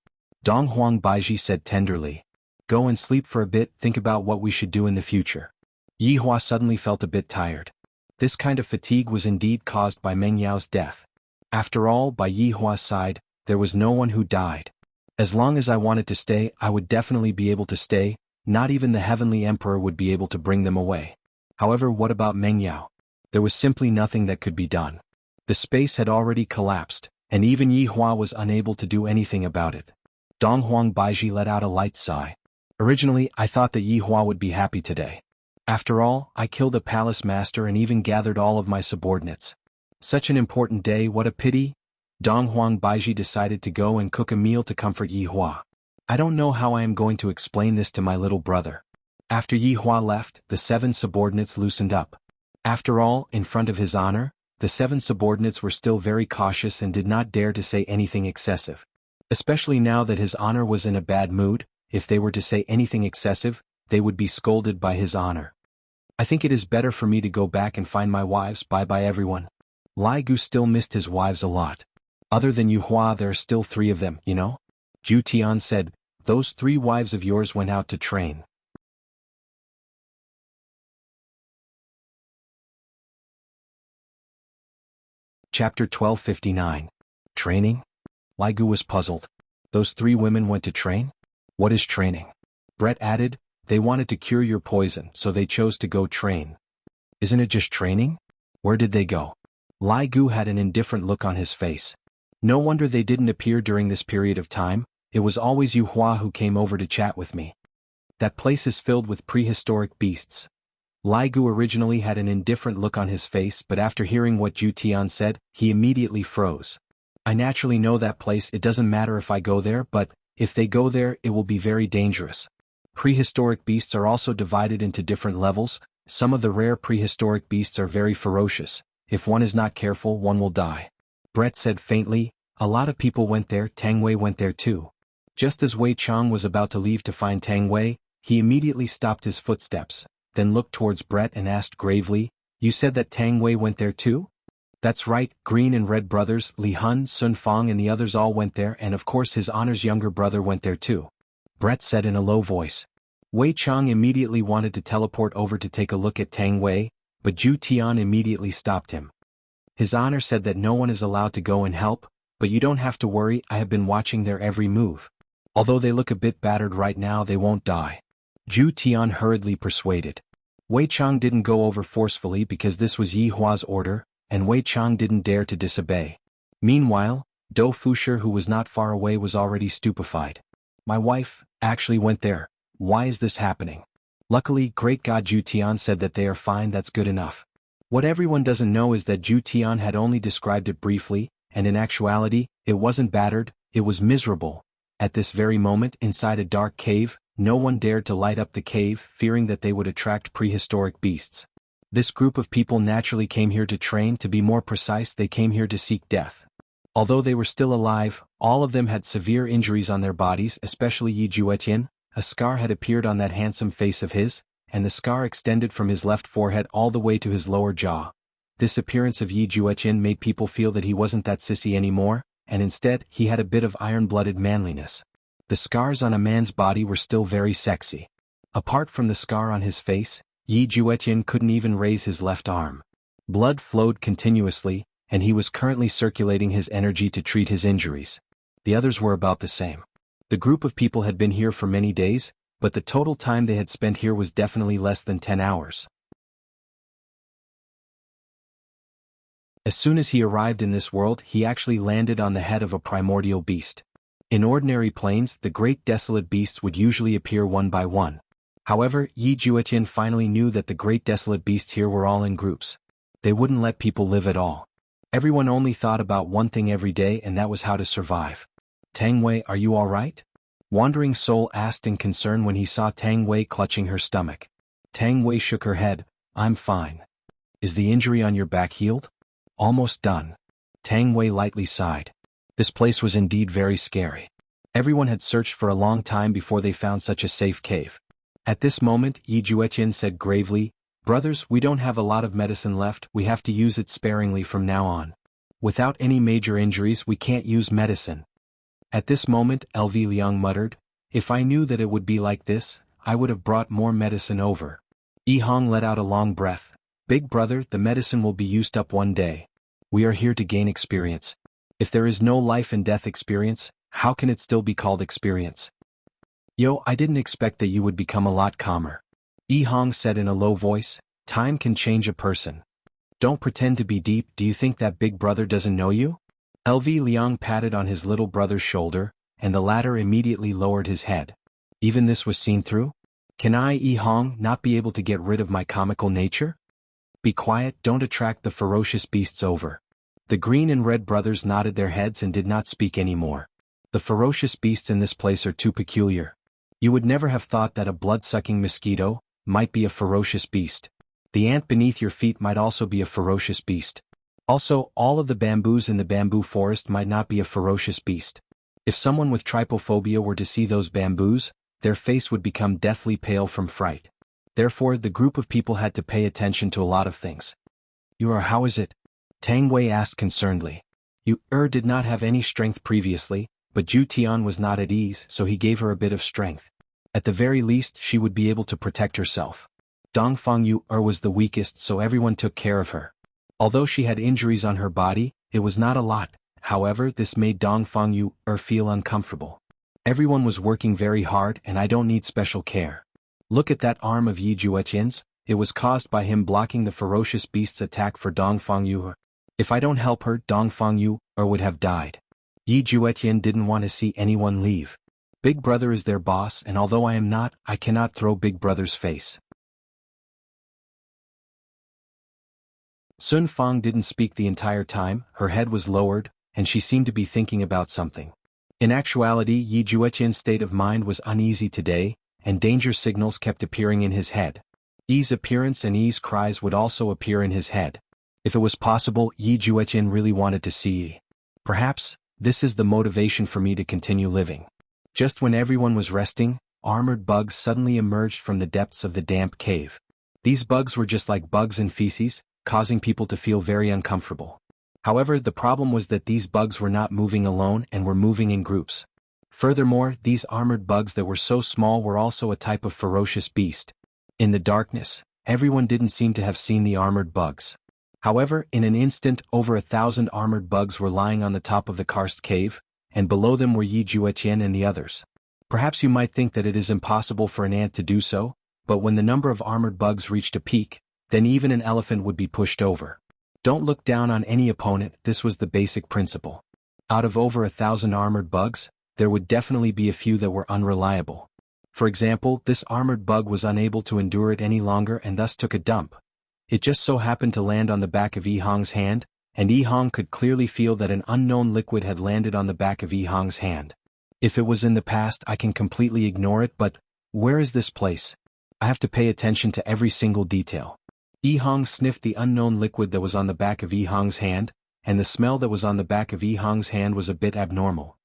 Donghuang Baiji said tenderly. Go and sleep for a bit, think about what we should do in the future. Yi Hua suddenly felt a bit tired. This kind of fatigue was indeed caused by Meng Yao's death. After all, by Yi Hua's side, there was no one who died. As long as I wanted to stay, I would definitely be able to stay, not even the Heavenly Emperor would be able to bring them away. However, what about Meng Yao? There was simply nothing that could be done. The space had already collapsed, and even Yi Hua was unable to do anything about it. Donghuang Baiji let out a light sigh. Originally, I thought that Yi Hua would be happy today. After all, I killed a palace master and even gathered all of my subordinates. Such an important day, what a pity. Donghuang Baiji decided to go and cook a meal to comfort Yi Hua. I don't know how I am going to explain this to my little brother. After Yi Hua left, the 7 subordinates loosened up. After all, in front of his honor, the 7 subordinates were still very cautious and did not dare to say anything excessive. Especially now that his honor was in a bad mood, if they were to say anything excessive, they would be scolded by his honor. I think it is better for me to go back and find my wives. Bye-bye everyone. Lai Gu still missed his wives a lot. Other than Yu Hua, there are still 3 of them, you know? Zhu Tian said, those 3 wives of yours went out to train. Chapter 1259. Training? Lai Gu was puzzled. Those 3 women went to train? What is training? Brett added, they wanted to cure your poison, so they chose to go train. Isn't it just training? Where did they go? Lai Gu had an indifferent look on his face. No wonder they didn't appear during this period of time, it was always Yu Hua who came over to chat with me. That place is filled with prehistoric beasts. Lai Gu originally had an indifferent look on his face, but after hearing what Zhu Tian said, he immediately froze. I naturally know that place, it doesn't matter if I go there, but if they go there, it will be very dangerous. Prehistoric beasts are also divided into different levels. Some of the rare prehistoric beasts are very ferocious. If one is not careful, one will die. Brett said faintly, a lot of people went there, Tang Wei went there too. Just as Wei Chang was about to leave to find Tang Wei, he immediately stopped his footsteps, then looked towards Brett and asked gravely, you said that Tang Wei went there too? That's right, Green and Red brothers, Li Hun, Sun Fong and the others all went there, and of course his honor's younger brother went there too. Brett said in a low voice. Wei Chang immediately wanted to teleport over to take a look at Tang Wei, but Zhu Tian immediately stopped him. His honor said that no one is allowed to go and help, but you don't have to worry, I have been watching their every move. Although they look a bit battered right now, they won't die. Zhu Tian hurriedly persuaded. Wei Chang didn't go over forcefully because this was Yi Hua's order, and Wei Chang didn't dare to disobey. Meanwhile, Dou Fusher, who was not far away, was already stupefied. My wife actually went there. Why is this happening? Luckily, great God, Zhu Tian said that they are fine, that's good enough. What everyone doesn't know is that Zhu Tian had only described it briefly, and in actuality, it wasn't battered, it was miserable. At this very moment, inside a dark cave, no one dared to light up the cave, fearing that they would attract prehistoric beasts. This group of people naturally came here to train, to be more precise, they came here to seek death. Although they were still alive, all of them had severe injuries on their bodies, especially Yi Juetian. A scar had appeared on that handsome face of his, and the scar extended from his left forehead all the way to his lower jaw. This appearance of Yi Juetian made people feel that he wasn't that sissy anymore, and instead, he had a bit of iron-blooded manliness. The scars on a man's body were still very sexy. Apart from the scar on his face, Yi Juetian couldn't even raise his left arm. Blood flowed continuously, and he was currently circulating his energy to treat his injuries. The others were about the same. The group of people had been here for many days, but the total time they had spent here was definitely less than 10 hours. As soon as he arrived in this world, he actually landed on the head of a primordial beast. In ordinary planes, the great desolate beasts would usually appear one by one. However, Yi Juetian finally knew that the great desolate beasts here were all in groups. They wouldn't let people live at all. Everyone only thought about one thing every day, and that was how to survive. Tang Wei, are you all right? Wandering Soul asked in concern when he saw Tang Wei clutching her stomach. Tang Wei shook her head. I'm fine. Is the injury on your back healed? Almost done. Tang Wei lightly sighed. This place was indeed very scary. Everyone had searched for a long time before they found such a safe cave. At this moment, Yi Juetian said gravely, Brothers, we don't have a lot of medicine left, we have to use it sparingly from now on. Without any major injuries we can't use medicine. At this moment, LV Liang muttered, If I knew that it would be like this, I would have brought more medicine over. Yi Hong let out a long breath. Big brother, the medicine will be used up one day. We are here to gain experience. If there is no life and death experience, how can it still be called experience? Yo, I didn't expect that you would become a lot calmer. Yi Hong said in a low voice, Time can change a person. Don't pretend to be deep, do you think that big brother doesn't know you? LV Liang patted on his little brother's shoulder, and the latter immediately lowered his head. Even this was seen through? Can I, Yi Hong, not be able to get rid of my comical nature? Be quiet, don't attract the ferocious beasts over. The green and red brothers nodded their heads and did not speak anymore. The ferocious beasts in this place are too peculiar. You would never have thought that a blood-sucking mosquito might be a ferocious beast. The ant beneath your feet might also be a ferocious beast. Also, all of the bamboos in the bamboo forest might not be a ferocious beast. If someone with trypophobia were to see those bamboos, their face would become deathly pale from fright. Therefore, the group of people had to pay attention to a lot of things. How is it? Tang Wei asked concernedly. Did not have any strength previously, but Ju Tian was not at ease, so he gave her a bit of strength. At the very least, she would be able to protect herself. Dongfang Yu was the weakest, so everyone took care of her. Although she had injuries on her body, it was not a lot. However, this made Dongfang Yu feel uncomfortable. Everyone was working very hard, and I don't need special care. Look at that arm of Yi Juetian's, it was caused by him blocking the ferocious beast's attack for Dongfang Yu. If I don't help her, Dongfang Yu would have died. Yi Juetian didn't want to see anyone leave. Big brother is their boss, and although I am not, I cannot throw big brother's face. Sun Fang didn't speak the entire time, her head was lowered, and she seemed to be thinking about something. In actuality, Yi Juetian's state of mind was uneasy today, and danger signals kept appearing in his head. Yi's appearance and Yi's cries would also appear in his head. If it was possible, Yi Juetian really wanted to see Yi. Perhaps, this is the motivation for me to continue living. Just when everyone was resting, armored bugs suddenly emerged from the depths of the damp cave. These bugs were just like bugs in feces, causing people to feel very uncomfortable. However, the problem was that these bugs were not moving alone and were moving in groups. Furthermore, these armored bugs that were so small were also a type of ferocious beast. In the darkness, everyone didn't seem to have seen the armored bugs. However, in an instant, over 1,000 armored bugs were lying on the top of the karst cave, and below them were Yi Juetian and the others. Perhaps you might think that it is impossible for an ant to do so, but when the number of armored bugs reached a peak, then even an elephant would be pushed over. Don't look down on any opponent, this was the basic principle. Out of over 1,000 armored bugs, there would definitely be a few that were unreliable. For example, this armored bug was unable to endure it any longer and thus took a dump. It just so happened to land on the back of Yi Hong's hand, and Yi Hong could clearly feel that an unknown liquid had landed on the back of Yi Hong's hand. If it was in the past, I can completely ignore it, but where is this place? I have to pay attention to every single detail. Yi Hong sniffed the unknown liquid that was on the back of Yi Hong's hand, and the smell that was on the back of Yi Hong's hand was a bit abnormal.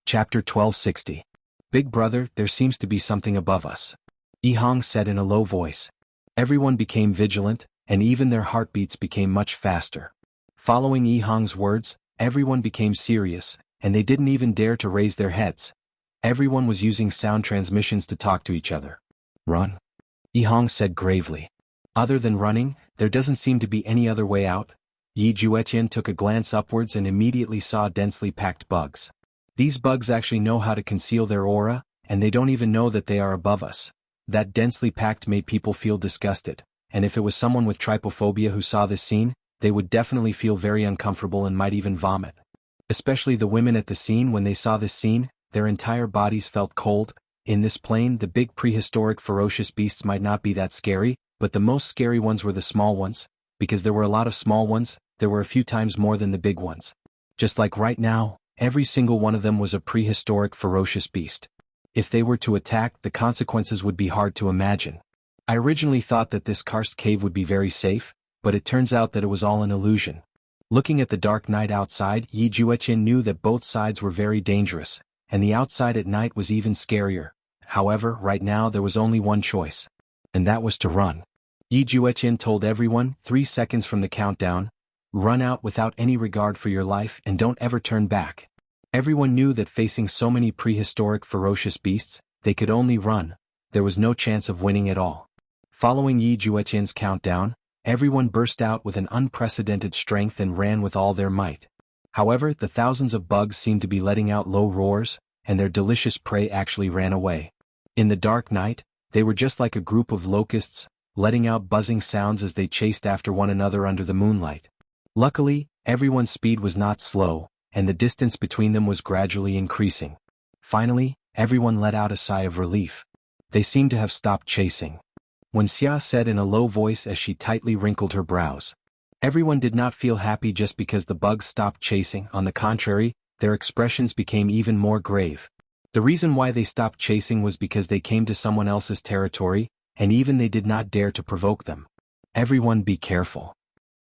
Chapter 1260. Big brother, there seems to be something above us. Yi Hong said in a low voice. Everyone became vigilant, and even their heartbeats became much faster. Following Yi Hong's words, everyone became serious, and they didn't even dare to raise their heads. Everyone was using sound transmissions to talk to each other. Run? Yi Hong said gravely. Other than running, there doesn't seem to be any other way out. Yi Juetian took a glance upwards and immediately saw densely packed bugs. These bugs actually know how to conceal their aura, and they don't even know that they are above us. That densely packed made people feel disgusted, and if it was someone with trypophobia who saw this scene, they would definitely feel very uncomfortable and might even vomit. Especially the women at the scene. When they saw this scene, their entire bodies felt cold. In this plane, the big prehistoric ferocious beasts might not be that scary, but the most scary ones were the small ones. Because there were a lot of small ones, there were a few times more than the big ones. Just like right now, every single one of them was a prehistoric ferocious beast. If they were to attack, the consequences would be hard to imagine. I originally thought that this karst cave would be very safe, but it turns out that it was all an illusion. Looking at the dark night outside, Yi Juetian knew that both sides were very dangerous, and the outside at night was even scarier. However, right now there was only one choice. And that was to run. Yi Juetian told everyone, 3 seconds from the countdown, run out without any regard for your life and don't ever turn back. Everyone knew that facing so many prehistoric ferocious beasts, they could only run. There was no chance of winning at all. Following Yi Juetian's countdown, everyone burst out with an unprecedented strength and ran with all their might. However, the thousands of bugs seemed to be letting out low roars, and their delicious prey actually ran away. In the dark night, they were just like a group of locusts, letting out buzzing sounds as they chased after one another under the moonlight. Luckily, everyone's speed was not slow, and the distance between them was gradually increasing. Finally, everyone let out a sigh of relief. They seemed to have stopped chasing. When Xia said in a low voice as she tightly wrinkled her brows. Everyone did not feel happy just because the bugs stopped chasing. On the contrary, their expressions became even more grave. The reason why they stopped chasing was because they came to someone else's territory, and even they did not dare to provoke them. Everyone be careful.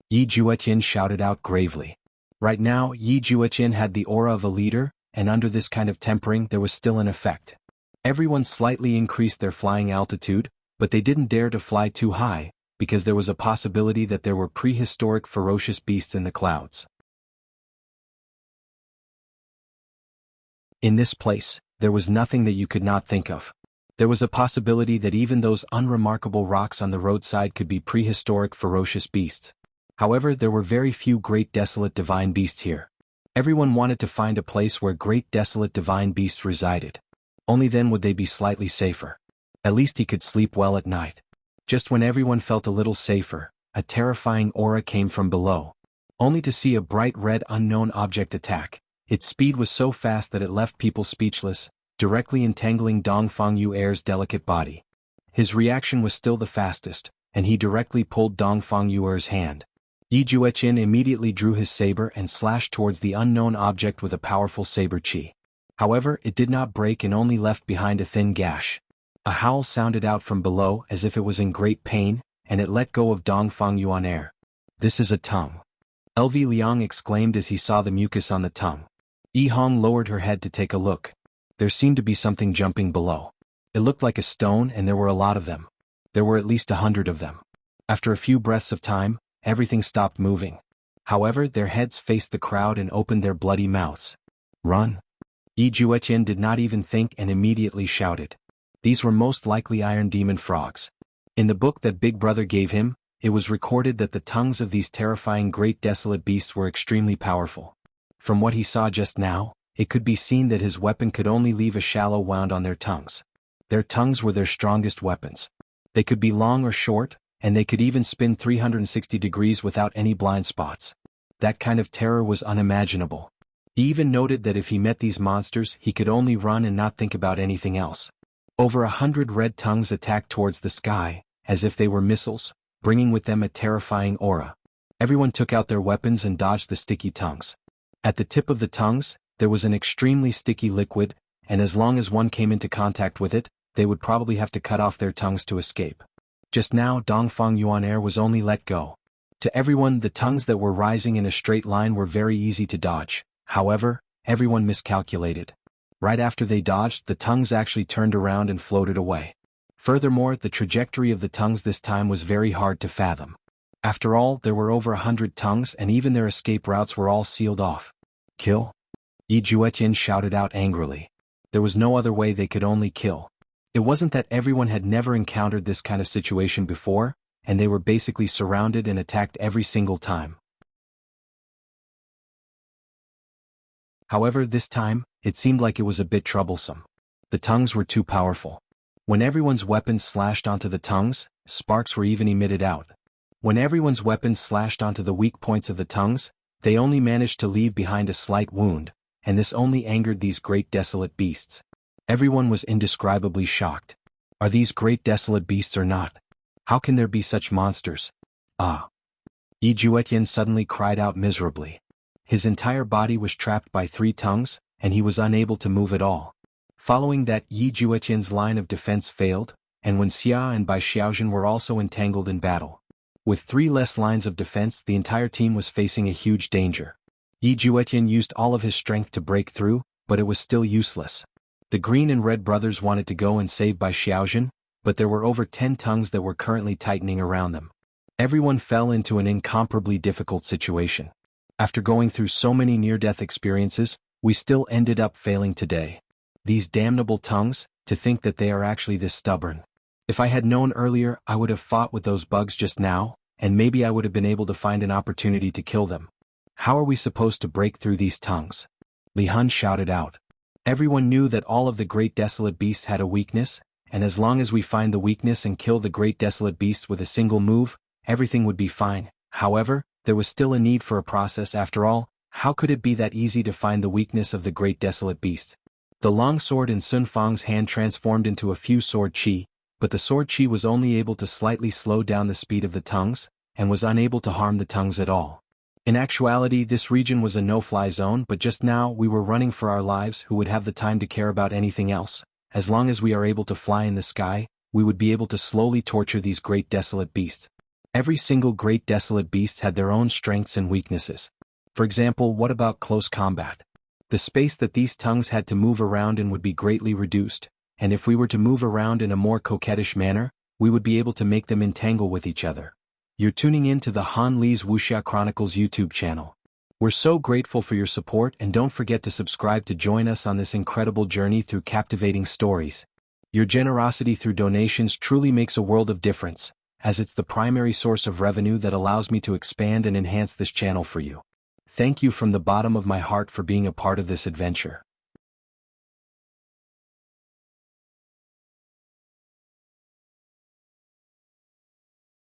Yi Juetian shouted out gravely. Right now, Yi Juetian had the aura of a leader, and under this kind of tempering there was still an effect. Everyone slightly increased their flying altitude, but they didn't dare to fly too high, because there was a possibility that there were prehistoric ferocious beasts in the clouds. In this place, there was nothing that you could not think of. There was a possibility that even those unremarkable rocks on the roadside could be prehistoric ferocious beasts. However, there were very few great desolate divine beasts here. Everyone wanted to find a place where great desolate divine beasts resided. Only then would they be slightly safer. At least he could sleep well at night. Just when everyone felt a little safer, a terrifying aura came from below. Only to see a bright red unknown object attack. Its speed was so fast that it left people speechless, directly entangling Dongfang Yuer's delicate body. His reaction was still the fastest, and he directly pulled Dongfang Yuer's hand. Yi Juetian immediately drew his saber and slashed towards the unknown object with a powerful saber chi. However, it did not break and only left behind a thin gash. A howl sounded out from below as if it was in great pain, and it let go of Dongfang Yuan. This is a tongue. LV Liang exclaimed as he saw the mucus on the tongue. Yi Hong lowered her head to take a look. There seemed to be something jumping below. It looked like a stone and there were a lot of them. There were at least 100 of them. After a few breaths of time, everything stopped moving. However, their heads faced the crowd and opened their bloody mouths. Run! Yi Juetian did not even think and immediately shouted. These were most likely iron demon frogs. In the book that Big Brother gave him, it was recorded that the tongues of these terrifying great desolate beasts were extremely powerful. From what he saw just now, it could be seen that his weapon could only leave a shallow wound on their tongues. Their tongues were their strongest weapons. They could be long or short, and they could even spin 360 degrees without any blind spots. That kind of terror was unimaginable. He even noted that if he met these monsters, he could only run and not think about anything else. Over 100 red tongues attacked towards the sky, as if they were missiles, bringing with them a terrifying aura. Everyone took out their weapons and dodged the sticky tongues. At the tip of the tongues, there was an extremely sticky liquid, and as long as one came into contact with it, they would probably have to cut off their tongues to escape. Just now Dongfang Yuan was only let go. To everyone, the tongues that were rising in a straight line were very easy to dodge. However, everyone miscalculated. Right after they dodged, the tongues actually turned around and floated away. Furthermore, the trajectory of the tongues this time was very hard to fathom. After all, there were over 100 tongues and even their escape routes were all sealed off. Kill? Yi Juetian shouted out angrily. There was no other way, they could only kill. It wasn't that everyone had never encountered this kind of situation before, and they were basically surrounded and attacked every single time. However, this time, it seemed like it was a bit troublesome. The tongues were too powerful. When everyone's weapons slashed onto the tongues, sparks were even emitted out. When everyone's weapons slashed onto the weak points of the tongues, they only managed to leave behind a slight wound, and this only angered these great desolate beasts. Everyone was indescribably shocked. Are these great desolate beasts or not? How can there be such monsters? Ah! Yi Juetian suddenly cried out miserably. His entire body was trapped by 3 tongues, and he was unable to move at all. Following that, Yi Juetian's line of defense failed, and Wen Xia and Bai Xiaojun were also entangled in battle. With 3 less lines of defense, the entire team was facing a huge danger. Yi Juetian used all of his strength to break through, but it was still useless. The green and red brothers wanted to go and save Bai Xiaojun, but there were over 10 tongues that were currently tightening around them. Everyone fell into an incomparably difficult situation. After going through so many near-death experiences, we still ended up failing today. These damnable tongues, to think that they are actually this stubborn. If I had known earlier, I would have fought with those bugs just now, and maybe I would have been able to find an opportunity to kill them. How are we supposed to break through these tongues? Li Hun shouted out. Everyone knew that all of the great desolate beasts had a weakness, and as long as we find the weakness and kill the great desolate beasts with a single move, everything would be fine. However, there was still a need for a process after all. How could it be that easy to find the weakness of the great desolate beast? The long sword in Sun Fang's hand transformed into a few sword chi, but the sword chi was only able to slightly slow down the speed of the tongues, and was unable to harm the tongues at all. In actuality, this region was a no-fly zone, but just now we were running for our lives. Who would have the time to care about anything else? As long as we are able to fly in the sky, we would be able to slowly torture these great desolate beasts. Every single great desolate beast had their own strengths and weaknesses. For example, what about close combat? The space that these tongues had to move around in would be greatly reduced, and if we were to move around in a more coquettish manner, we would be able to make them entangle with each other. You're tuning in to the Han Li's Wuxia Chronicles YouTube channel. We're so grateful for your support, and don't forget to subscribe to join us on this incredible journey through captivating stories. Your generosity through donations truly makes a world of difference, as it's the primary source of revenue that allows me to expand and enhance this channel for you. Thank you from the bottom of my heart for being a part of this adventure.